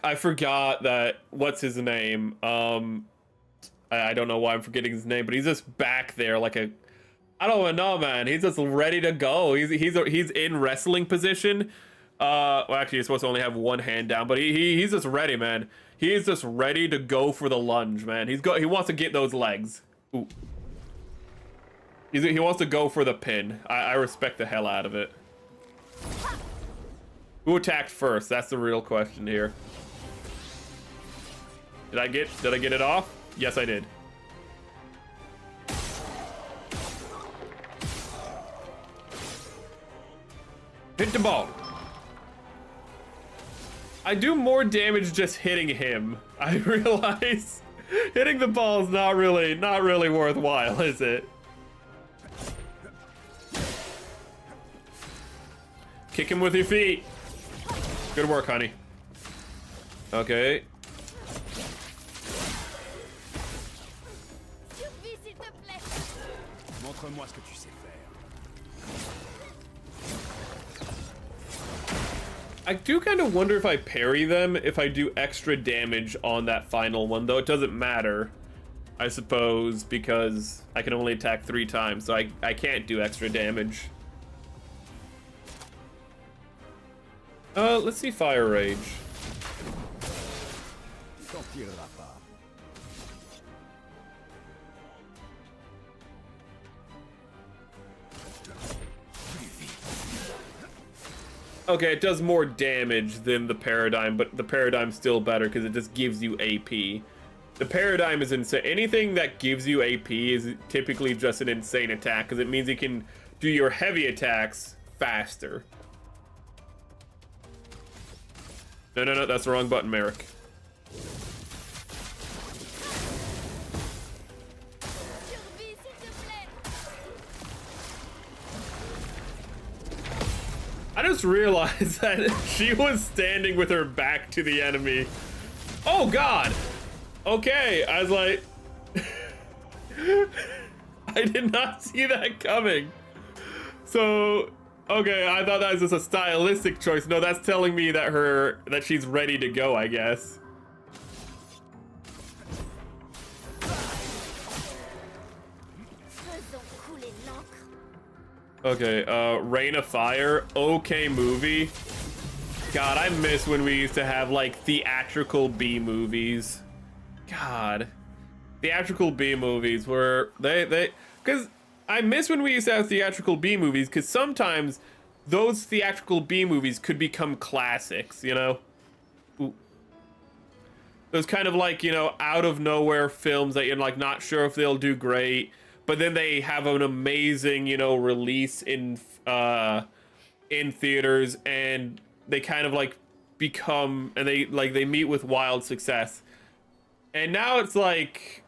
I forgot that, what's his name? I don't know why I'm forgetting his name, but he's just back there like a, I don't know, man. He's just ready to go. He's in wrestling position. Well, actually, he's supposed to only have one hand down, but he's just ready, man. He's just ready to go for the lunge, man. He wants to get those legs. Ooh. He wants to go for the pin. I respect the hell out of it. Who attacked first? That's the real question here. Did I get it off? Yes, I did. Hit the ball. I do more damage just hitting him. I realize hitting the ball is not really worthwhile, is it? Kick him with your feet. Good work, honey. Okay. Montre-moi ce que tu sais faire. I do kind of wonder if I parry them, if I do extra damage on that final one, though it doesn't matter, I suppose, because I can only attack 3 times, so I can't do extra damage. Let's see Fire Rage. T'en tireras pas. Okay, it does more damage than the Paradigm, but the Paradigm's still better because it just gives you AP. The Paradigm is insane. Anything that gives you AP is typically just an insane attack because it means you can do your heavy attacks faster. No, that's the wrong button, Merrick. I just realized that she was standing with her back to the enemy. Oh God. Okay, I was like, I did not see that coming. So, okay, I thought that was just a stylistic choice. No, that's telling me that she's ready to go, I guess. Okay, Rain of Fire, okay movie. God, I miss when we used to have like theatrical B movies. God, theatrical B movies were because I miss when we used to have theatrical B movies because sometimes those theatrical B movies could become classics, you know? Ooh. Those kind of like, you know, out of nowhere films that you're like not sure if they'll do great, but then they have an amazing, you know, release in theaters, and they kind of like become, and they meet with wild success. And now it's like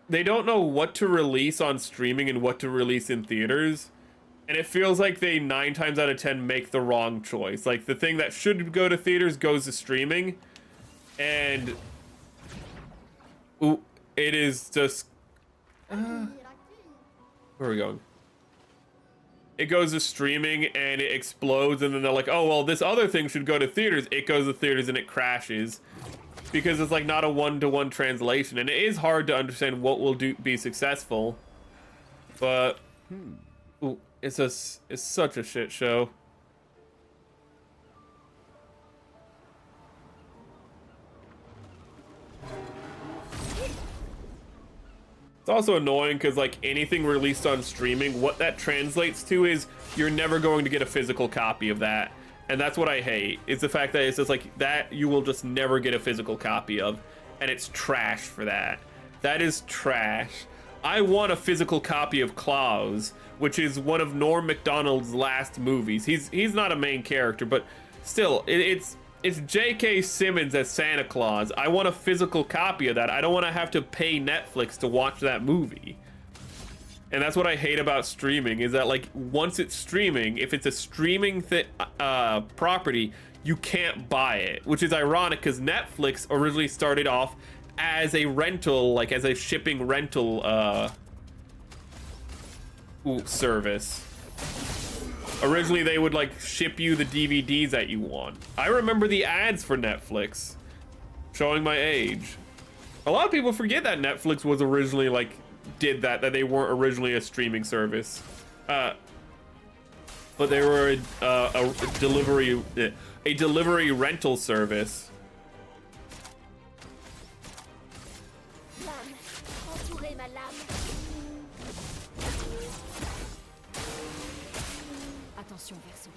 they don't know what to release on streaming and what to release in theaters, and it feels like they 9 times out of 10 make the wrong choice. Like the thing that should go to theaters goes to streaming, and ooh, it is just where are we going? It goes to streaming and it explodes, and then they're like, oh well, this other thing should go to theaters. It goes to theaters and it crashes because it's like not a one-to-one translation, and it is hard to understand what will be successful. But ooh, it's such a shit show. It's also annoying because like anything released on streaming, what that translates to is you're never going to get a physical copy of that. And that's what I hate, is the fact that it's just like that you will just never get a physical copy of, and it's trash for that. That is trash. I want a physical copy of Klaus, which is one of Norm Macdonald's last movies. He's not a main character, but still, it's J.K. Simmons as Santa Claus. I want a physical copy of that. I don't want to have to pay Netflix to watch that movie. And that's what I hate about streaming, is that like once it's streaming, if it's a streaming property, you can't buy it, which is ironic because Netflix originally started off as a rental, like as a shipping rental service. Originally, they would like ship you the DVDs that you want. I remember the ads for Netflix, showing my age. A lot of people forget that Netflix was originally like did that they weren't originally a streaming service, but they were a delivery rental service. Lame. Entourez ma lame. Attention, Verso.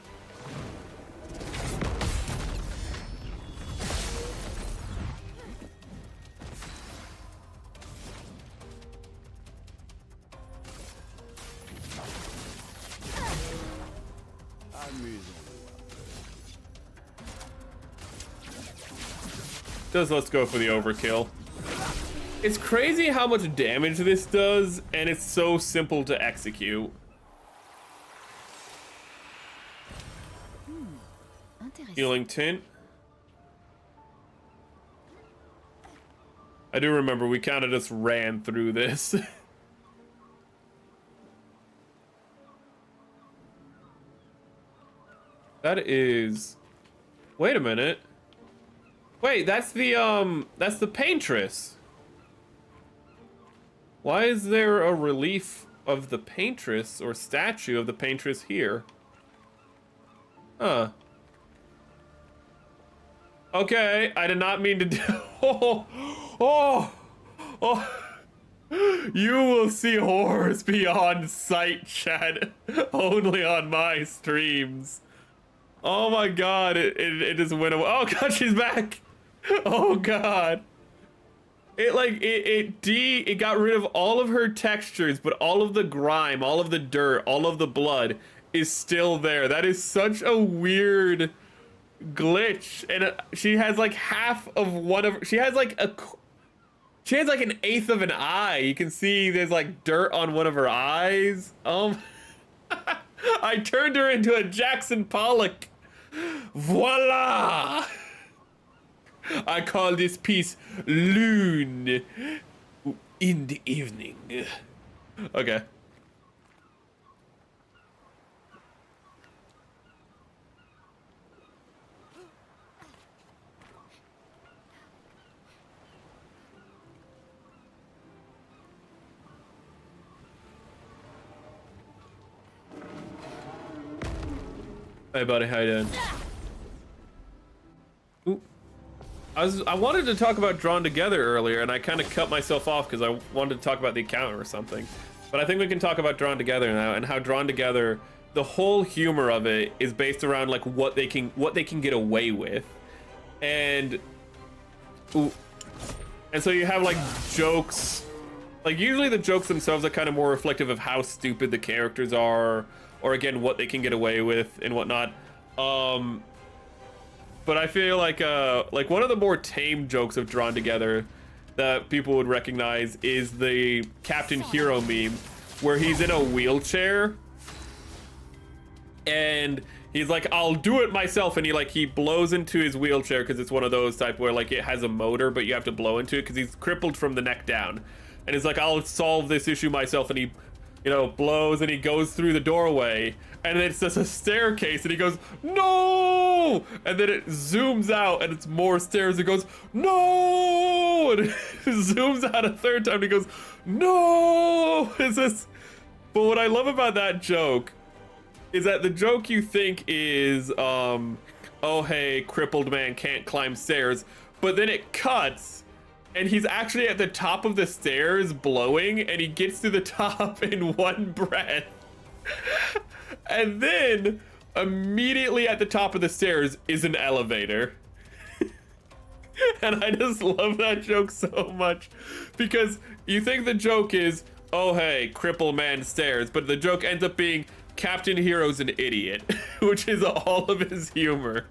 Just let's go for the overkill. It's crazy how much damage this does, and it's so simple to execute. Healing tint. I do remember we kind of just ran through this. That is... Wait a minute. Wait, that's the paintress. Why is there a relief of the paintress or statue of the paintress here? Huh. Okay, I did not mean to do... Oh! You will see horrors beyond sight, chat. Only on my streams. Oh my god, it just went away. Oh god, she's back! Oh god. It got rid of all of her textures, but all of the grime, all of the dirt, all of the blood is still there. That is such a weird glitch. And she has like half of one of, she has like an eighth of an eye. You can see there's like dirt on one of her eyes. I turned her into a Jackson Pollock. Voila! I call this piece Loon in the evening. Okay. Hey buddy, how you doing? Ooh. I wanted to talk about Drawn Together earlier, and I kind of cut myself off because I wanted to talk about the account or something. But I think we can talk about Drawn Together now, and how Drawn Together, the whole humor of it is based around like what they can get away with, and so you have like jokes, like usually the jokes themselves are kind of more reflective of how stupid the characters are, or again what they can get away with and whatnot. But I feel like one of the more tame jokes of Drawn Together that people would recognize is the Captain Hero meme, where he's in a wheelchair and he's like, I'll do it myself, and he blows into his wheelchair because it's one of those type where like it has a motor but you have to blow into it because he's crippled from the neck down, and he's like, I'll solve this issue myself, and he blows and he goes through the doorway, and it's just a staircase, and he goes, no! And then it zooms out and it's more stairs. It goes, no! And it zooms out a third time and he goes, no! It's just... But what I love about that joke is that the joke you think is, oh hey, crippled man can't climb stairs, but then it cuts and he's actually at the top of the stairs blowing, and he gets to the top in one breath. And then immediately at the top of the stairs is an elevator. And I just love that joke so much because you think the joke is, oh hey, cripple man stares, but the joke ends up being Captain Hero's an idiot, which is all of his humor.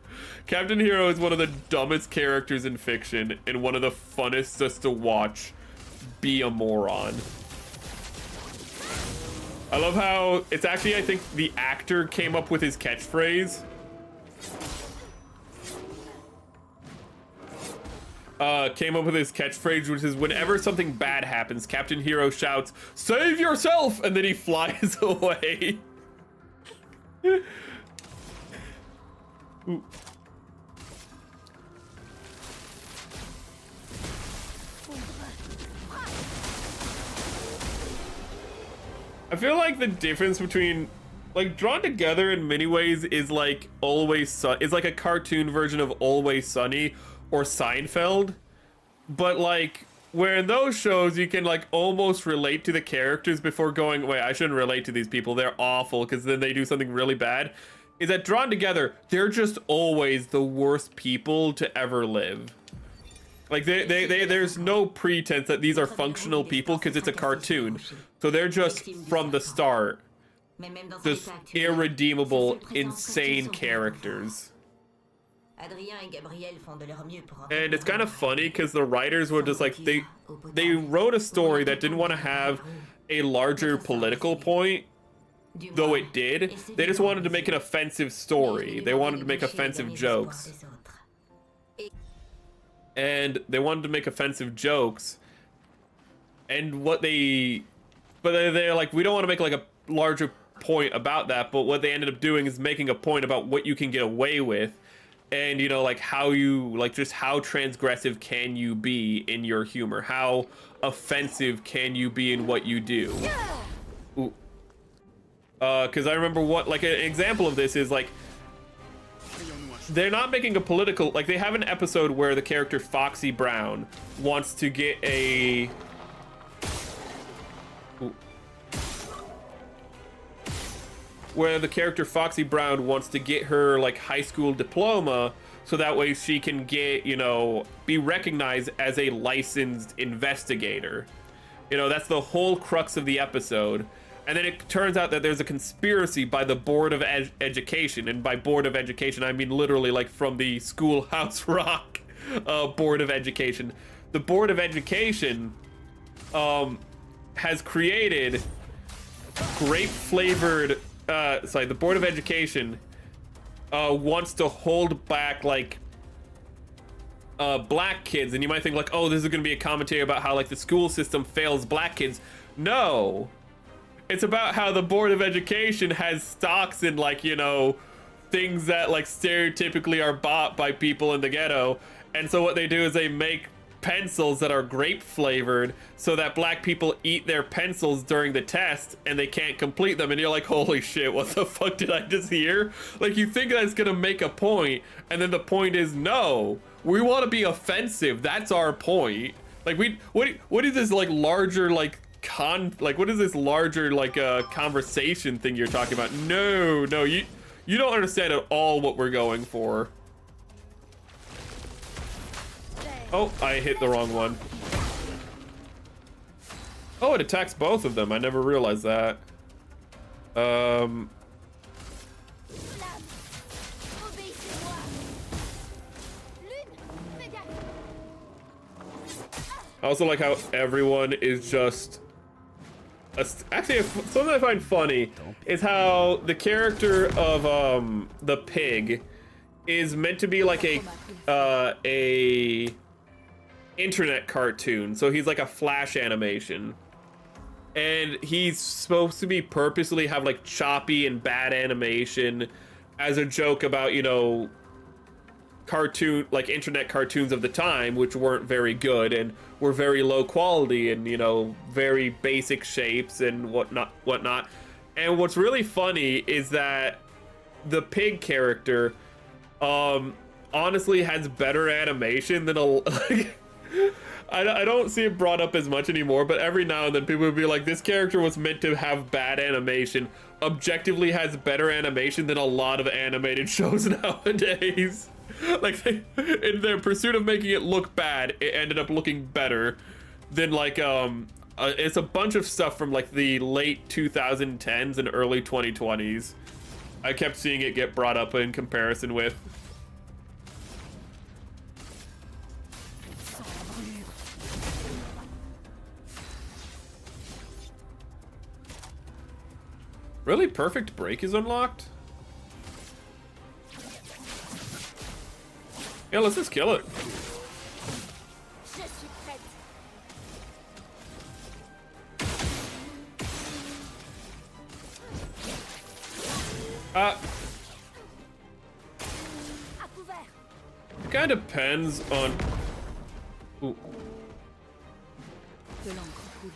Captain Hero is one of the dumbest characters in fiction and one of the funnest just to watch be a moron. I love how it's actually, I think the actor came up with his catchphrase. Which is whenever something bad happens, Captain Hero shouts, "Save yourself!" and then he flies away. Ooh. I feel like the difference between, like, Drawn Together in many ways is like is like a cartoon version of Always Sunny or Seinfeld, but like where in those shows you can like almost relate to the characters before going, wait, I shouldn't relate to these people, they're awful, because then they do something really bad. Is that Drawn Together, they're just always the worst people to ever live. Like there's no pretense that these are functional people because it's a cartoon. So they're just from the start just irredeemable, insane characters. And it's kind of funny because the writers were just like, they wrote a story that didn't want to have a larger political point, though it did. They just wanted to make an offensive story. They wanted to make offensive jokes. And they wanted to make offensive jokes. And what they're like, we don't want to make like a larger point about that, but what they ended up doing is making a point about what you can get away with. And, you know, like how you, like just how transgressive can you be in your humor? How offensive can you be in what you do? Ooh. Because I remember what, like an example of this is like, they're not making a political, like they have an episode where the character Foxy Brown wants to get a... Ooh. Where the character Foxy Brown wants to get her like high school diploma so that way she can get, you know, be recognized as a licensed investigator. You know, that's the whole crux of the episode. And then it turns out that there's a conspiracy by the Board of Education. And by Board of Education, I mean literally like from the Schoolhouse Rock Board of Education. The Board of Education has created grape-flavored... the Board of Education wants to hold back like black kids. And you might think like, oh, this is going to be a commentary about how like the school system fails black kids. No. It's about how the Board of Education has stocks in like, you know, things that like stereotypically are bought by people in the ghetto. And so what they do is they make pencils that are grape flavored so that black people eat their pencils during the test and they can't complete them. And you're like, holy shit, what the fuck did I just hear? Like you think that's gonna make a point, and then the point is no, we want to be offensive. That's our point. Like what is this like larger like what is this larger like conversation thing you're talking about? No, you don't understand at all what we're going for. Oh, I hit the wrong one. Oh, it attacks both of them. I never realized that. I also like how everyone is just... Actually, something I find funny is how the character of the pig is meant to be like a internet cartoon. So he's like a flash animation, and he's supposed to be purposely have like choppy and bad animation as a joke about, you know, cartoon, like internet cartoons of the time, which weren't very good and were very low quality and, you know, very basic shapes and whatnot. And what's really funny is that the pig character honestly has better animation than I don't see it brought up as much anymore, but every now and then people would be like, this character was meant to have bad animation, objectively has better animation than a lot of animated shows nowadays. Like, in their pursuit of making it look bad, it ended up looking better than, like, it's a bunch of stuff from, like, the late 2010s and early 2020s. I kept seeing it get brought up in comparison with. Really? Perfect Break is unlocked? Yeah, let's just kill it. Je suis prête. À couvert. It kind of depends on... Ooh. De l'encre coule.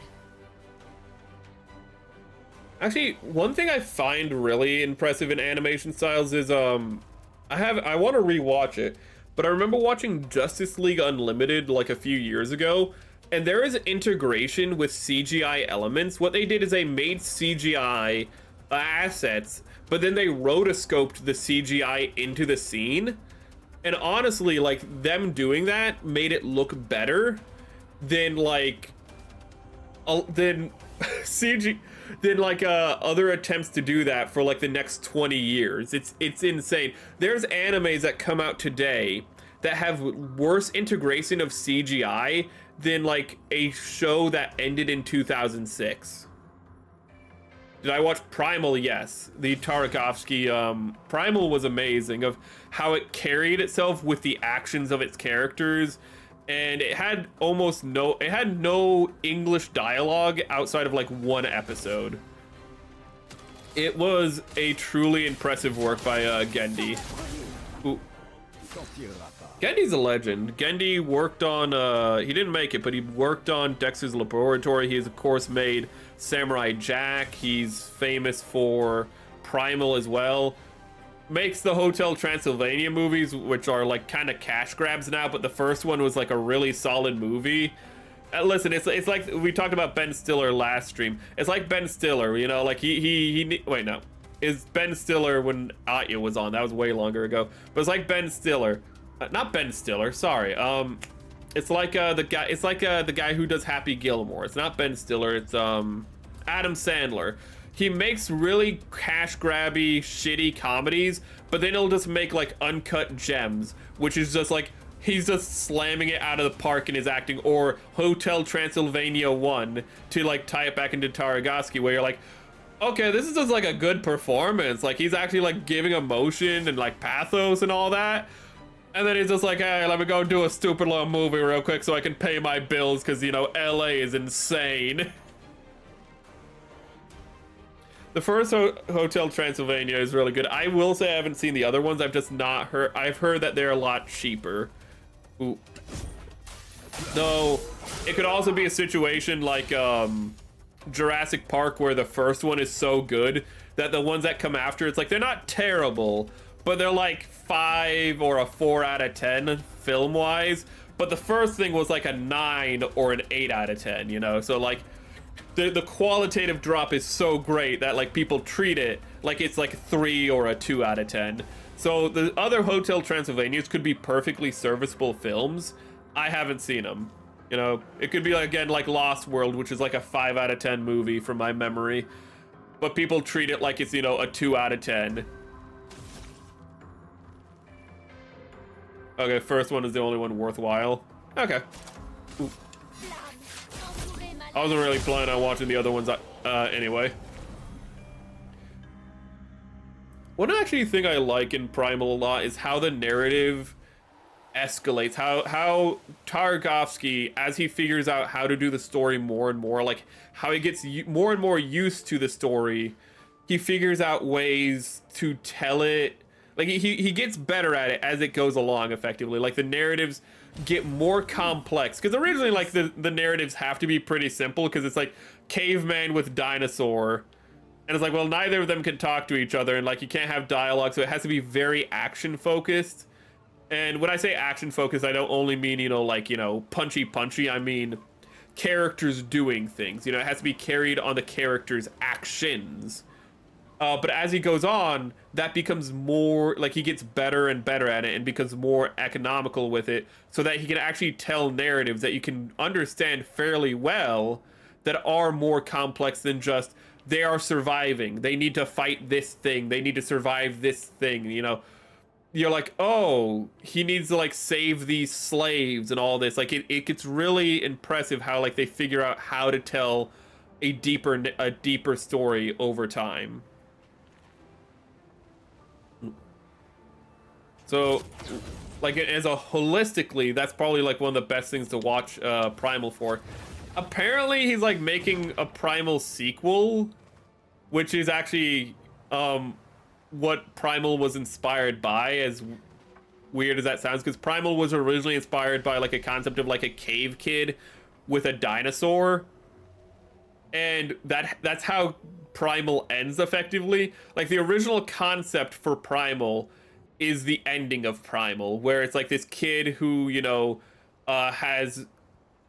Actually, one thing I find really impressive in animation styles is, I want to rewatch it, but I remember watching Justice League Unlimited like a few years ago, and there is integration with CGI elements. What they did is they made CGI assets, but then they rotoscoped the CGI into the scene. And honestly, like, them doing that made it look better than, like, other attempts to do that for like the next 20 years. It's insane. There's animes that come out today that have worse integration of CGI than like a show that ended in 2006. Did I watch Primal? Yes. The Tarkovsky Primal was amazing, of how it carried itself with the actions of its characters. And it had no English dialogue outside of like one episode. It was a truly impressive work by Gendy. Ooh. Gendy's a legend. Gendy worked on, he didn't make it, but he worked on Dexter's Laboratory. He has, of course, made Samurai Jack. He's famous for Primal as well. Makes the Hotel Transylvania movies, which are like kind of cash grabs now, but the first one was like a really solid movie. Listen, it's like we talked about Ben Stiller last stream. It's like Ben Stiller, you know, like he wait, no, is Ben Stiller when Atya was on. That was way longer ago, but it's like Ben Stiller, not Ben Stiller, sorry. It's like the guy who does Happy Gilmore. It's not Ben Stiller, it's Adam Sandler. He makes really cash grabby, shitty comedies, but then he'll just make like uncut gems, which is just like, he's just slamming it out of the park in his acting. Or Hotel Transylvania 1, to like tie it back into Tarkovsky, where you're like, okay, this is just like a good performance. Like, he's actually like giving emotion and like pathos and all that. And then he's just like, hey, let me go do a stupid little movie real quick so I can pay my bills, because, you know, LA is insane. The first Hotel Transylvania is really good. I will say I haven't seen the other ones. I've just not heard. I've heard that they're a lot cheaper. Ooh. Though, it could also be a situation like Jurassic Park, where the first one is so good that the ones that come after, it's like they're not terrible, but they're like 5 or a 4 out of 10 film-wise. But the first thing was like a 9 or an 8 out of 10, you know? So like, the qualitative drop is so great that like people treat it like it's like a 3 or a 2 out of 10. So the other Hotel Transylvanias could be perfectly serviceable films. I haven't seen them. You know, it could be like, again, like Lost World, which is like a 5 out of 10 movie from my memory. But people treat it like it's, you know, a 2 out of 10. Okay, first one is the only one worthwhile. Okay. Ooh. I wasn't really planning on watching the other ones anyway. One actually thing I like in Primal a lot is how the narrative escalates. How Tarkovsky, as he figures out how to do the story more and more, like how he gets more and more used to the story, he figures out ways to tell it. Like he gets better at it as it goes along effectively. Like the narratives get more complex, because originally like the narratives have to be pretty simple, because it's like caveman with dinosaur, and it's like, well, neither of them can talk to each other, and like you can't have dialogue, so it has to be very action focused. And when I say action focused, I don't only mean, you know, like, you know, punchy, I mean characters doing things. You know, it has to be carried on the characters' actions. But as he goes on, that becomes more, like, he gets better and better at it and becomes more economical with it, so that he can actually tell narratives that you can understand fairly well that are more complex than just, they are surviving, they need to fight this thing, they need to survive this thing, you know? You're like, oh, he needs to, like, save these slaves and all this. Like, it gets really impressive how, like, they figure out how to tell a deeper story over time. So, like, as a holistically, that's probably, like, one of the best things to watch Primal for. Apparently, he's, like, making a Primal sequel, which is actually what Primal was inspired by, as weird as that sounds, because Primal was originally inspired by, like, a concept of, like, a cave kid with a dinosaur, and that's how Primal ends, effectively. Like, the original concept for Primal is the ending of Primal, where it's like this kid who, you know, has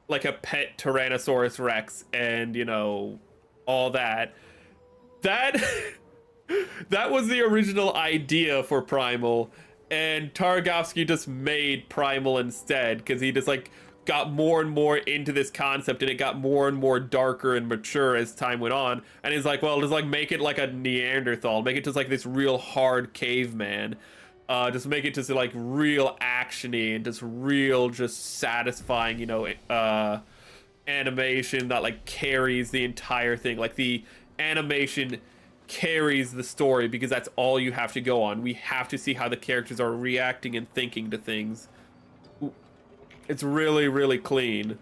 like a pet Tyrannosaurus Rex and, you know, all that. That was the original idea for Primal, and Tarkovsky just made Primal instead, because he just, like, got more and more into this concept, and it got more and more darker and mature as time went on, and he's like, well, just, like, make it like a Neanderthal, make it just like this real hard caveman. Just make it just, like, real actiony and just real, just satisfying, you know, animation that, like, carries the entire thing. Like, the animation carries the story because that's all you have to go on. We have to see how the characters are reacting and thinking to things. It's really, really clean.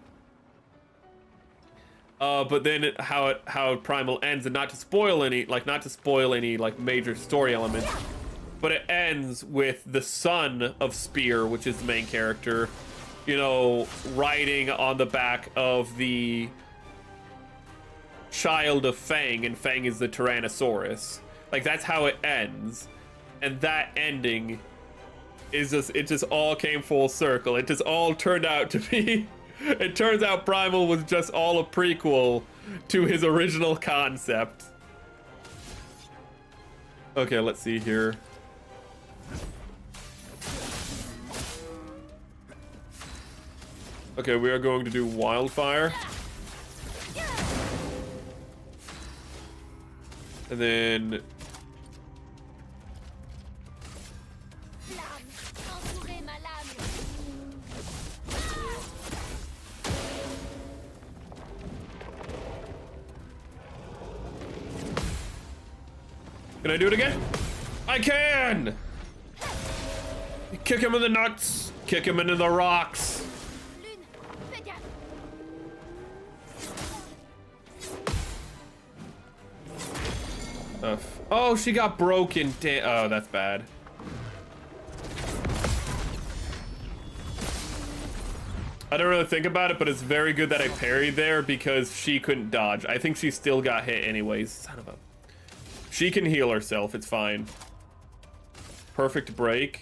But then how Primal ends, and not to spoil any like major story elements, but it ends with the son of Spear, which is the main character, you know, riding on the back of the child of Fang, and Fang is the Tyrannosaurus. Like, that's how it ends. And that ending is just, it just all came full circle. It just all turned out to be, it turns out Primal was just all a prequel to his original concept. Okay, let's see here. Okay, we are going to do Wildfire. And then... Can I do it again? I can! Kick him in the nuts! Kick him into the rocks! Oh, she got broken. Oh, that's bad. I don't really think about it, but it's very good that I parried there because she couldn't dodge. I think she still got hit anyways. Son of a... She can heal herself. It's fine. Perfect break.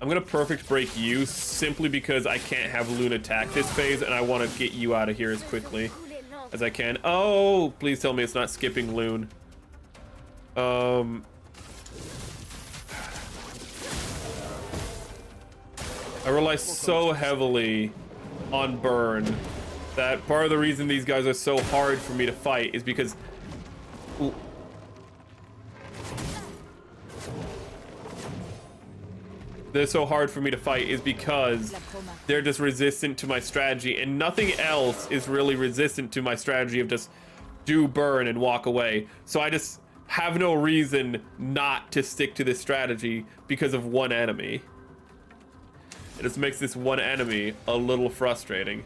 I'm gonna perfect break you simply because I can't have Loon attack this phase, and I want to get you out of here as quickly as I can. Oh, please tell me it's not skipping Loon. I rely so heavily on burn that part of the reason these guys are so hard for me to fight is because they're so hard for me to fight is because they're just resistant to my strategy, and nothing else is really resistant to my strategy of just do burn and walk away. So I just have no reason not to stick to this strategy because of one enemy. It just makes this one enemy a little frustrating.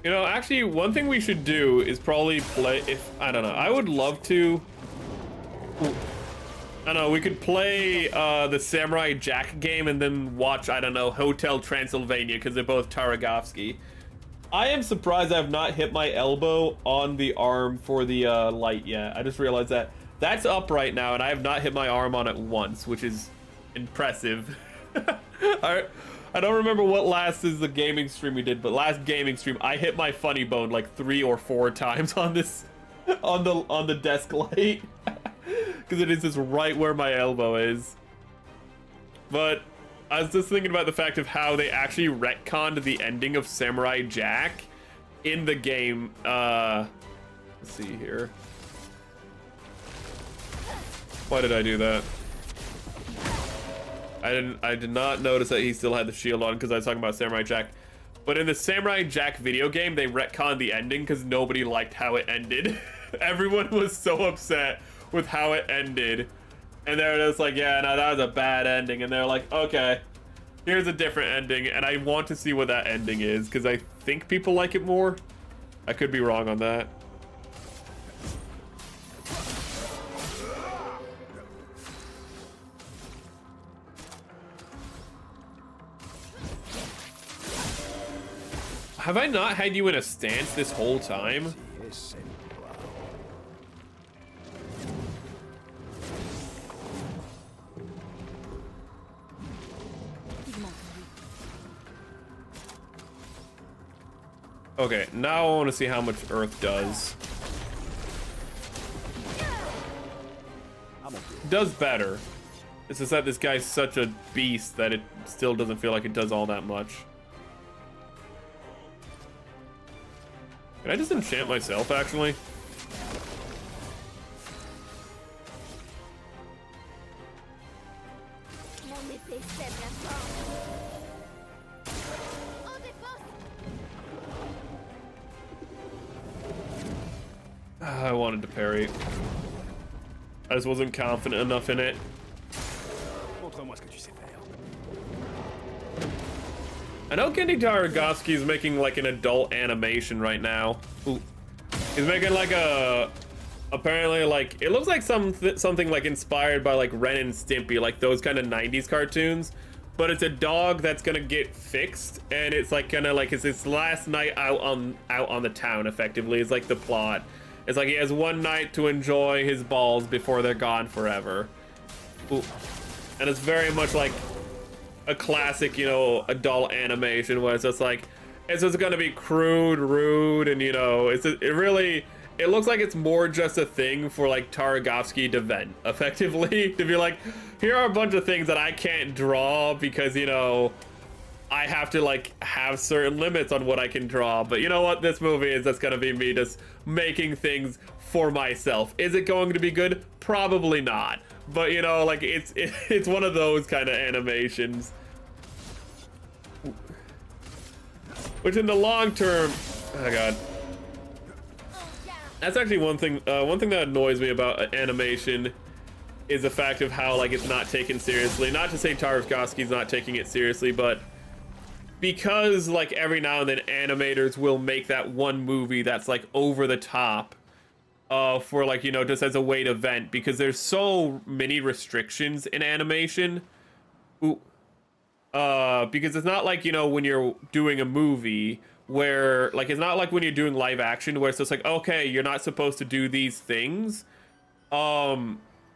You know, actually, one thing we should do is probably play, if, I don't know, I would love to, I don't know, we could play the Samurai Jack game and then watch, I don't know, Hotel Transylvania, because they're both Tarkovsky. I am surprised I have not hit my elbow on the arm for the light yet. I just realized that. That's up right now, and I have not hit my arm on it once, which is impressive. I don't remember what last is the gaming stream we did, but last gaming stream I hit my funny bone like 3 or 4 times on this, on the desk light, because it is just right where my elbow is. But I was just thinking about the fact of how they actually retconned the ending of Samurai Jack in the game. Let's see here. Why did I do that? I did not notice that he still had the shield on because I was talking about Samurai Jack. But in the Samurai Jack video game, they retconned the ending because nobody liked how it ended. Everyone was so upset with how it ended. And they're just like, yeah, no, that was a bad ending. And they're like, okay, here's a different ending. And I want to see what that ending is because I think people like it more. I could be wrong on that. Have I not had you in a stance this whole time? Okay, now I want to see how much Earth does. Does better. It's just that this guy's such a beast that it still doesn't feel like it does all that much. Can I just enchant myself, actually? I wanted to parry. I just wasn't confident enough in it. I know Kenny Tarkovsky is making like an adult animation right now. Ooh. He's making like a, apparently like, it looks like something like inspired by like Ren and Stimpy, like those kind of 90s cartoons. But it's a dog that's gonna get fixed, and it's like kind of like it's his last night out on the town. Effectively, is like the plot. It's like he has one night to enjoy his balls before they're gone forever. Ooh. And it's very much like a classic, you know, adult animation where it's just like, it's just gonna be crude, rude, and you know, it looks like it's more just a thing for like Tarkovsky to vent, effectively, to be like, here are a bunch of things that I can't draw because, you know, I have to like have certain limits on what I can draw. But you know what, this movie is just gonna be me just making things for myself. Is it going to be good? Probably not. But you know, like it's one of those kind of animations, which in the long term, oh god, that's actually one thing that annoys me about animation is the fact of how like it's not taken seriously. Not to say Tarkovsky's not taking it seriously, but because like every now and then animators will make that one movie that's like over the top for like, you know, just as a way to vent, because there's so many restrictions in animation. Ooh. Because it's not like, you know, when you're doing a movie where like, it's not like when you're doing live action where it's just like, okay, you're not supposed to do these things.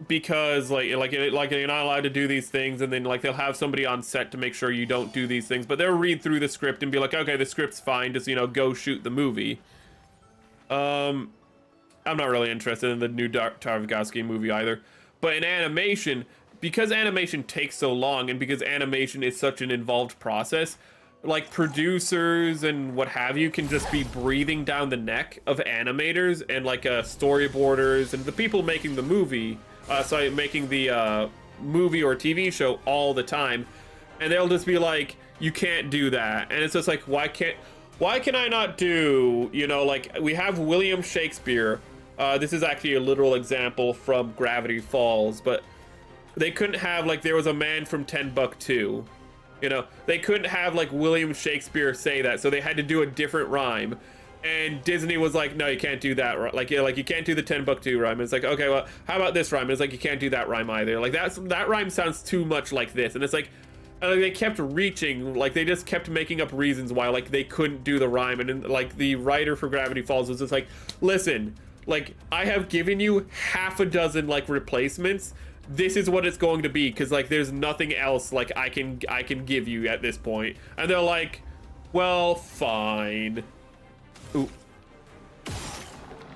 Because like you're not allowed to do these things, and then like they'll have somebody on set to make sure you don't do these things, but they'll read through the script and be like, okay, the script's fine, just, you know, go shoot the movie. I'm not really interested in the new Tarkovsky movie either. But in animation, because animation takes so long, and because animation is such an involved process, like producers and what have you can just be breathing down the neck of animators and like storyboarders and the people making the movie, making the movie or TV show all the time. And they'll just be like, you can't do that. And it's just like, why can I not do, you know, like we have William Shakespeare. This is actually a literal example from Gravity Falls, but they couldn't have, like, there was a man from Timbuktu. You know, they couldn't have like William Shakespeare say that, so they had to do a different rhyme. And Disney was like, no, you can't do that. Like, yeah, like you can't do the Timbuktu rhyme. And it's like, okay, well, how about this rhyme? And it's like, you can't do that rhyme either. Like that rhyme sounds too much like this. And it's like, they kept reaching, like they just kept making up reasons why like they couldn't do the rhyme. And then, like the writer for Gravity Falls was just like, listen, like I have given you half a dozen like replacements. This is what it's going to be, because like there's nothing else like I can give you at this point. And they're like, well, fine. Ooh.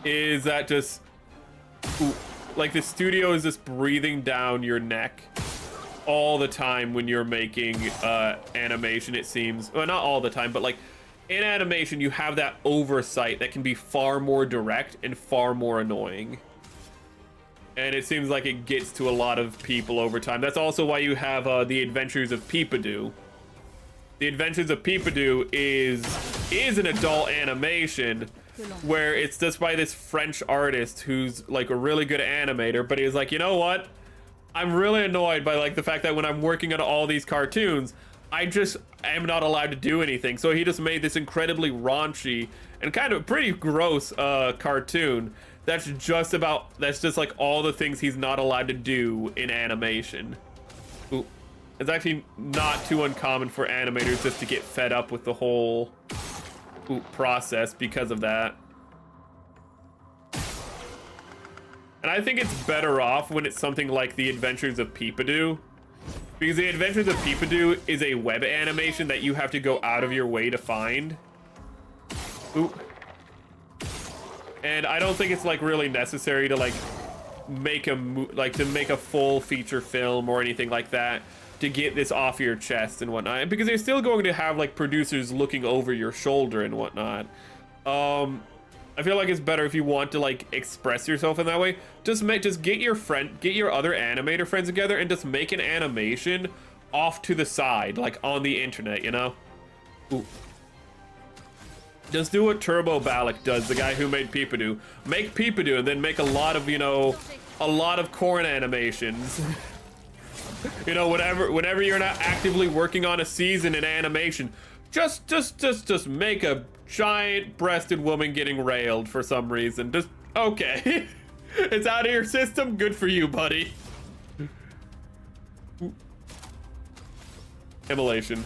Is that just... Ooh. Like the studio is just breathing down your neck all the time when you're making animation, it seems. Well, not all the time, but like in animation you have that oversight that can be far more direct and far more annoying. And it seems like it gets to a lot of people over time. That's also why you have The Adventures of Peepadoo. The Adventures of Peepadoo is an adult animation where it's just by this French artist who's like a really good animator, but he's like, you know what? I'm really annoyed by like the fact that when I'm working on all these cartoons, I just am not allowed to do anything. So he just made this incredibly raunchy and kind of pretty gross cartoon that's just like all the things he's not allowed to do in animation. Ooh. It's actually not too uncommon for animators just to get fed up with the whole process because of that. And I think it's better off when it's something like The Adventures of Peepadoo, because The Adventures of Peepadoo is a web animation that you have to go out of your way to find. Ooh. And I don't think it's like really necessary to like make a full feature film or anything like that to get this off your chest and whatnot, because you're still going to have like producers looking over your shoulder and whatnot. I feel like it's better if you want to like express yourself in that way. Just get your other animator friends together and just make an animation off to the side, like on the internet, you know? Ooh. Just do what Turbo Balak does, the guy who made Peepadoo. Make Peepadoo and then make a lot of, you know, a lot of corn animations. You know, whenever you're not actively working on a season in animation, just make a giant-breasted woman getting railed for some reason. Just, okay. It's out of your system, good for you, buddy. Immolation.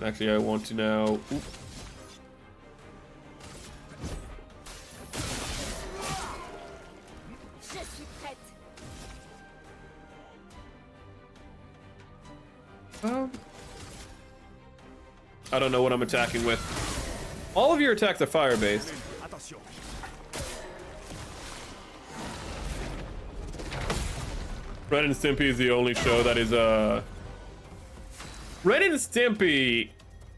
Actually, I want to now... Ooh. I don't know what I'm attacking with. All of your attacks are fire-based. Ren and Stimpy is the only show that is, Ren and Stimpy,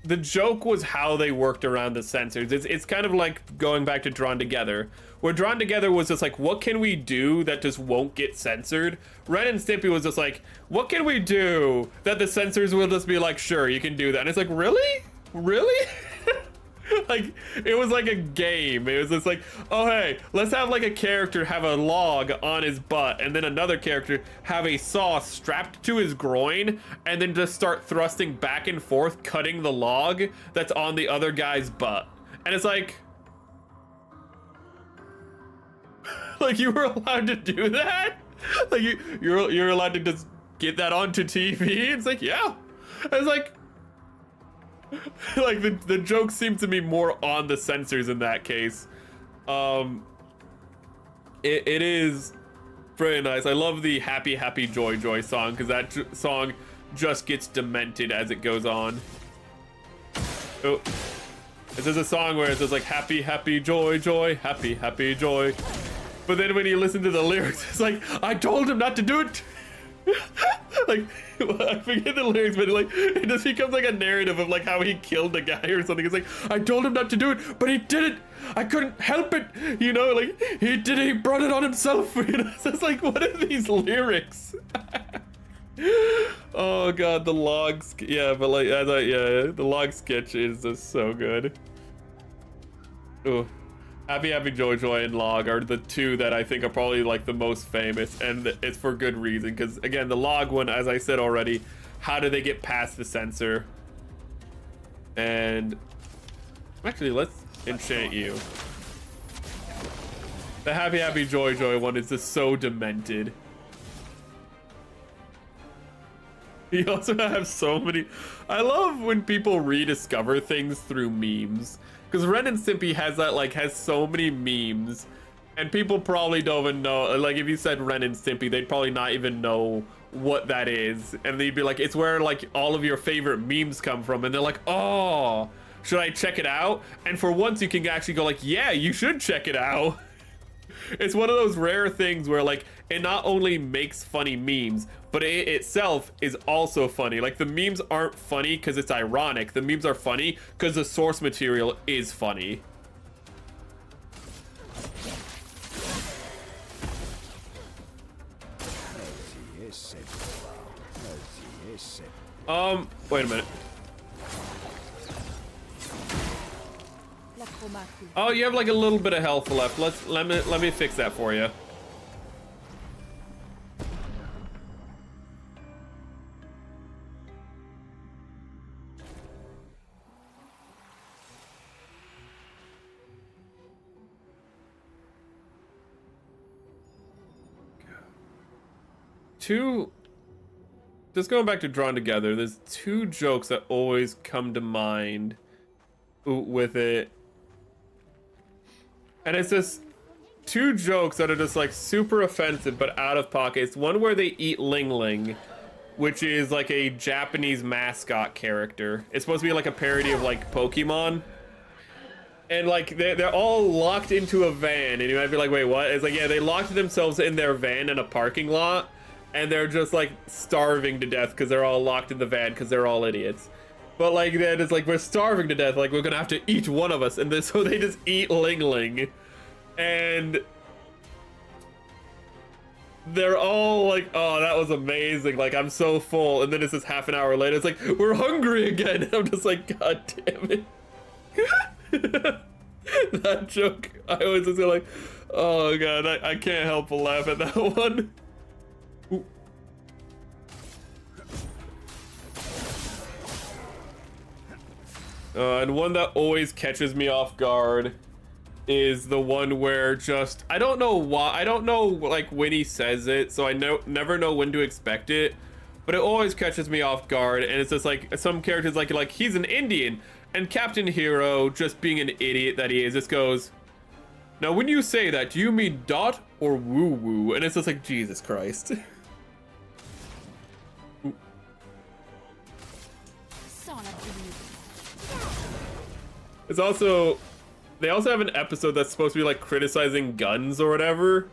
the joke was how they worked around the censors. It's kind of like going back to Drawn Together, where Drawn Together was just like, what can we do that just won't get censored? Ren and Stimpy was just like, what can we do that the censors will just be like, sure, you can do that. And it's like, really? Really? Like, it was like a game. It was just like, oh, hey, let's have like a character have a log on his butt and then another character have a saw strapped to his groin and then just start thrusting back and forth, cutting the log that's on the other guy's butt. And it's like, like you were allowed to do that? Like you're allowed to just get that onto TV? It's like, yeah. It's like the joke seemed to me more on the censors in that case. It is very nice. I love the Happy Happy Joy Joy song, because that song just gets demented as it goes on. Oh, this is a song where it's just like happy happy joy joy, happy happy joy, but then when you listen to the lyrics, it's like, I told him not to do it. Like, I forget the lyrics, but like it just becomes like a narrative of like how he killed a guy or something. It's like, I told him not to do it, but he did it. I couldn't help it, you know, like he did it, he brought it on himself, you know. So it's like, what are these lyrics? Oh god, the logs, yeah, but like yeah, the log sketch is just so good. Oh, Happy Happy Joy Joy and Log are the two that I think are probably like the most famous, and it's for good reason, because again, the Log one, as I said already, how do they get past the censor? And actually, let's enchant you. The Happy Happy Joy Joy one is just so demented. You also have so many. I love when people rediscover things through memes, because Ren and Stimpy has that, like, has so many memes, and people probably don't even know. Like, if you said Ren and Stimpy, they'd probably not even know what that is, and they'd be like, it's where like all of your favorite memes come from, and they're like, oh, should I check it out? And for once, you can actually go like, yeah, you should check it out. It's one of those rare things where like it not only makes funny memes, but it itself is also funny. Like, the memes aren't funny because it's ironic. The memes are funny because the source material is funny. Wait a minute. Oh, you have like a little bit of health left. Let me fix that for you. Just going back to Drawn Together, there's two jokes that always come to mind with it. And it's just two jokes that are just like super offensive but out of pocket. It's one where they eat Ling Ling, which is like a Japanese mascot character. It's supposed to be like a parody of like Pokemon. And like they're all locked into a van, and you might be like, wait, what? It's like, yeah, they locked themselves in their van in a parking lot, and they're just like starving to death because they're all locked in the van because they're all idiots. But like, then it's like, we're starving to death, like we're gonna have to eat one of us, and then, so they just eat Ling Ling, and they're all like, oh, that was amazing, like I'm so full, and then it's just half an hour later, it's like, we're hungry again, and I'm just like, god damn it. That joke, I always just go like, oh god, I can't help but laugh at that one. Ooh. And one that always catches me off guard is the one where just, I don't know why, I don't know like when he says it, so I never know when to expect it, but it always catches me off guard, and it's just like, some characters like he's an Indian, and Captain Hero, just being an idiot that he is, just goes, now when you say that, do you mean dot or woo woo? And it's just like, Jesus Christ. It's also, they also have an episode that's supposed to be like criticizing guns or whatever.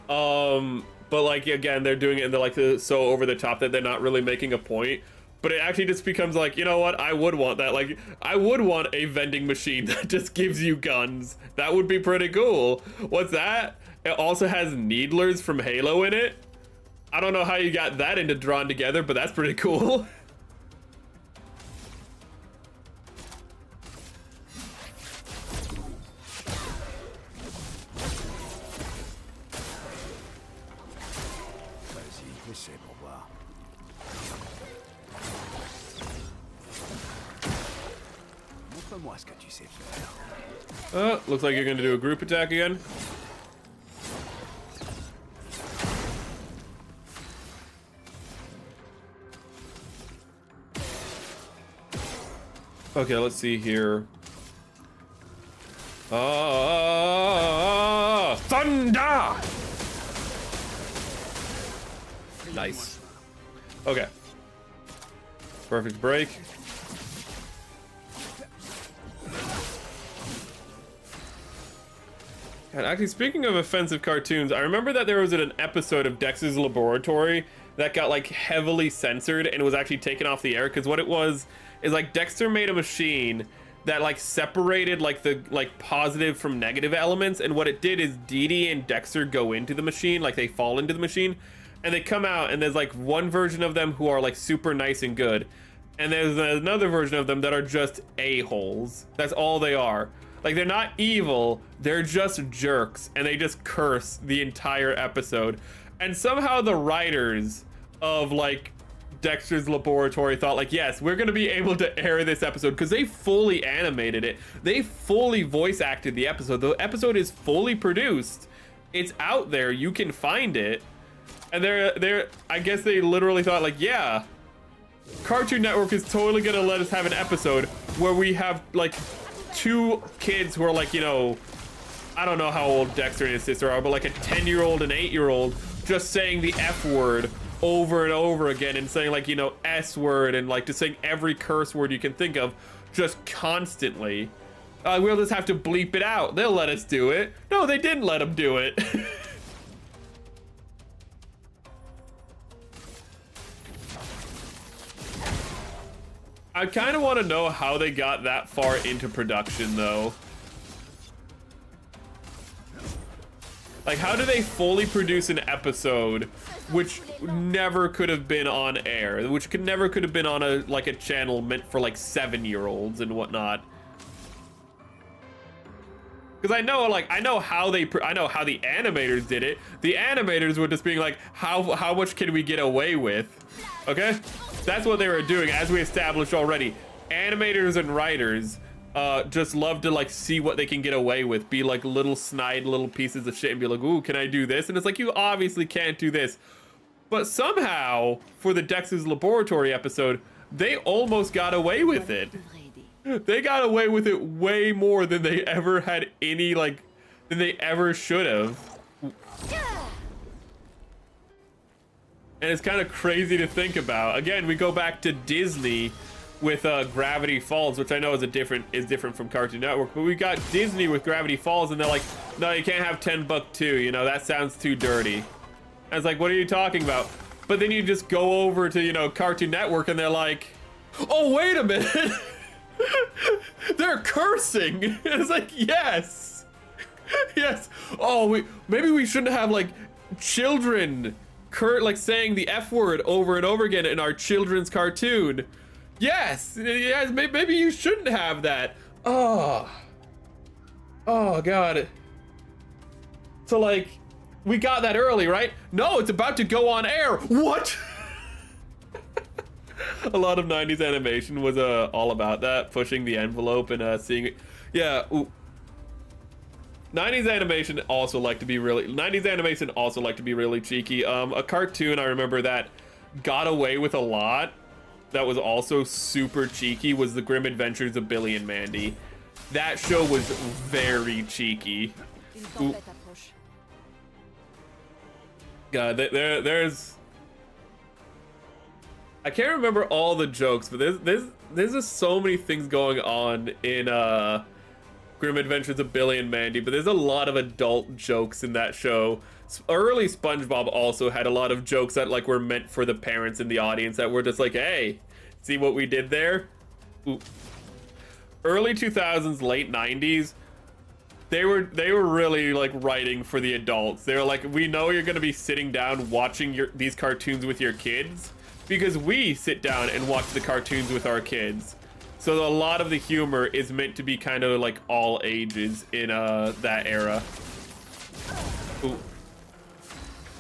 But like, again, they're doing it and they're like so over the top that they're not really making a point. But it actually just becomes like, you know what? I would want that. Like, I would want a vending machine that just gives you guns. That would be pretty cool. What's that? It also has needlers from Halo in it. I don't know how you got that into Drawn Together, but that's pretty cool. Looks like you're gonna do a group attack again. Okay, let's see here. Thunder! Nice. Okay. Perfect break. And actually, speaking of offensive cartoons, I remember that there was an episode of Dexter's Laboratory that got like heavily censored and was actually taken off the air, because what it was is like Dexter made a machine that like separated like the positive from negative elements, and what it did is Dee Dee and Dexter go into the machine, like they fall into the machine, and they come out, and there's like one version of them who are like super nice and good, and there's another version of them that are just a-holes. That's all they are. Like, they're not evil, they're just jerks, and they just curse the entire episode. And somehow the writers of, like, Dexter's Laboratory thought, like, yes, we're gonna be able to air this episode, because they fully animated it. They fully voice acted the episode. The episode is fully produced. It's out there, you can find it. And I guess they literally thought, like, yeah, Cartoon Network is totally gonna let us have an episode where we have, like, 2 kids who are, like, you know, I don't know how old Dexter and his sister are, but like a 10-year-old and 8-year-old just saying the F word over and over again, and saying, like, you know, S word, and like just saying every curse word you can think of just constantly. We'll just have to bleep it out. They'll let us do it. No, they didn't let them do it. I kind of want to know how they got that far into production, though. Like, how do they fully produce an episode which never could have been on air, which never could have been on a channel meant for like 7-year-olds and whatnot? Because I know how the animators did it. The animators were just being like, how much can we get away with? Okay, that's what they were doing, as we established already. Animators and writers just love to like see what they can get away with, be like little snide little pieces of shit, and be like, ooh, can I do this? And it's like, you obviously can't do this. But somehow, for the Dexter's Laboratory episode, they almost got away with it. They got away with it way more than they ever had any, than they ever should have. And it's kind of crazy to think about. Again, we go back to Disney with Gravity Falls, which I know is different from Cartoon Network, but we got Disney with Gravity Falls, and they're like, no, you can't have 10 Buck 2, you know, that sounds too dirty. I was like, what are you talking about? But then you just go over to, you know, Cartoon Network, and they're like, oh, wait a minute. They're cursing. And it's like, yes. Yes. Oh, maybe we shouldn't have, like, children saying the F word over and over again in our children's cartoon. Yes, maybe you shouldn't have that. Oh God. So like, we got that early, right? No, it's about to go on air. What? A lot of 90s animation was all about that, pushing the envelope and seeing it. Yeah. Ooh. 90s animation also like to be really cheeky. A cartoon I remember that got away with a lot, that was also super cheeky, was The Grim Adventures of Billy and Mandy. That show was very cheeky. Ooh. God, there's I can't remember all the jokes, but there's just so many things going on in Grim Adventures of Billy and Mandy, but there's a lot of adult jokes in that show. Early SpongeBob also had a lot of jokes that like were meant for the parents in the audience, that were just like, hey, see what we did there? Ooh. Early 2000s, late 90s, they were really like writing for the adults. They were like, we know you're gonna be sitting down watching these cartoons with your kids, because we sit down and watch the cartoons with our kids. So a lot of the humor is meant to be kind of like all ages in that era. Ooh.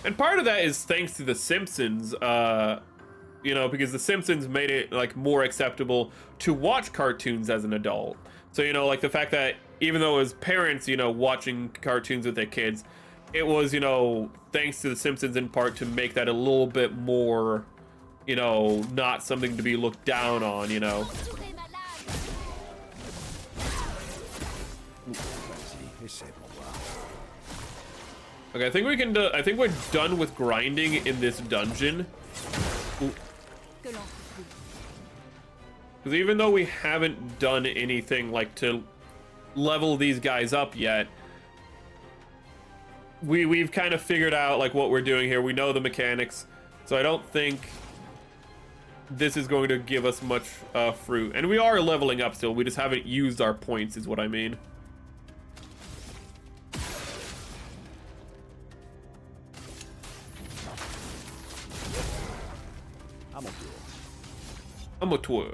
And part of that is thanks to The Simpsons, you know, because The Simpsons made it like more acceptable to watch cartoons as an adult. So, you know, like the fact that even though it was parents, you know, watching cartoons with their kids, it was, you know, thanks to The Simpsons in part to make that a little bit more, you know, not something to be looked down on, you know. Okay, I think we can I think we're done with grinding in this dungeon. Because even though we haven't done anything like to level these guys up yet, we've kind of figured out like what we're doing here. We know the mechanics, so I don't think this is going to give us much fruit. And we are leveling up still, we just haven't used our points is what I mean. I'm a tour.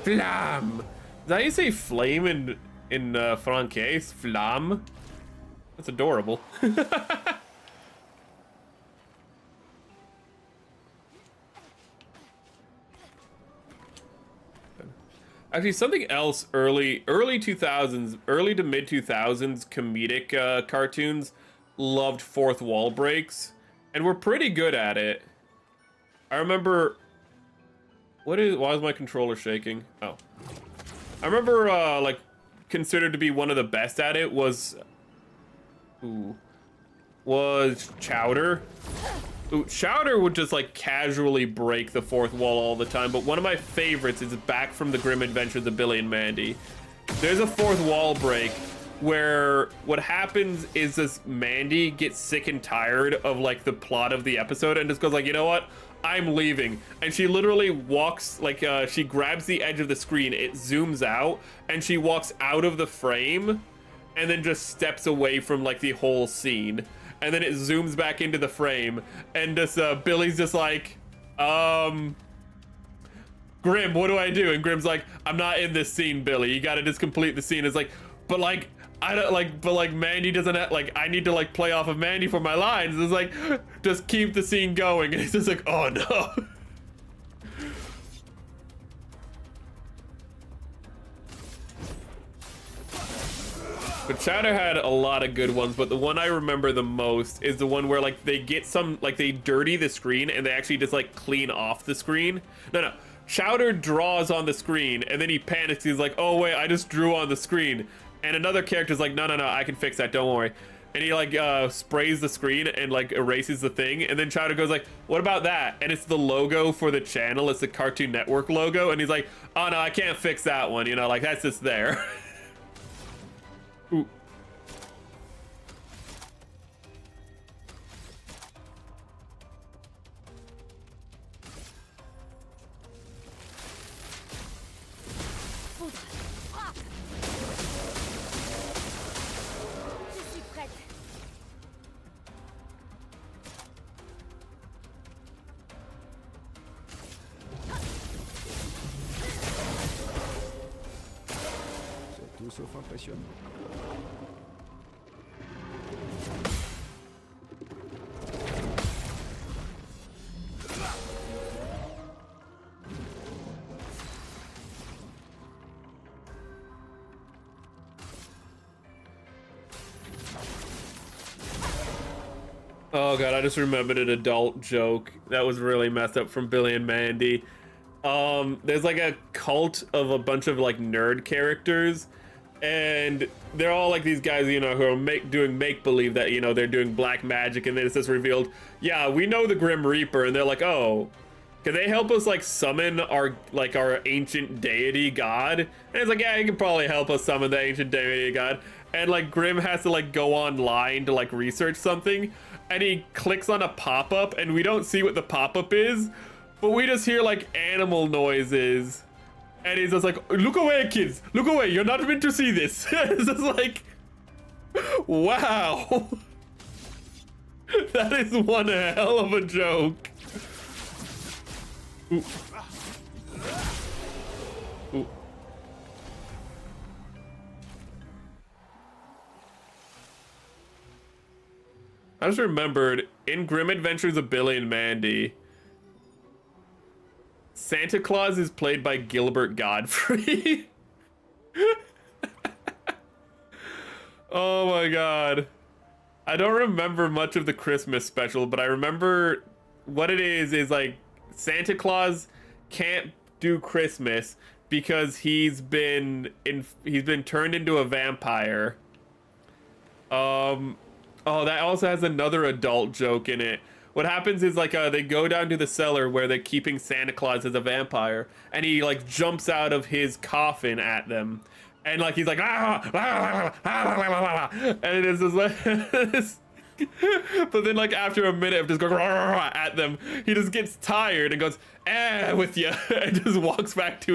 Flamme. Is that how you say flame in Francais? Flamme? That's adorable. Actually, something else early 2000s, early to mid 2000s comedic cartoons loved fourth wall breaks and were pretty good at it. I remember why is my controller shaking? Oh. I remember like considered to be one of the best at it was Chowder. Chowder would just like casually break the fourth wall all the time, but one of my favorites is Back from the Grim Adventures of Billy and Mandy. There's a fourth wall break where what happens is this Mandy gets sick and tired of like the plot of the episode and just goes like, you know what? I'm leaving. And she literally walks like she grabs the edge of the screen, it zooms out, and she walks out of the frame and then just steps away from like the whole scene. And then it zooms back into the frame, and just Billy's just like, Grim, what do I do? And Grim's like, I'm not in this scene, Billy. You gotta just complete the scene. It's like, but like, I don't like, but like Mandy doesn't have, like, I need to like play off of Mandy for my lines. It's like, just keep the scene going. And it's just like, oh no. But Chowder had a lot of good ones, but the one I remember the most is the one where like they get some, like they dirty the screen and they actually just like clean off the screen. No. Chowder draws on the screen and then he panics. He's like, oh wait, I just drew on the screen. And another character's like, no, I can fix that, don't worry. And he like sprays the screen and like erases the thing. And then Chowder goes like, what about that? And it's the logo for the channel. It's the Cartoon Network logo. And he's like, oh no, I can't fix that one. You know, like that's just there. Ooh. Je suis prête. C'est tout sauf impressionnant. Oh god, I just remembered an adult joke that was really messed up from Billy and Mandy. There's like a cult of a bunch of like nerd characters, and they're all like these guys, you know, who are doing make-believe that, you know, they're doing black magic, and then it's just revealed, yeah, we know the Grim Reaper, and they're like, oh, can they help us like summon our ancient deity god? And it's like, yeah, he can probably help us summon the ancient deity god. And like Grim has to like go online to like research something, and he clicks on a pop-up, and we don't see what the pop-up is, but we just hear like animal noises, and he's just like, look away kids, look away, you're not meant to see this. It's just like, wow. That is one hell of a joke. Ooh. Ooh. I just remembered, in Grim Adventures of Billy and Mandy, Santa Claus is played by Gilbert Godfrey. Oh my god. I don't remember much of the Christmas special, but I remember what it is like Santa Claus can't do Christmas because he's been turned into a vampire. Oh, that also has another adult joke in it. What happens is like they go down to the cellar where they're keeping Santa Claus as a vampire, and he like jumps out of his coffin at them, and like he's like and it's just like but then like after a minute of just going at them, he just gets tired and goes with you and just walks back to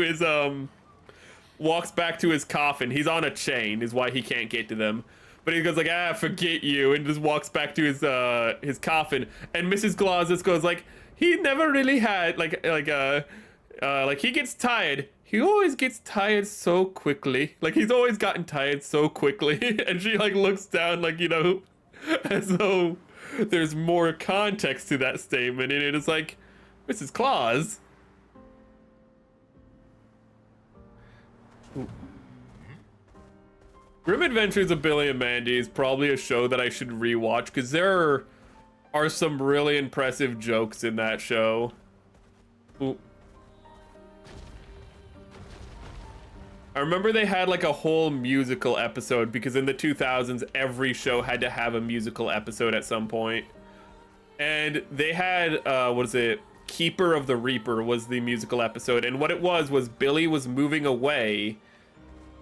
his coffin. He's on a chain is why he can't get to them. But he goes like, forget you, and just walks back to his coffin. And Mrs. Claus just goes like, he never really had like he gets tired. he always gets tired so quickly. Like, he's always gotten tired so quickly. And she, like, looks down, like, you know, as though there's more context to that statement. And it's like, Mrs. Claus. Ooh. Grim Adventures of Billy and Mandy is probably a show that I should rewatch, because there are some really impressive jokes in that show. Ooh. I remember they had like a whole musical episode, because in the 2000s, every show had to have a musical episode at some point. And they had, what is it? Keeper of the Reaper was the musical episode. And what it was Billy was moving away.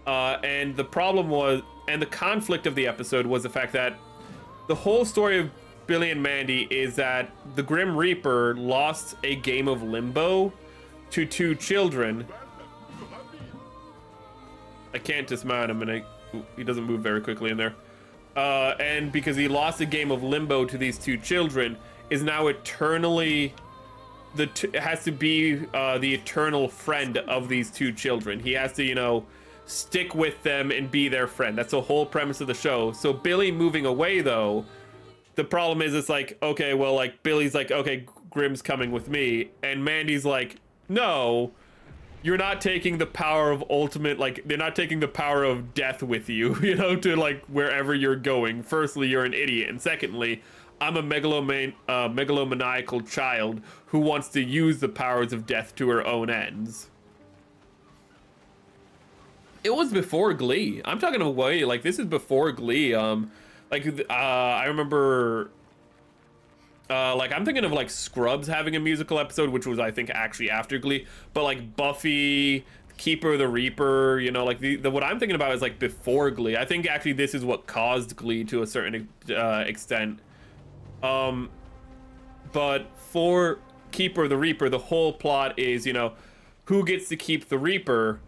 And the problem was, and the conflict of the episode was the fact that the whole story of Billy and Mandy is that the Grim Reaper lost a game of limbo to 2 children. I can't dismount him, and he doesn't move very quickly in there. And because he lost a game of limbo to these 2 children, is now eternally has to be the eternal friend of these 2 children. He has to, you know, stick with them and be their friend. That's the whole premise of the show. So Billy moving away, though, the problem is it's like, okay, well, like, Billy's like, okay, Grim's coming with me, and Mandy's like, no, you're not taking the power of ultimate, like, they're not taking the power of death with you, you know, to, like, wherever you're going. Firstly, you're an idiot, and secondly, I'm a megalomaniacal child who wants to use the powers of death to her own ends. It was before Glee. I'm talking about way, like, this is before Glee. I remember, like, I'm thinking of, like, Scrubs having a musical episode, which was, I think, actually after Glee. But, like, Buffy, Keeper of the Reaper, you know, like, the what I'm thinking about is, like, before Glee. I think, actually, this is what caused Glee to a certain extent. But for Keeper of the Reaper, the whole plot is, you know, who gets to keep the Reaper?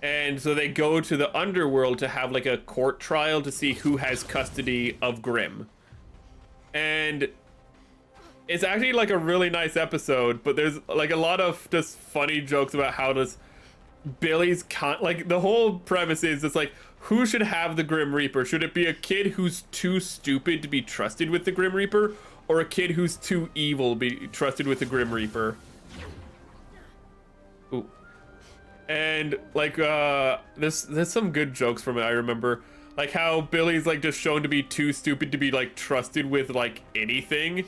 And so they go to the underworld to have, like, a court trial to see who has custody of Grim. And it's actually, like, a really nice episode, but there's, like, a lot of just funny jokes about how does Billy's like, the whole premise is just like, who should have the Grim Reaper? Should it be a kid who's too stupid to be trusted with the Grim Reaper, or a kid who's too evil to be trusted with the Grim Reaper? Ooh. And, like, there's some good jokes from it, I remember. Like, how Billy's, like, just shown to be too stupid to be, like, trusted with, like, anything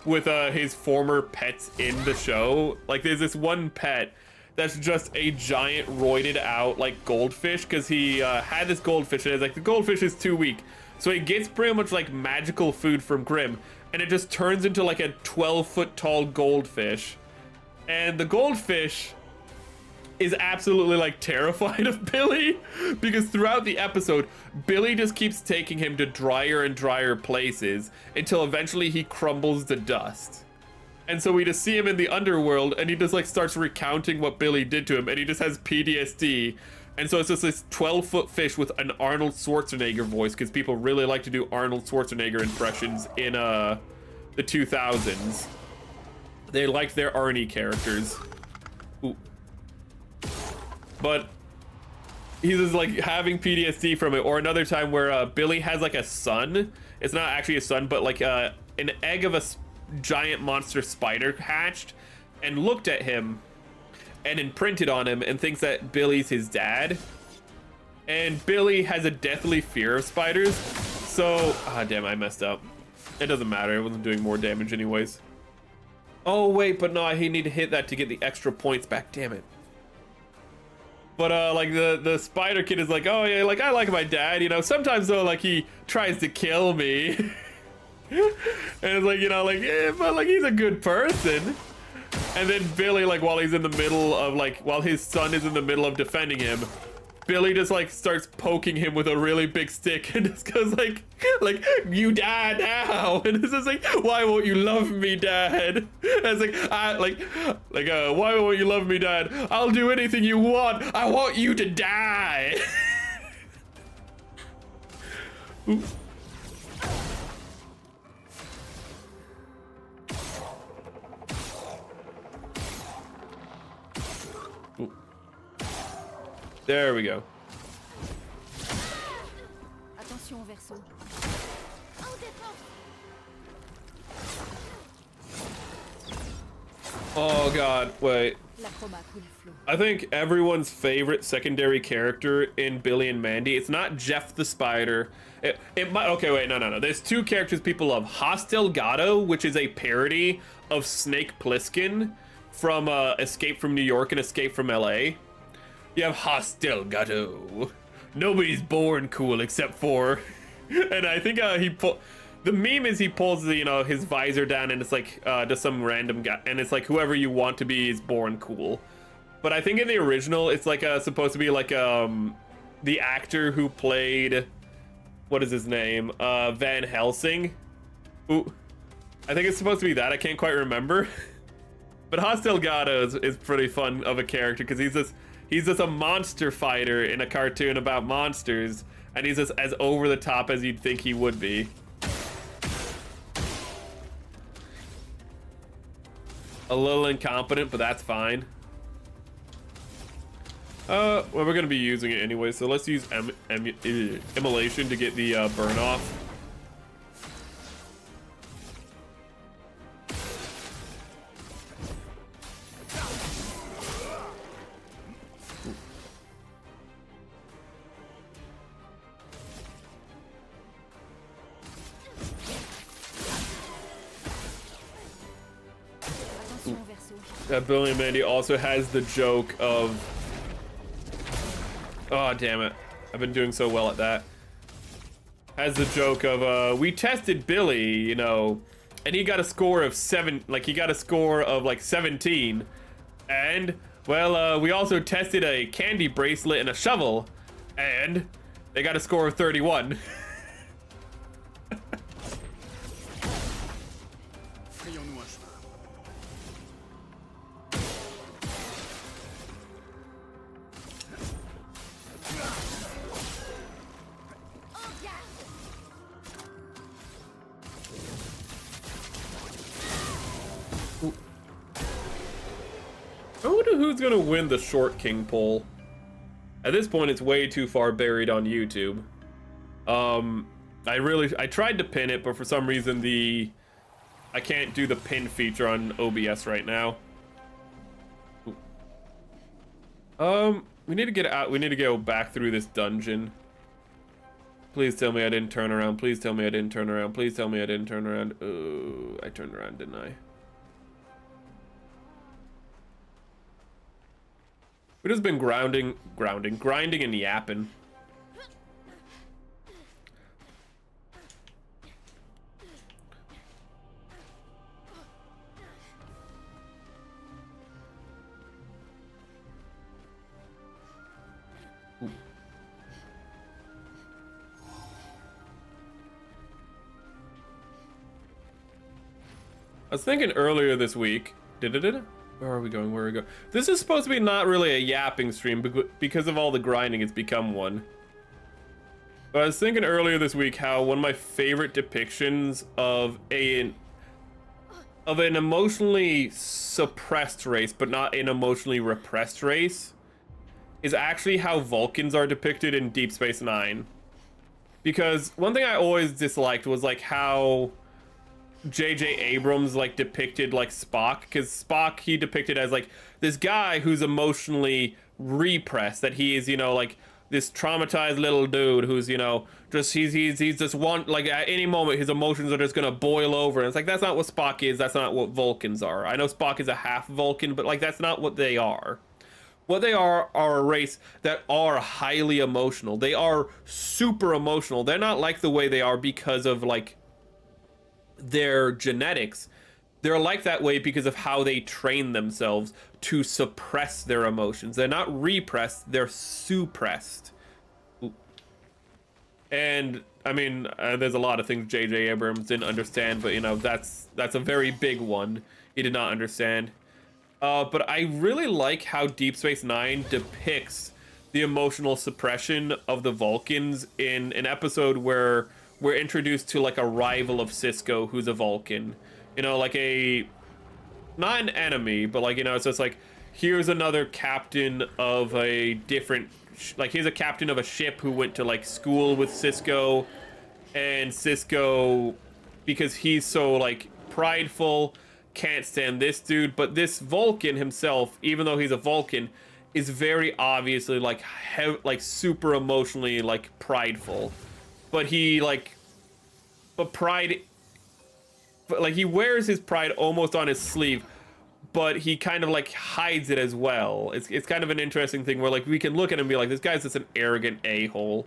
with, his former pets in the show. Like, there's this one pet that's just a giant roided out, like, goldfish, because he, had this goldfish, and it's like, the goldfish is too weak. So he gets pretty much, like, magical food from Grim, and it just turns into, like, a 12-foot tall goldfish. And the goldfish is absolutely, like, terrified of Billy, because throughout the episode, Billy just keeps taking him to drier and drier places until eventually he crumbles to dust. And so we just see him in the underworld, and he just, like, starts recounting what Billy did to him, and he just has PTSD. And so it's just this 12-foot fish with an Arnold Schwarzenegger voice, because people really like to do Arnold Schwarzenegger impressions in the 2000s. They liked their Arnie characters. Ooh. But he's just, like, having PTSD from it. Or another time where Billy has, like, a son. It's not actually a son, but, like, an egg of a giant monster spider hatched and looked at him and imprinted on him and thinks that Billy's his dad. And Billy has a deathly fear of spiders. So, damn, I messed up. It doesn't matter. It wasn't doing more damage anyways. Oh, wait, but no, I need to hit that to get the extra points back. Damn it. But, like, the spider kid is like, oh, yeah, like, I like my dad, you know. Sometimes, though, like, he tries to kill me. And it's like, you know, like, yeah, but, like, he's a good person. And then Billy, like, while he's in the middle of, like, while his son is in the middle of defending him, Billy just, like, starts poking him with a really big stick and just goes, like, you die now. And it's just like, why won't you love me, Dad? And it's like, why won't you love me, Dad? I'll do anything you want. I want you to die. Ooh. There we go. Attention au verso. Oh god, wait. La chroma coule à flot. I think everyone's favorite secondary character in Billy and Mandy, it's not Jeff the Spider. It might, okay, wait, no. There's two characters people love. Hostelgado, which is a parody of Snake Plissken from Escape from New York and Escape from LA. You have Hostelgado. Nobody's born cool except for... And I think the meme is he pulls the, you know, his visor down and it's like just some random guy, and it's like whoever you want to be is born cool. But I think in the original it's like supposed to be like the actor who played, what is his name, Van Helsing. Ooh, I think it's supposed to be that. I can't quite remember. But Hostelgado is pretty fun of a character because he's just a monster fighter in a cartoon about monsters, and he's just as over the top as you'd think he would be. A little incompetent, but that's fine. Well, we're gonna be using it anyway, so let's use immolation to get the burn off. Billy and Mandy also has the joke of... Oh, damn it. I've been doing so well at that. Has the joke of, we tested Billy, you know, and he got a score of 17. And, well, we also tested a candy bracelet and a shovel, and they got a score of 31. I wonder who's gonna win the short king poll. At this point, it's way too far buried on YouTube. I tried to pin it, but for some reason I can't do the pin feature on OBS right now. We need to get out. We need to go back through this dungeon. Please tell me I didn't turn around. Please tell me I didn't turn around. Please tell me I didn't turn around. Oh, I turned around, didn't I? We've just been grinding and yapping. Ooh. I was thinking earlier this week. Where are we going? Where are we going? This is supposed to be not really a yapping stream, but because of all the grinding, it's become one. But I was thinking earlier this week how one of my favorite depictions of an emotionally suppressed race, but not an emotionally repressed race, is actually how Vulcans are depicted in Deep Space Nine. Because one thing I always disliked was like how J.J. Abrams like depicted like Spock, because Spock he depicted as like this guy who's emotionally repressed, that he is, you know, like this traumatized little dude who's, you know, just he's just one, like at any moment his emotions are just gonna boil over, and it's like that's not what Spock is, that's not what Vulcans are. I know Spock is a half Vulcan, but like that's not what they are. What they are a race that are highly emotional. They are super emotional. They're not like the way they are because of like their genetics. They're like that way because of how they train themselves to suppress their emotions. They're not repressed, they're suppressed. And I mean, there's a lot of things J.J. Abrams didn't understand, but you know, that's a very big one he did not understand. But I really like how Deep Space Nine depicts the emotional suppression of the Vulcans in an episode where we're introduced to like a rival of Cisco who's a Vulcan. You know, like not an enemy, but like, you know, it's just like, here's another captain of a different like he's a captain of a ship who went to like school with Cisco, and Cisco, because he's so like prideful, can't stand this dude. But this Vulcan himself, even though he's a Vulcan, is very obviously like super emotionally like prideful. But he like, but pride, but like he wears his pride almost on his sleeve, but he kind of like hides it as well. It's kind of an interesting thing where like we can look at him and be like, this guy's just an arrogant a-hole.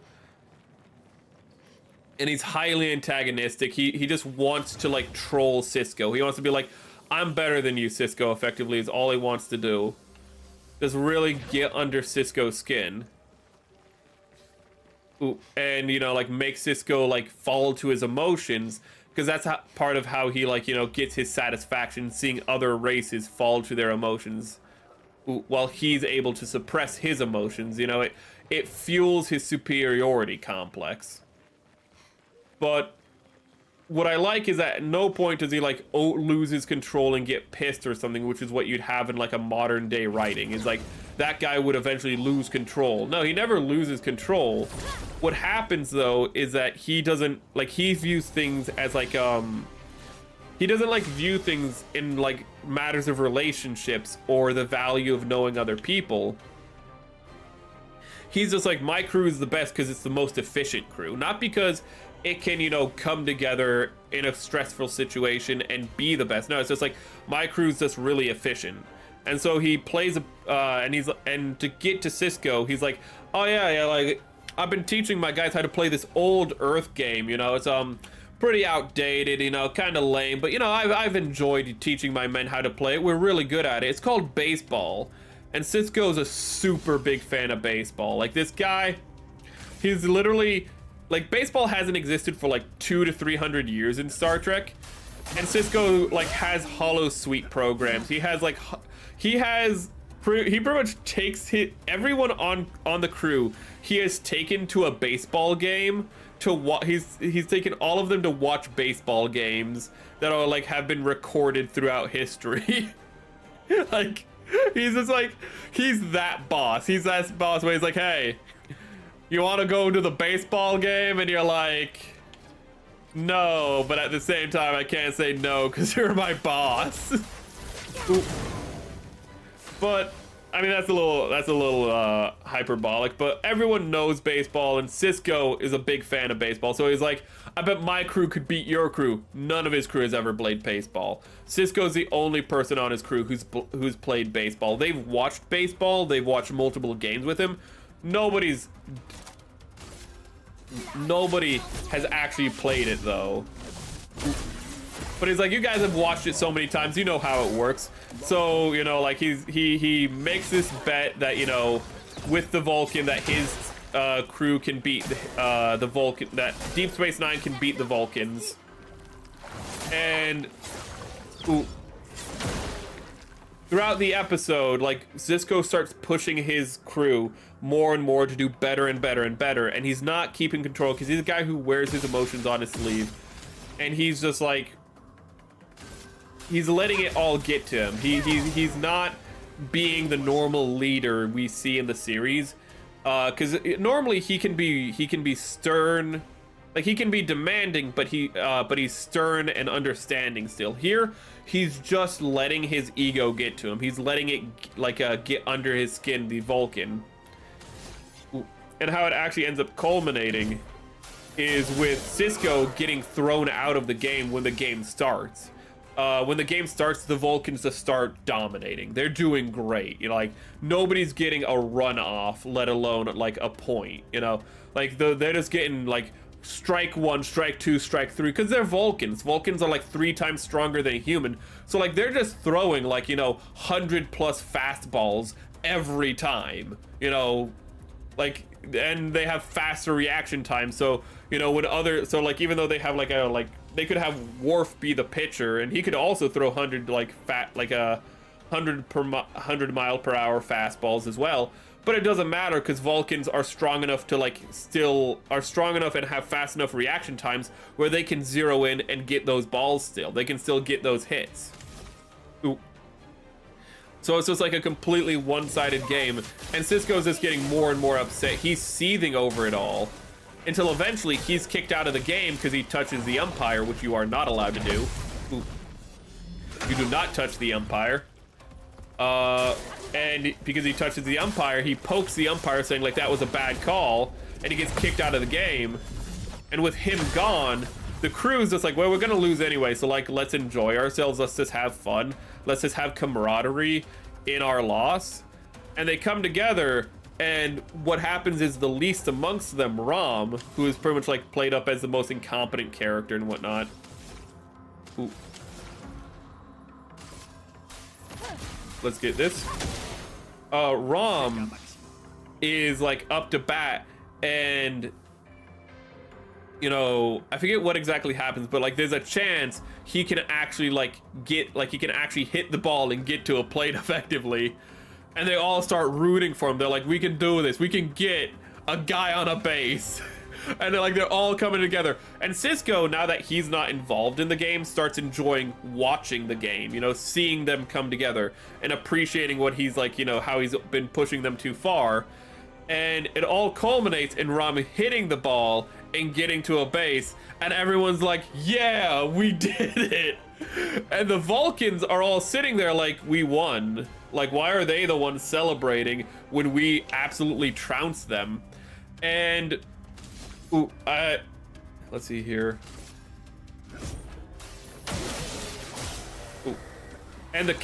And he's highly antagonistic. He just wants to like troll Cisco. He wants to be like, I'm better than you, Cisco, effectively, is all he wants to do. Just really get under Cisco's skin. Ooh, and, you know, like make Cisco like fall to his emotions, because that's part of how he like, you know, gets his satisfaction, seeing other races fall to their emotions. Ooh, while he's able to suppress his emotions, you know, it fuels his superiority complex. But what I like is that at no point does he like lose his control and get pissed or something, which is what you'd have in like a modern day writing. Is like that guy would eventually lose control. No, he never loses control. What happens though is that he doesn't like, he views things as like he doesn't like view things in like matters of relationships or the value of knowing other people. He's just like, my crew is the best because it's the most efficient crew, not because it can, you know, come together in a stressful situation and be the best. No, it's just like, my crew's just really efficient. And so he plays and to get to Cisco, he's like, oh yeah, like I've been teaching my guys how to play this old Earth game, you know, it's pretty outdated, you know, kind of lame, but you know, I've enjoyed teaching my men how to play it. We're really good at it. It's called baseball. And Cisco's a super big fan of baseball. Like this guy, he's literally like, baseball hasn't existed for like 200 to 300 years in Star Trek, and Cisco like has holo suite programs. He has like he pretty much takes everyone on the crew. He has taken to a baseball game to watch. He's taken all of them to watch baseball games that are like have been recorded throughout history. Like he's just like, he's that boss. He's that boss where he's like, hey, you want to go to the baseball game? And you're like, no, but at the same time, I can't say no because you're my boss. But I mean, that's a little hyperbolic, but everyone knows baseball, and Cisco is a big fan of baseball. So he's like, I bet my crew could beat your crew. None of his crew has ever played baseball. Cisco's the only person on his crew who's played baseball. They've watched baseball. They've watched multiple games with him. Nobody has actually played it though. But he's like, you guys have watched it so many times, you know how it works. So, you know, like he makes this bet that, you know, with the Vulcan, that his crew can beat the Vulcan, that Deep Space Nine can beat the Vulcans. And throughout the episode, like, Cisco starts pushing his crew more and more to do better and better and better, and he's not keeping control because he's a guy who wears his emotions on his sleeve, and he's just like, he's letting it all get to him. He's not being the normal leader we see in the series, because normally he can be stern, like he can be demanding, but he's stern and understanding still. Here, he's just letting his ego get to him. He's letting it like get under his skin, the Vulcan. And how it actually ends up culminating is with Cisco getting thrown out of the game when the game starts. When the game starts, the Vulcans just start dominating. They're doing great. You know, like nobody's getting a run off, let alone like a point. You know, like they're just getting like strike one, strike two, strike three, because they're Vulcans. Vulcans are like 3 times stronger than a human. So like they're just throwing like, you know, 100+ fastballs every time. You know, like, and they have faster reaction time. So, you know, so like even though they have like they could have Worf be the pitcher, and he could also throw 100 like 100 mile per hour fastballs as well. But it doesn't matter because Vulcans are strong enough to like and have fast enough reaction times where they can zero in and get those balls still. They can still get those hits. Ooh. So it's just like a completely one-sided game, and Cisco's just getting more and more upset. He's seething over it all, until eventually he's kicked out of the game because he touches the umpire, which you are not allowed to do. Ooh. You do not touch the umpire. And because he touches the umpire, he pokes the umpire saying like that was a bad call, and he gets kicked out of the game. And with him gone, the crew's just like, well, we're gonna lose anyway, so like, let's enjoy ourselves, let's just have fun, let's just have camaraderie in our loss. And they come together, and what happens is the least amongst them, Rom, who is pretty much like played up as the most incompetent character and whatnot. Ooh. Let's get this. Rom is like up to bat, and you know, I forget what exactly happens, but like there's a chance he can actually like get, like he can actually hit the ball and get to a plate effectively. And they all start rooting for him. They're like, we can do this. We can get a guy on a base. And they're all coming together. And Cisco, now that he's not involved in the game, starts enjoying watching the game, you know, seeing them come together and appreciating what he's like, you know, how he's been pushing them too far. And it all culminates in Rom hitting the ball and getting to a base, and everyone's like, yeah, we did it. And the Vulcans are all sitting there like, we won. Like, why are they the ones celebrating when we absolutely trounced them? And ooh, let's see here. Ooh. And the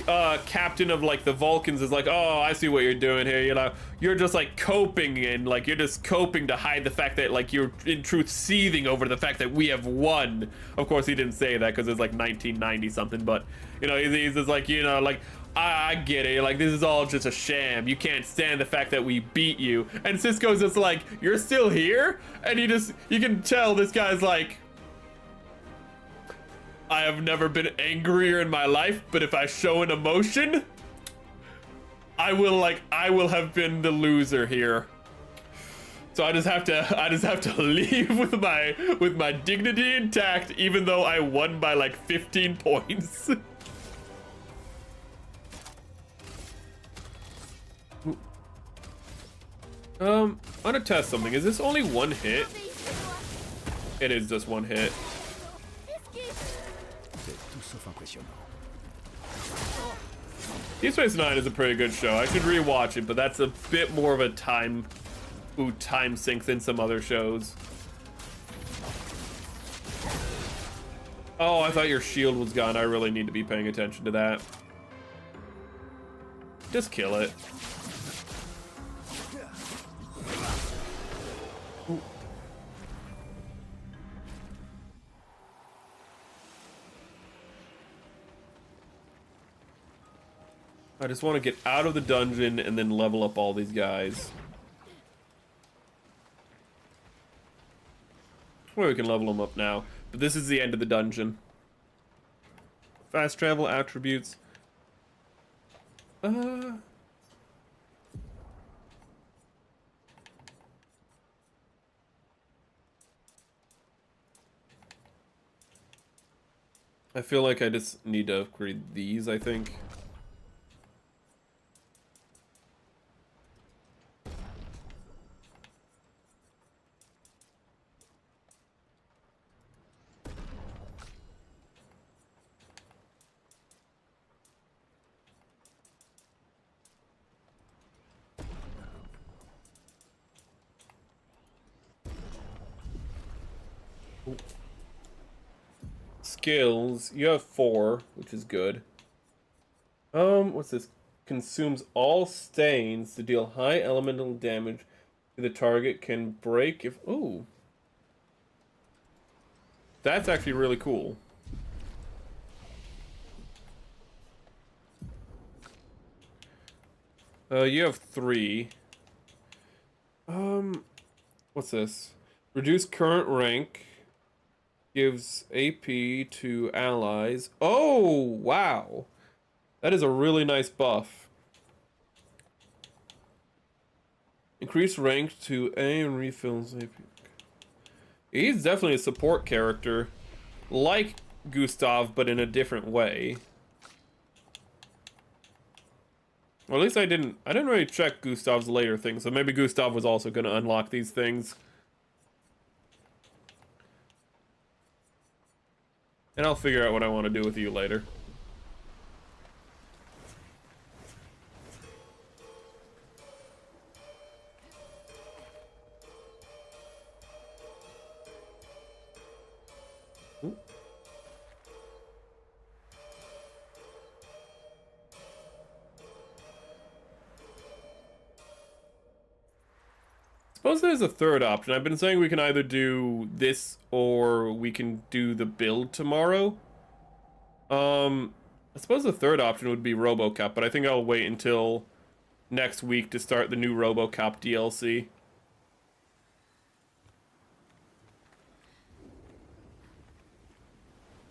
captain of like the Vulcans is like, oh, I see what you're doing here, you know, you're just like coping, and like you're just coping to hide the fact that like you're in truth seething over the fact that we have won. Of course he didn't say that because it's like 1990 something, but you know, he's just like, you know, like, I get it, like this is all just a sham, you can't stand the fact that we beat you. And Cisco's just like, you're still here? And you can tell this guy's like, I have never been angrier in my life, but if I show an emotion, I will have been the loser here. So I just have to leave with my dignity intact, even though I won by like 15 points. I'm gonna test something. Is this only one hit? It is just one hit. Deep Space Nine is a pretty good show. I should rewatch it, but that's a bit more of a time sink than some other shows. Oh, I thought your shield was gone. I really need to be paying attention to that. Just kill it. Ooh. I just want to get out of the dungeon and then level up all these guys. Well, we can level them up now, but this is the end of the dungeon. Fast travel attributes. I feel like I just need to upgrade these, I think. Skills, you have 4, which is good. What's this? Consumes all stains to deal high elemental damage to the target, can break if... Ooh. That's actually really cool. You have 3. What's this? Reduce current rank. Gives AP to allies. Oh, wow. That is a really nice buff. Increase rank to A and refills AP. He's definitely a support character. Like Gustav, but in a different way. Or at least I didn't really check Gustav's later things, so maybe Gustav was also gonna unlock these things. And I'll figure out what I want to do with you later. Ooh. Suppose there's a third option. I've been saying we can either do this or we can do the build tomorrow. I suppose the third option would be RoboCop, but I think I'll wait until next week to start the new RoboCop DLC.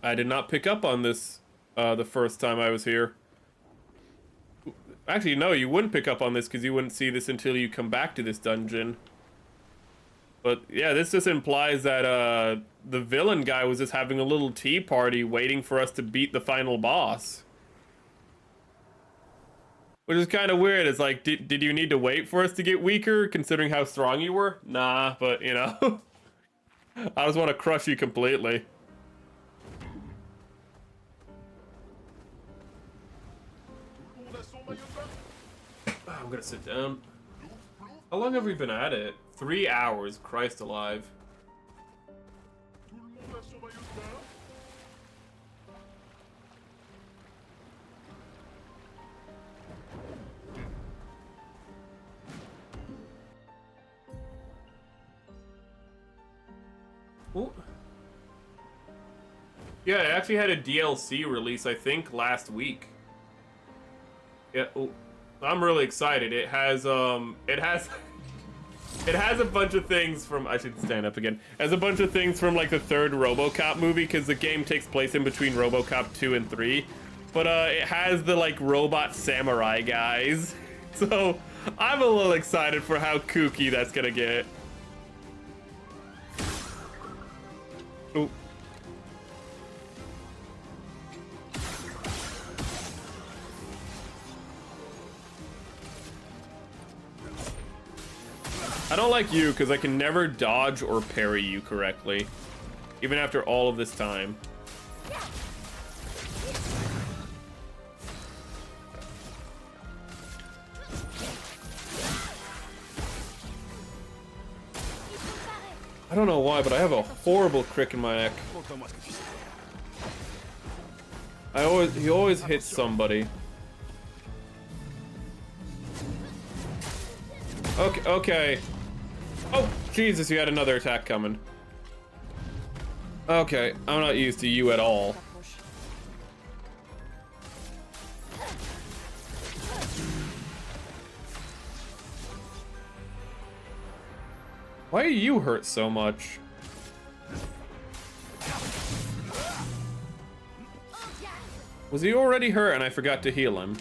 I did not pick up on this the first time I was here. Actually, no, you wouldn't pick up on this because you wouldn't see this until you come back to this dungeon. But yeah, this just implies that the villain guy was just having a little tea party waiting for us to beat the final boss. Which is kind of weird. It's like, did you need to wait for us to get weaker considering how strong you were? Nah, but you know. I just want to crush you completely. I'm gonna sit down. How long have we been at it? 3 hours, Christ alive. Ooh. Yeah, it actually had a DLC release, I think, last week. Yeah, ooh. I'm really excited. It has it has a bunch of things from, I should stand up again. It has a bunch of things from like the third RoboCop movie, because the game takes place in between RoboCop 2 and 3. But it has the like robot samurai guys. So I'm a little excited for how kooky that's gonna get. Ooh. I don't like you because I can never dodge or parry you correctly, even after all of this time. I don't know why, but I have a horrible crick in my neck. He always hits somebody. Okay. Oh, Jesus, you had another attack coming. Okay, I'm not used to you at all. Why are you hurt so much? Was he already hurt and I forgot to heal him?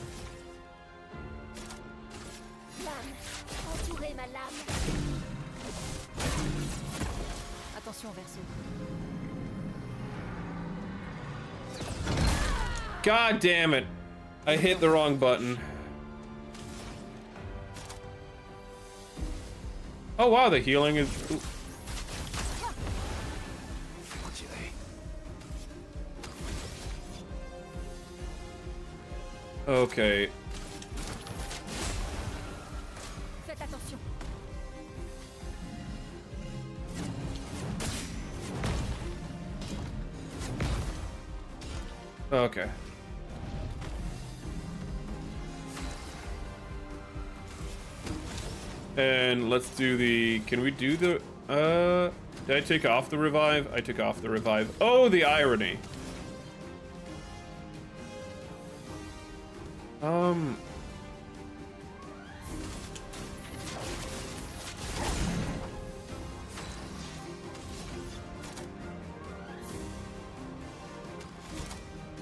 God damn it. I hit the wrong button. Oh wow, the healing is... Ooh. Okay. Okay. And let's do the... Can we do the... Did I take off the revive? I took off the revive. Oh, the irony.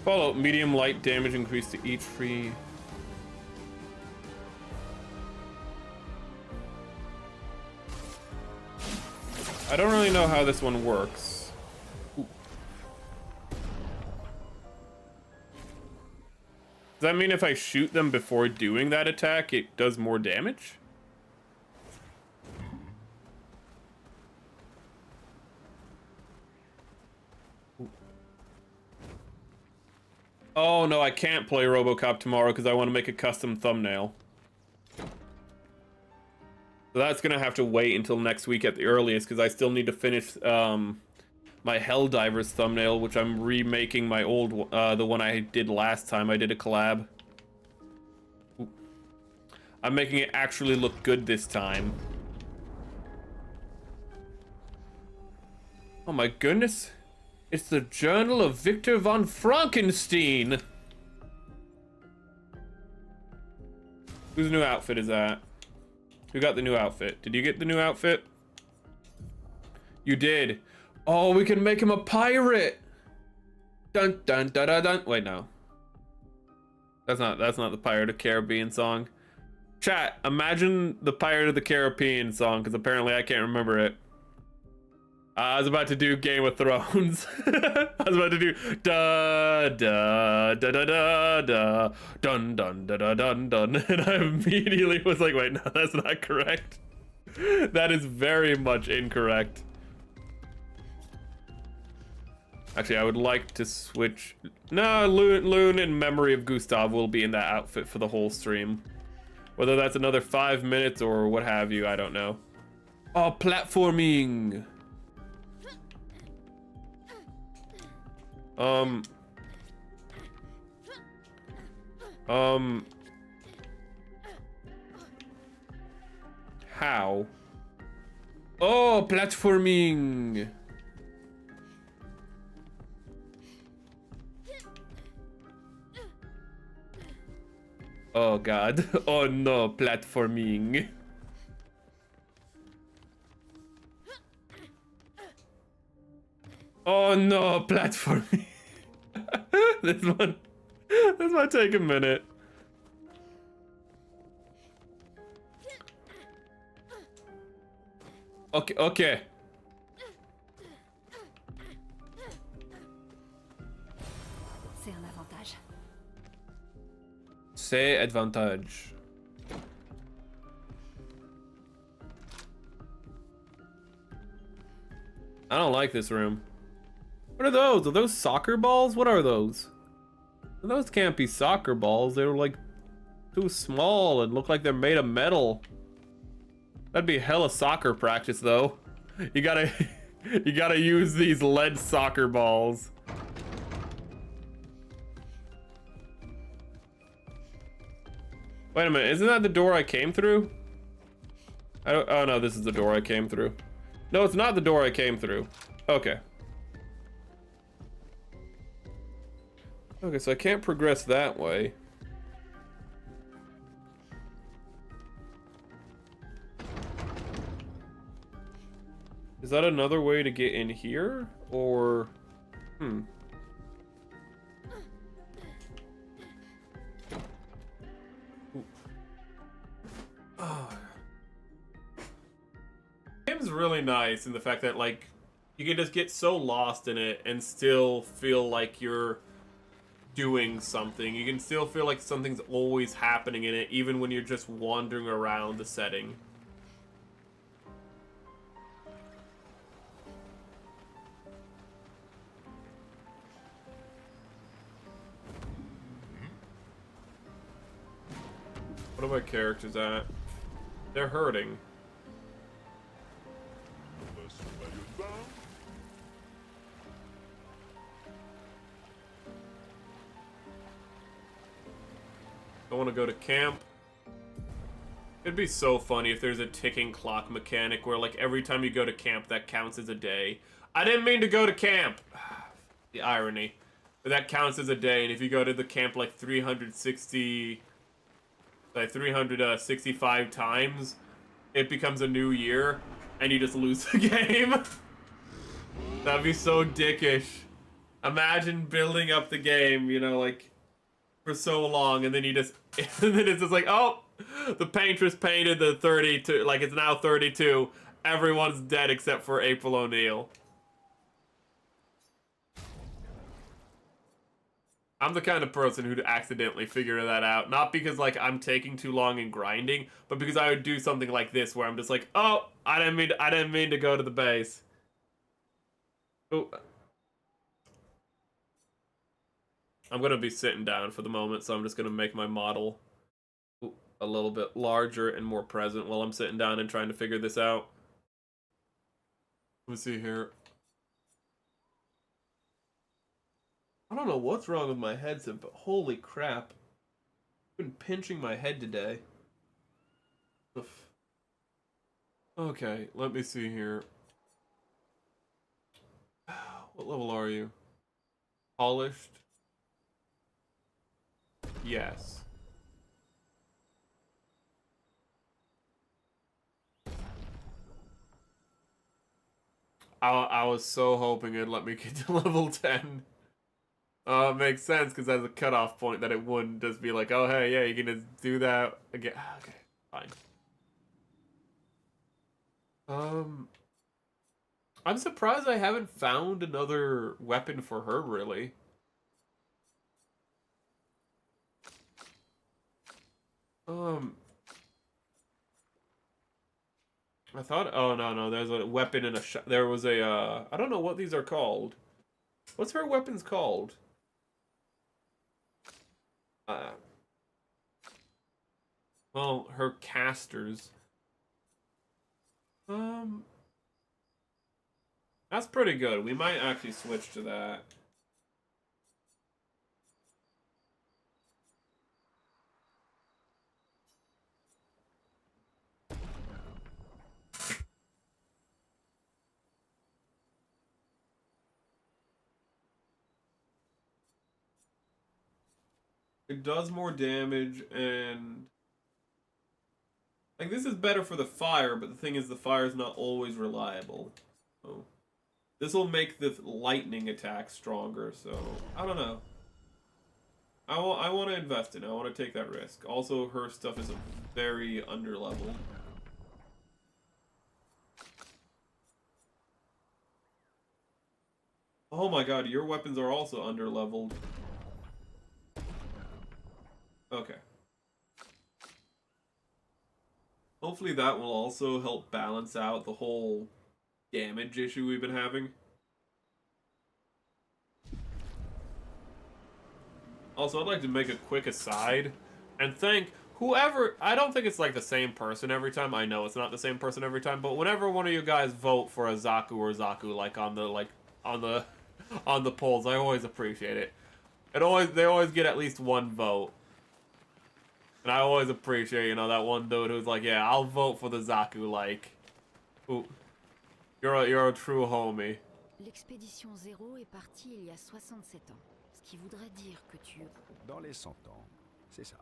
Follow medium light damage increase to each free. I don't really know how this one works. Ooh. that mean if I shoot them before doing that attack, it does more damage? Oh no, I can't play RoboCop tomorrow because I want to make a custom thumbnail. So that's gonna have to wait until next week at the earliest because I still need to finish my Helldivers thumbnail, which I'm remaking my old the one I did last time. I did a collab. Ooh. I'm making it actually look good this time. Oh my goodness. It's the Journal of Victor von Frankenstein. Whose new outfit is that? Who got the new outfit? Did you get the new outfit? You did. Oh, we can make him a pirate. Dun dun dun dun dun. Wait, no. That's not the Pirate of the Caribbean song. Chat, imagine the Pirate of the Caribbean song, because apparently I can't remember it. I was about to do Game of Thrones. I was about to do da da da da da da dun dun da da dun dun, and I immediately was like, wait, no, that's not correct. That is very much incorrect. Actually, I would like to switch. No, Loon in memory of Gustav will be in that outfit for the whole stream. Whether that's another 5 minutes or what have you, I don't know. Oh, platforming. How? Oh, platforming. Oh god. Oh no, platforming. Oh no, platforming. This might take a minute. Okay. C'est un avantage. C'est advantage. I don't like this room. What are those? Are those soccer balls? What are those? Those can't be soccer balls. They're like too small and look like they're made of metal. That'd be hella soccer practice though. You gotta use these lead soccer balls. Wait a minute, isn't that the door I came through? Oh no, this is the door I came through. No, it's not the door I came through. Okay. Okay, so I can't progress that way. Is that another way to get in here? Or... Oh. Game's really nice in the fact that, like, you can just get so lost in it and still feel like you're doing something. You can still feel like something's always happening in it, even when you're just wandering around the setting. What are my characters at? They're hurting. I want to go to camp. It'd be so funny if there's a ticking clock mechanic where, like, every time you go to camp, that counts as a day. I didn't mean to go to camp! The irony. But that counts as a day, and if you go to the camp, like, 365 times, it becomes a new year, and you just lose the game. That'd be so dickish. Imagine building up the game, you know, like, for so long, and then you just, and then it's just like, oh, the paintress painted the 32, like, it's now 32. Everyone's dead except for April O'Neil. I'm the kind of person who'd accidentally figure that out. Not because, like, I'm taking too long and grinding, but because I would do something like this where I'm just like, oh, I didn't mean to go to the base. Oh. I'm gonna be sitting down for the moment, so I'm just gonna make my model a little bit larger and more present while I'm sitting down and trying to figure this out. Let's see here. I don't know what's wrong with my headset, but holy crap. I've been pinching my head today. Oof. Okay, let me see here. What level are you? Polished? Yes. I was so hoping it'd let me get to level 10. It makes sense because that's a cutoff point that it wouldn't just be like, oh hey, yeah, you can just do that again. Okay, fine. I'm surprised I haven't found another weapon for her, really. I thought, oh no, there's a weapon in a there was a, I don't know what these are called. What's her weapons called? Well, her casters. That's pretty good. We might actually switch to that. It does more damage, and like this is better for the fire, but the thing is the fire is not always reliable. So this will make the lightning attack stronger, so I don't know. I want to invest in it. I want to take that risk. Also, her stuff is very underleveled. Oh my god, your weapons are also underleveled. Okay. Hopefully that will also help balance out the whole damage issue we've been having. Also, I'd like to make a quick aside and thank whoever. I don't think it's like the same person every time. I know it's not the same person every time, but whenever one of you guys vote for a Zaku or Zaku, like on the polls, I always appreciate it. They always get at least one vote. And I always appreciate, you know, that one dude who's like, yeah, I'll vote for the Zaku, like. Ooh. You're a true homie. L'expédition 0 est partie il y a 67 ans. Ce qui voudrait dire que tu... Dans les 100 ans, c'est ça.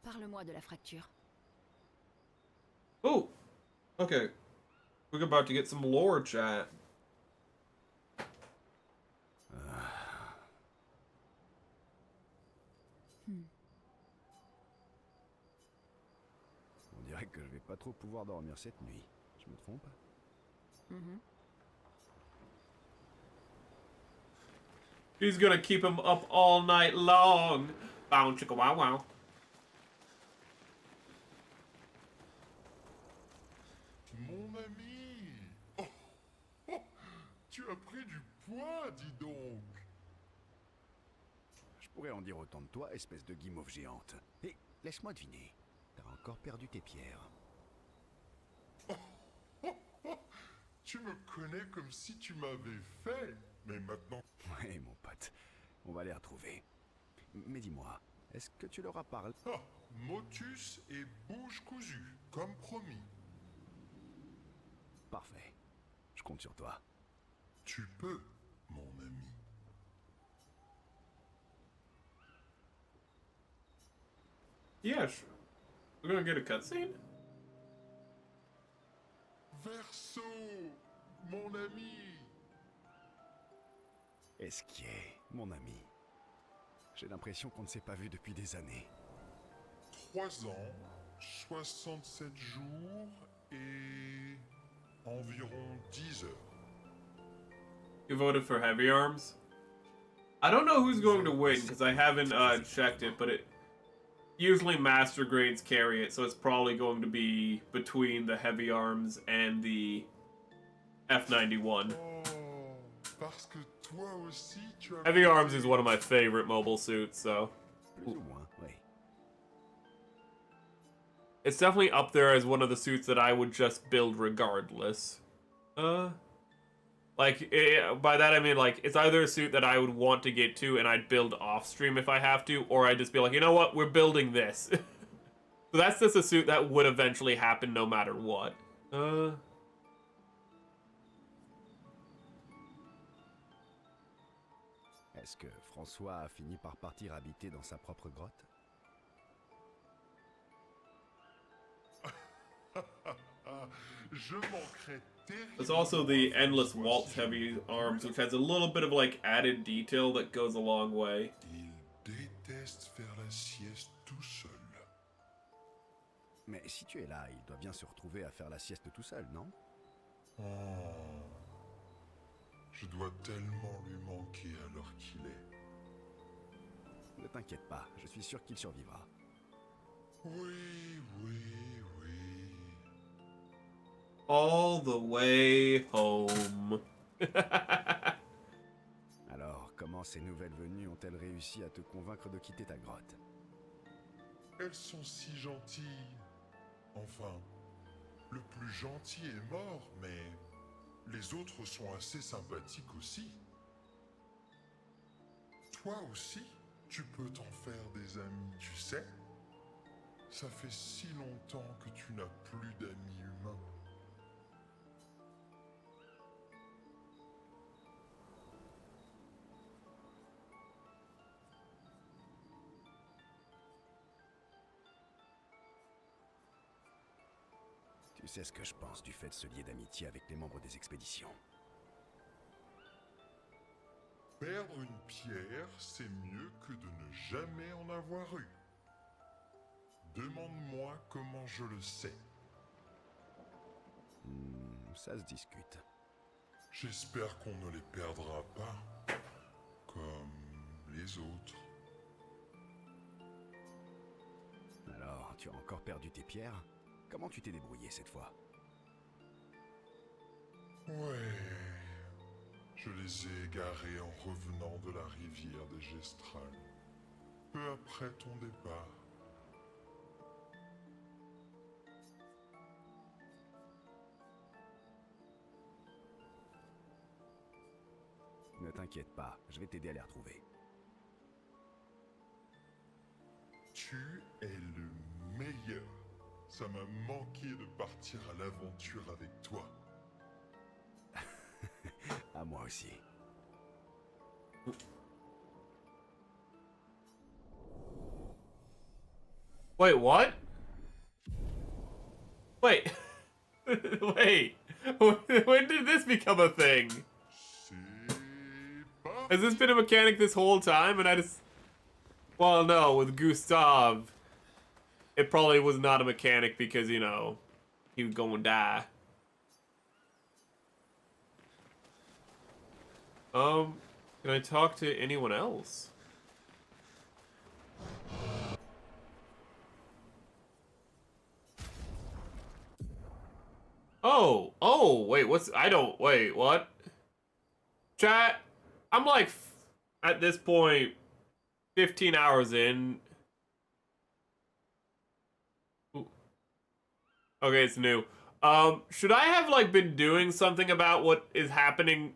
Parle-moi de la fracture. Oh! Okay. We're about to get some lore chat. On dirait que je vais pas trop pouvoir dormir cette nuit. Je me trompe? He's gonna keep him up all night long. Bow chicka wow wow. Mon ami! Oh, oh, tu as pris du poids, dis donc! Je pourrais en dire autant de toi, espèce de guimauve géante. Et laisse-moi deviner, t'as encore perdu tes pierres. Tu me connais comme si tu m'avais fait, mais maintenant... Ouais, mon pote, on va les retrouver. Mais dis-moi, est-ce que tu leur as parlé? Ah, motus et bouche cousue, comme promis. Parfait, je compte sur toi. Tu peux, mon ami. Yeah, sure. We're gonna get a cutscene? Verso, mon ami. Esquier, mon ami. J'ai l'impression qu'on ne s'est pas vu depuis des années. 3 ans, 67 jours et environ 10 heures. You voted for heavy arms? I don't know who's going to win because I haven't checked it, but it usually master grades carry it, so it's probably going to be between the heavy arms and the F91. Parce que toi aussi, tu as... Heavy arms is one of my favorite mobile suits, so Plus ou moins, oui. it's definitely up there as one of the suits that I would just build regardless. Like, by that I mean, like, it's either a suit that I would want to get to and I'd build off-stream if I have to, or I'd just be like, you know what, we're building this. So that's just a suit that would eventually happen no matter what. Est-ce que François a fini par partir habiter dans sa propre grotte? Je manquerais There's also the Endless Waltz Heavy Arms, which has a little bit of, like, added detail that goes a long way. Il déteste faire la sieste tout seul. Mais si tu es là, il doit bien se retrouver à faire la sieste tout seul, non? Oh. Je dois tellement lui manquer alors qu'il est. Ne t'inquiète pas, je suis sûr qu'il survivra. Oui, oui, oui. All the way home. Alors, comment ces nouvelles venues ont-elles réussi à te convaincre de quitter ta grotte? Elles sont si gentilles. Enfin, le plus gentil est mort, mais les autres sont assez sympathiques aussi. Toi aussi, tu peux t'en faire des amis, tu sais. Ça fait si longtemps que tu n'as plus d'amis humains. Tu sais ce que je pense du fait de se lier d'amitié avec les membres des expéditions. Perdre une pierre, c'est mieux que de ne jamais en avoir eu. Demande-moi comment je le sais. Ça se discute. J'espère qu'on ne les perdra pas, comme les autres. Alors, tu as encore perdu tes pierres? Comment tu t'es débrouillé cette fois? Ouais, je les ai égarés en revenant de la rivière des Gestrales, peu après ton départ. Ne t'inquiète pas, je vais t'aider à les retrouver. Tu es le meilleur. Ça m'a manqué de partir à l'aventure avec toi. À moi aussi. Wait, what? Wait. Wait. When did this become a thing? C'est pas... Has this been a mechanic this whole time and I just... Well, no, with Gustav, it probably was not a mechanic because, you know, he was going to die. Can I talk to anyone else? Oh, wait, wait, what? Chat, I'm like, at this point, 15 hours in. Ooh. Okay, it's new. Should I have, like, been doing something about what is happening,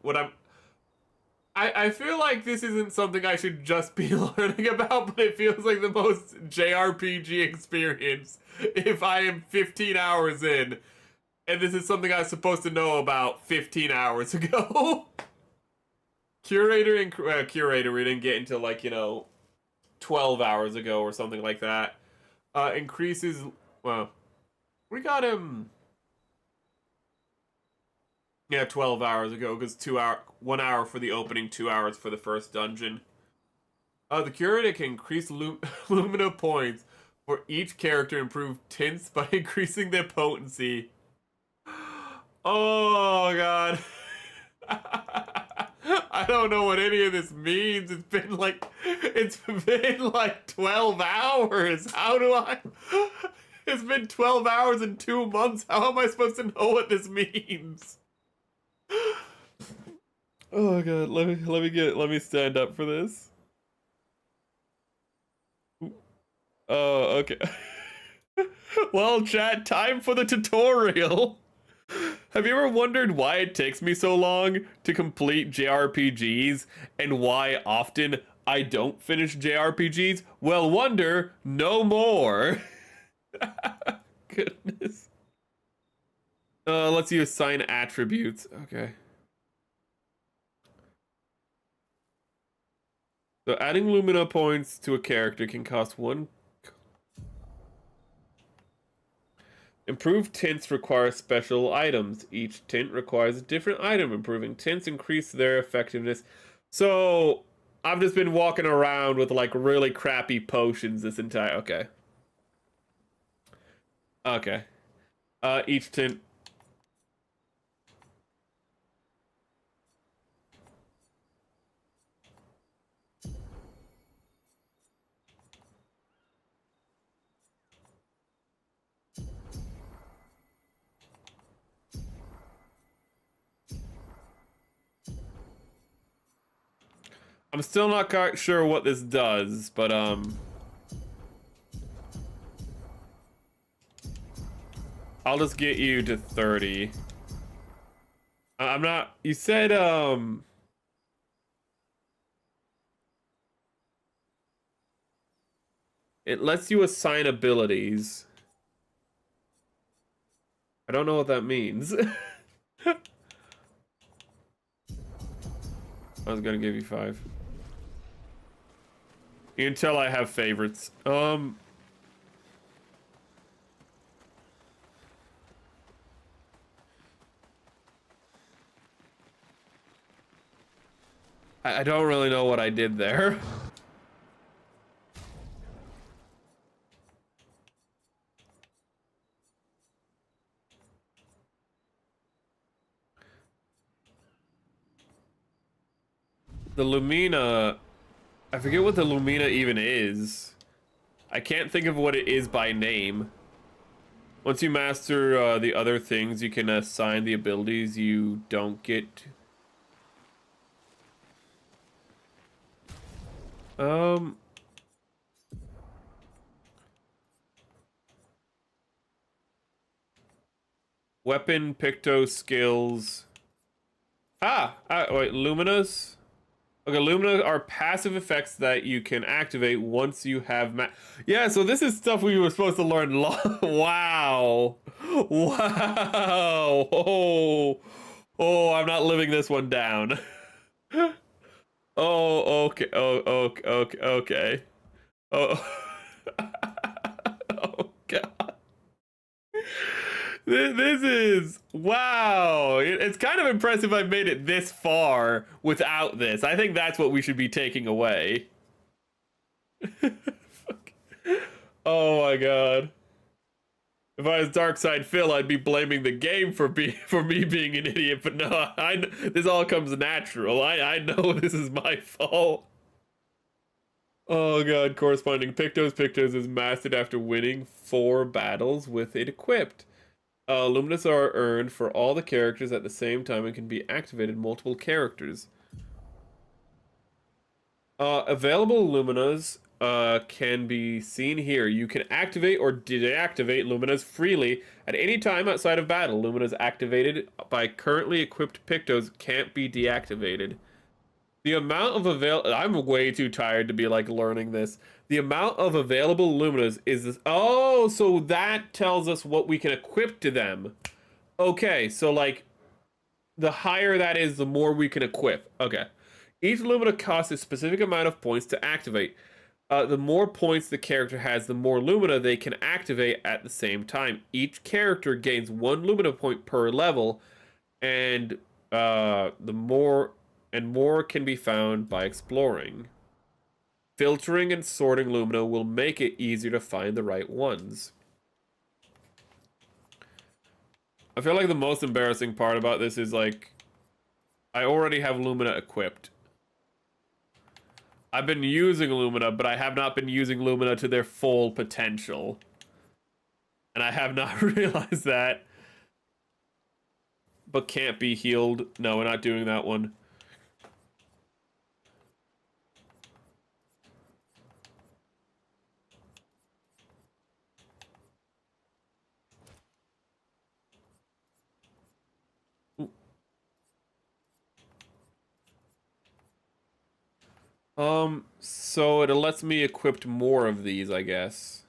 I feel like this isn't something I should just be learning about, but it feels like the most JRPG experience if I am 15 hours in, and this is something I was supposed to know about 15 hours ago. Curator and Curator we didn't get until, like, you know, 12 hours ago or something like that. Increases, well, we got him... Yeah, 12 hours ago, because 1 hour for the opening, 2 hours for the first dungeon. The Curator can increase Lumina points for each character, improve tints by increasing their potency. Oh, God. I don't know what any of this means. It's been like 12 hours. How do I? It's been 12 hours and 2 months. How am I supposed to know what this means? Oh god, let me stand up for this. Oh, okay. Well, chat, time for the tutorial. Have you ever wondered why it takes me so long to complete JRPGs and why often I don't finish JRPGs? Well, wonder no more. Goodness. Let's use assign attributes. Okay. So adding Lumina points to a character can cost 1. Improved tints require special items. Each tint requires a different item. Improving tints increase their effectiveness. So I've just been walking around with like really crappy potions this entire... Okay. Okay. Each tint... I'm still not quite sure what this does, but I'll just get you to 30. I'm not... You said, it lets you assign abilities. I don't know what that means. I was gonna give you 5. You can tell I have favorites. I don't really know what I did there. The Lumina... I forget what the Lumina even is. I can't think of what it is by name. Once you master the other things, you can assign the abilities you don't get. Weapon, Picto skills. Wait, Luminas? Okay, Lumina are passive effects that you can activate once you have yeah, so this is stuff we were supposed to learn wow. Wow. Oh, I'm not living this one down. Oh, okay. Okay. Oh. Oh, God. This is... Wow. It's kind of impressive I made it this far without this. I think that's what we should be taking away. Fuck. Oh my god. If I was Darkside Phil, I'd be blaming the game for me being an idiot, but no, this all comes natural. I know this is my fault. Oh god, corresponding Pictos. Pictos is mastered after winning 4 battles with it equipped. Luminas are earned for all the characters at the same time and can be activated multiple characters. Available Luminas can be seen here. You can activate or deactivate Luminas freely at any time outside of battle. Luminas activated by currently equipped Pictos can't be deactivated. The amount of I'm way too tired to be like learning this. The amount of available Luminas is this. Oh, so that tells us what we can equip to them. Okay, so like the higher that is, the more we can equip. Okay. Each Lumina costs a specific amount of points to activate. The more points the character has, the more Lumina they can activate at the same time. Each character gains 1 Lumina point per level, and more can be found by exploring. Filtering and sorting Lumina will make it easier to find the right ones. I feel like the most embarrassing part about this is like I already have Lumina equipped. I've been using Lumina, but I have not been using Lumina to their full potential. And I have not realized that. But can't be healed. No, we're not doing that one. So it lets me equip more of these, I guess.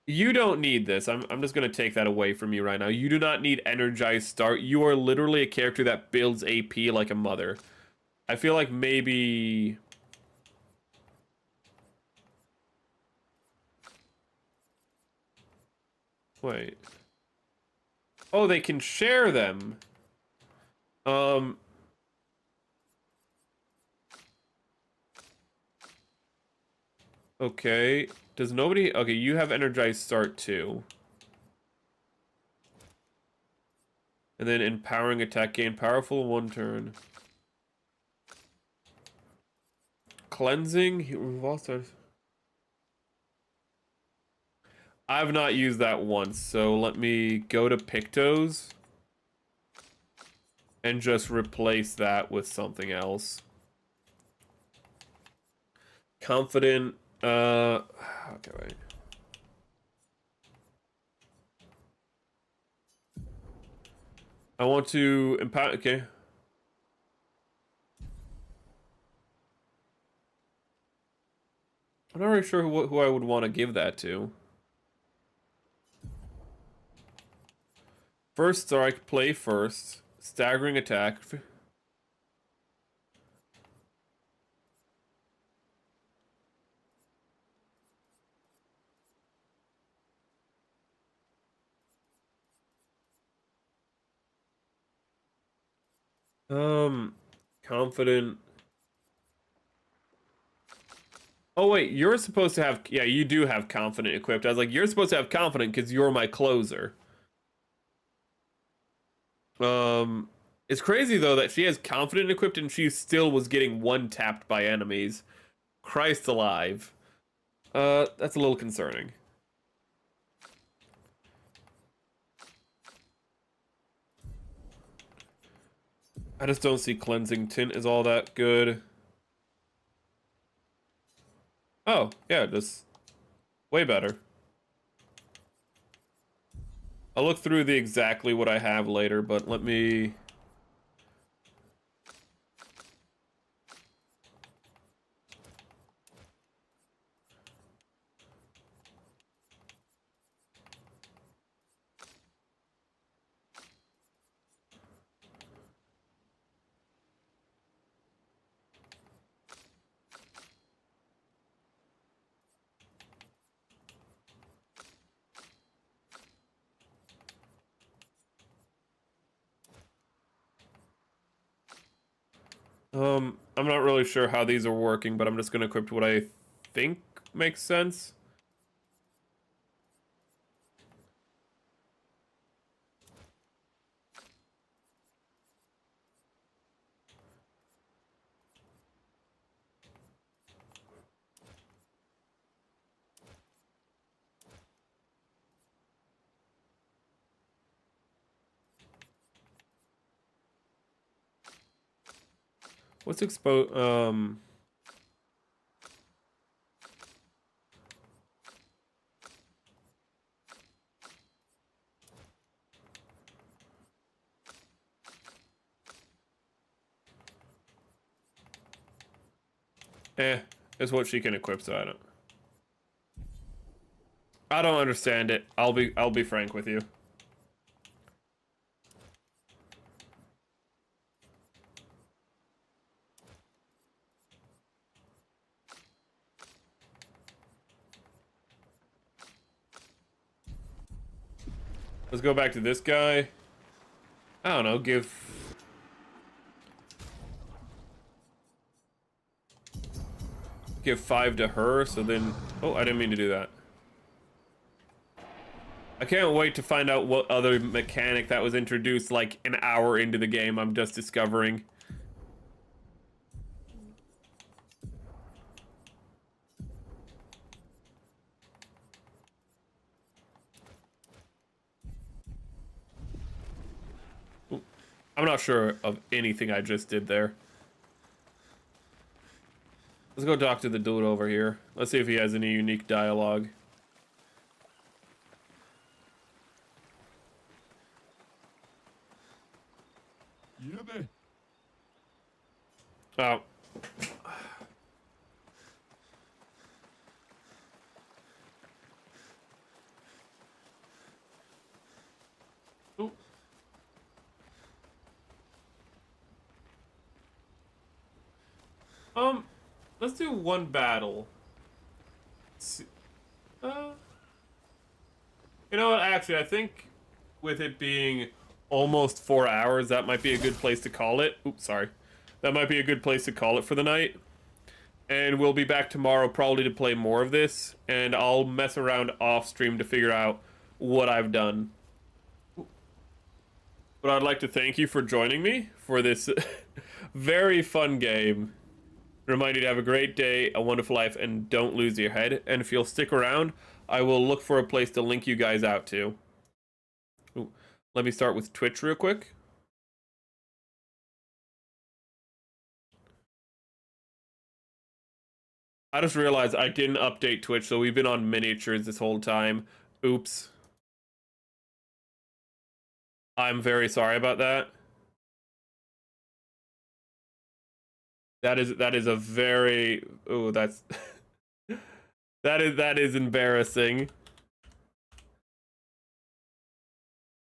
You don't need this. I'm just gonna take that away from you right now. You do not need Energized Start. You are literally a character that builds AP like a mother. I feel like maybe... Wait. Oh, they can share them. Okay. Does nobody... Okay, you have Energized Start too. And then Empowering Attack, gain powerful 1 turn. Cleansing? I've not used that once, so let me go to Pictos. And just replace that with something else. Confident, okay, wait. I want to empower, okay. I'm not really sure who I would want to give that to. First strike, play first. Staggering attack. Confident. Oh wait, you're supposed to have, yeah, you do have confident equipped. I was like, you're supposed to have confident because you're my closer. It's crazy though that she has confident equipped and she still was getting one-tapped by enemies. Christ alive. That's a little concerning. I just don't see Cleansing Tint is all that good. Oh, yeah, just way better. I'll look through the exactly what I have later, but let me... I'm not really sure how these are working, but I'm just gonna equip what I think makes sense. What's is what she can equip, so I don't understand it. I'll be frank with you. Let's go back to this guy. I don't know, give 5 to her, so then... Oh, I didn't mean to do that. I can't wait to find out what other mechanic that was introduced like an hour into the game I'm just discovering. Ooh, I'm not sure of anything I just did there. Let's go talk to the dude over here. Let's see if he has any unique dialogue. Oh. Ooh. Let's do one battle. You know what? Actually, I think with it being almost 4 hours, that might be a good place to call it. Oops, sorry. That might be a good place to call it for the night. And we'll be back tomorrow probably to play more of this. And I'll mess around off stream to figure out what I've done. But I'd like to thank you for joining me for this very fun game. Remind you to have a great day, a wonderful life, and don't lose your head. And if you'll stick around, I will look for a place to link you guys out to. Ooh, let me start with Twitch real quick. I just realized I didn't update Twitch, so we've been on miniatures this whole time. Oops. I'm very sorry about that. That is a very that's that is embarrassing.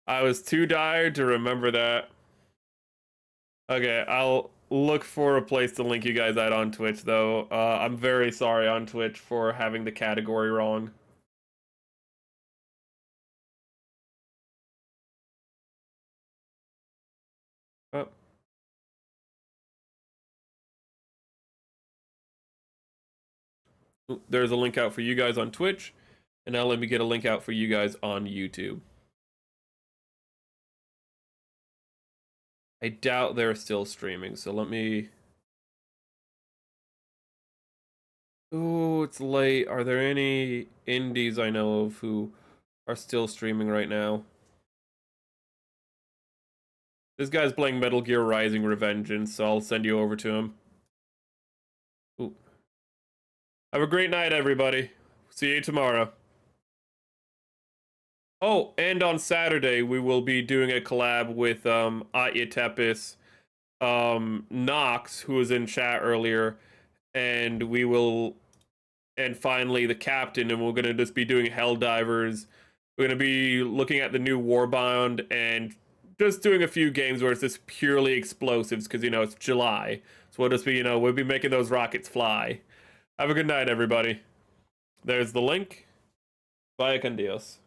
I was too tired to remember that. Okay, I'll look for a place to link you guys out on Twitch though. I'm very sorry on Twitch for having the category wrong. Oh. There's a link out for you guys on Twitch, and now let me get a link out for you guys on YouTube. I doubt they're still streaming, so let me... Ooh, it's late. Are there any indies I know of who are still streaming right now? This guy's playing Metal Gear Rising: Revengeance, so I'll send you over to him. Ooh. Have a great night, everybody. See you tomorrow. Oh, and on Saturday, we will be doing a collab with Atya Tepis, Nox, who was in chat earlier, and we will, and finally the captain, and we're going to just be doing Helldivers. We're going to be looking at the new Warbound and just doing a few games where it's just purely explosives, because, you know, it's July. So we'll just be, you know, we'll be making those rockets fly. Have a good night, everybody. There's the link. Vaya con Dios.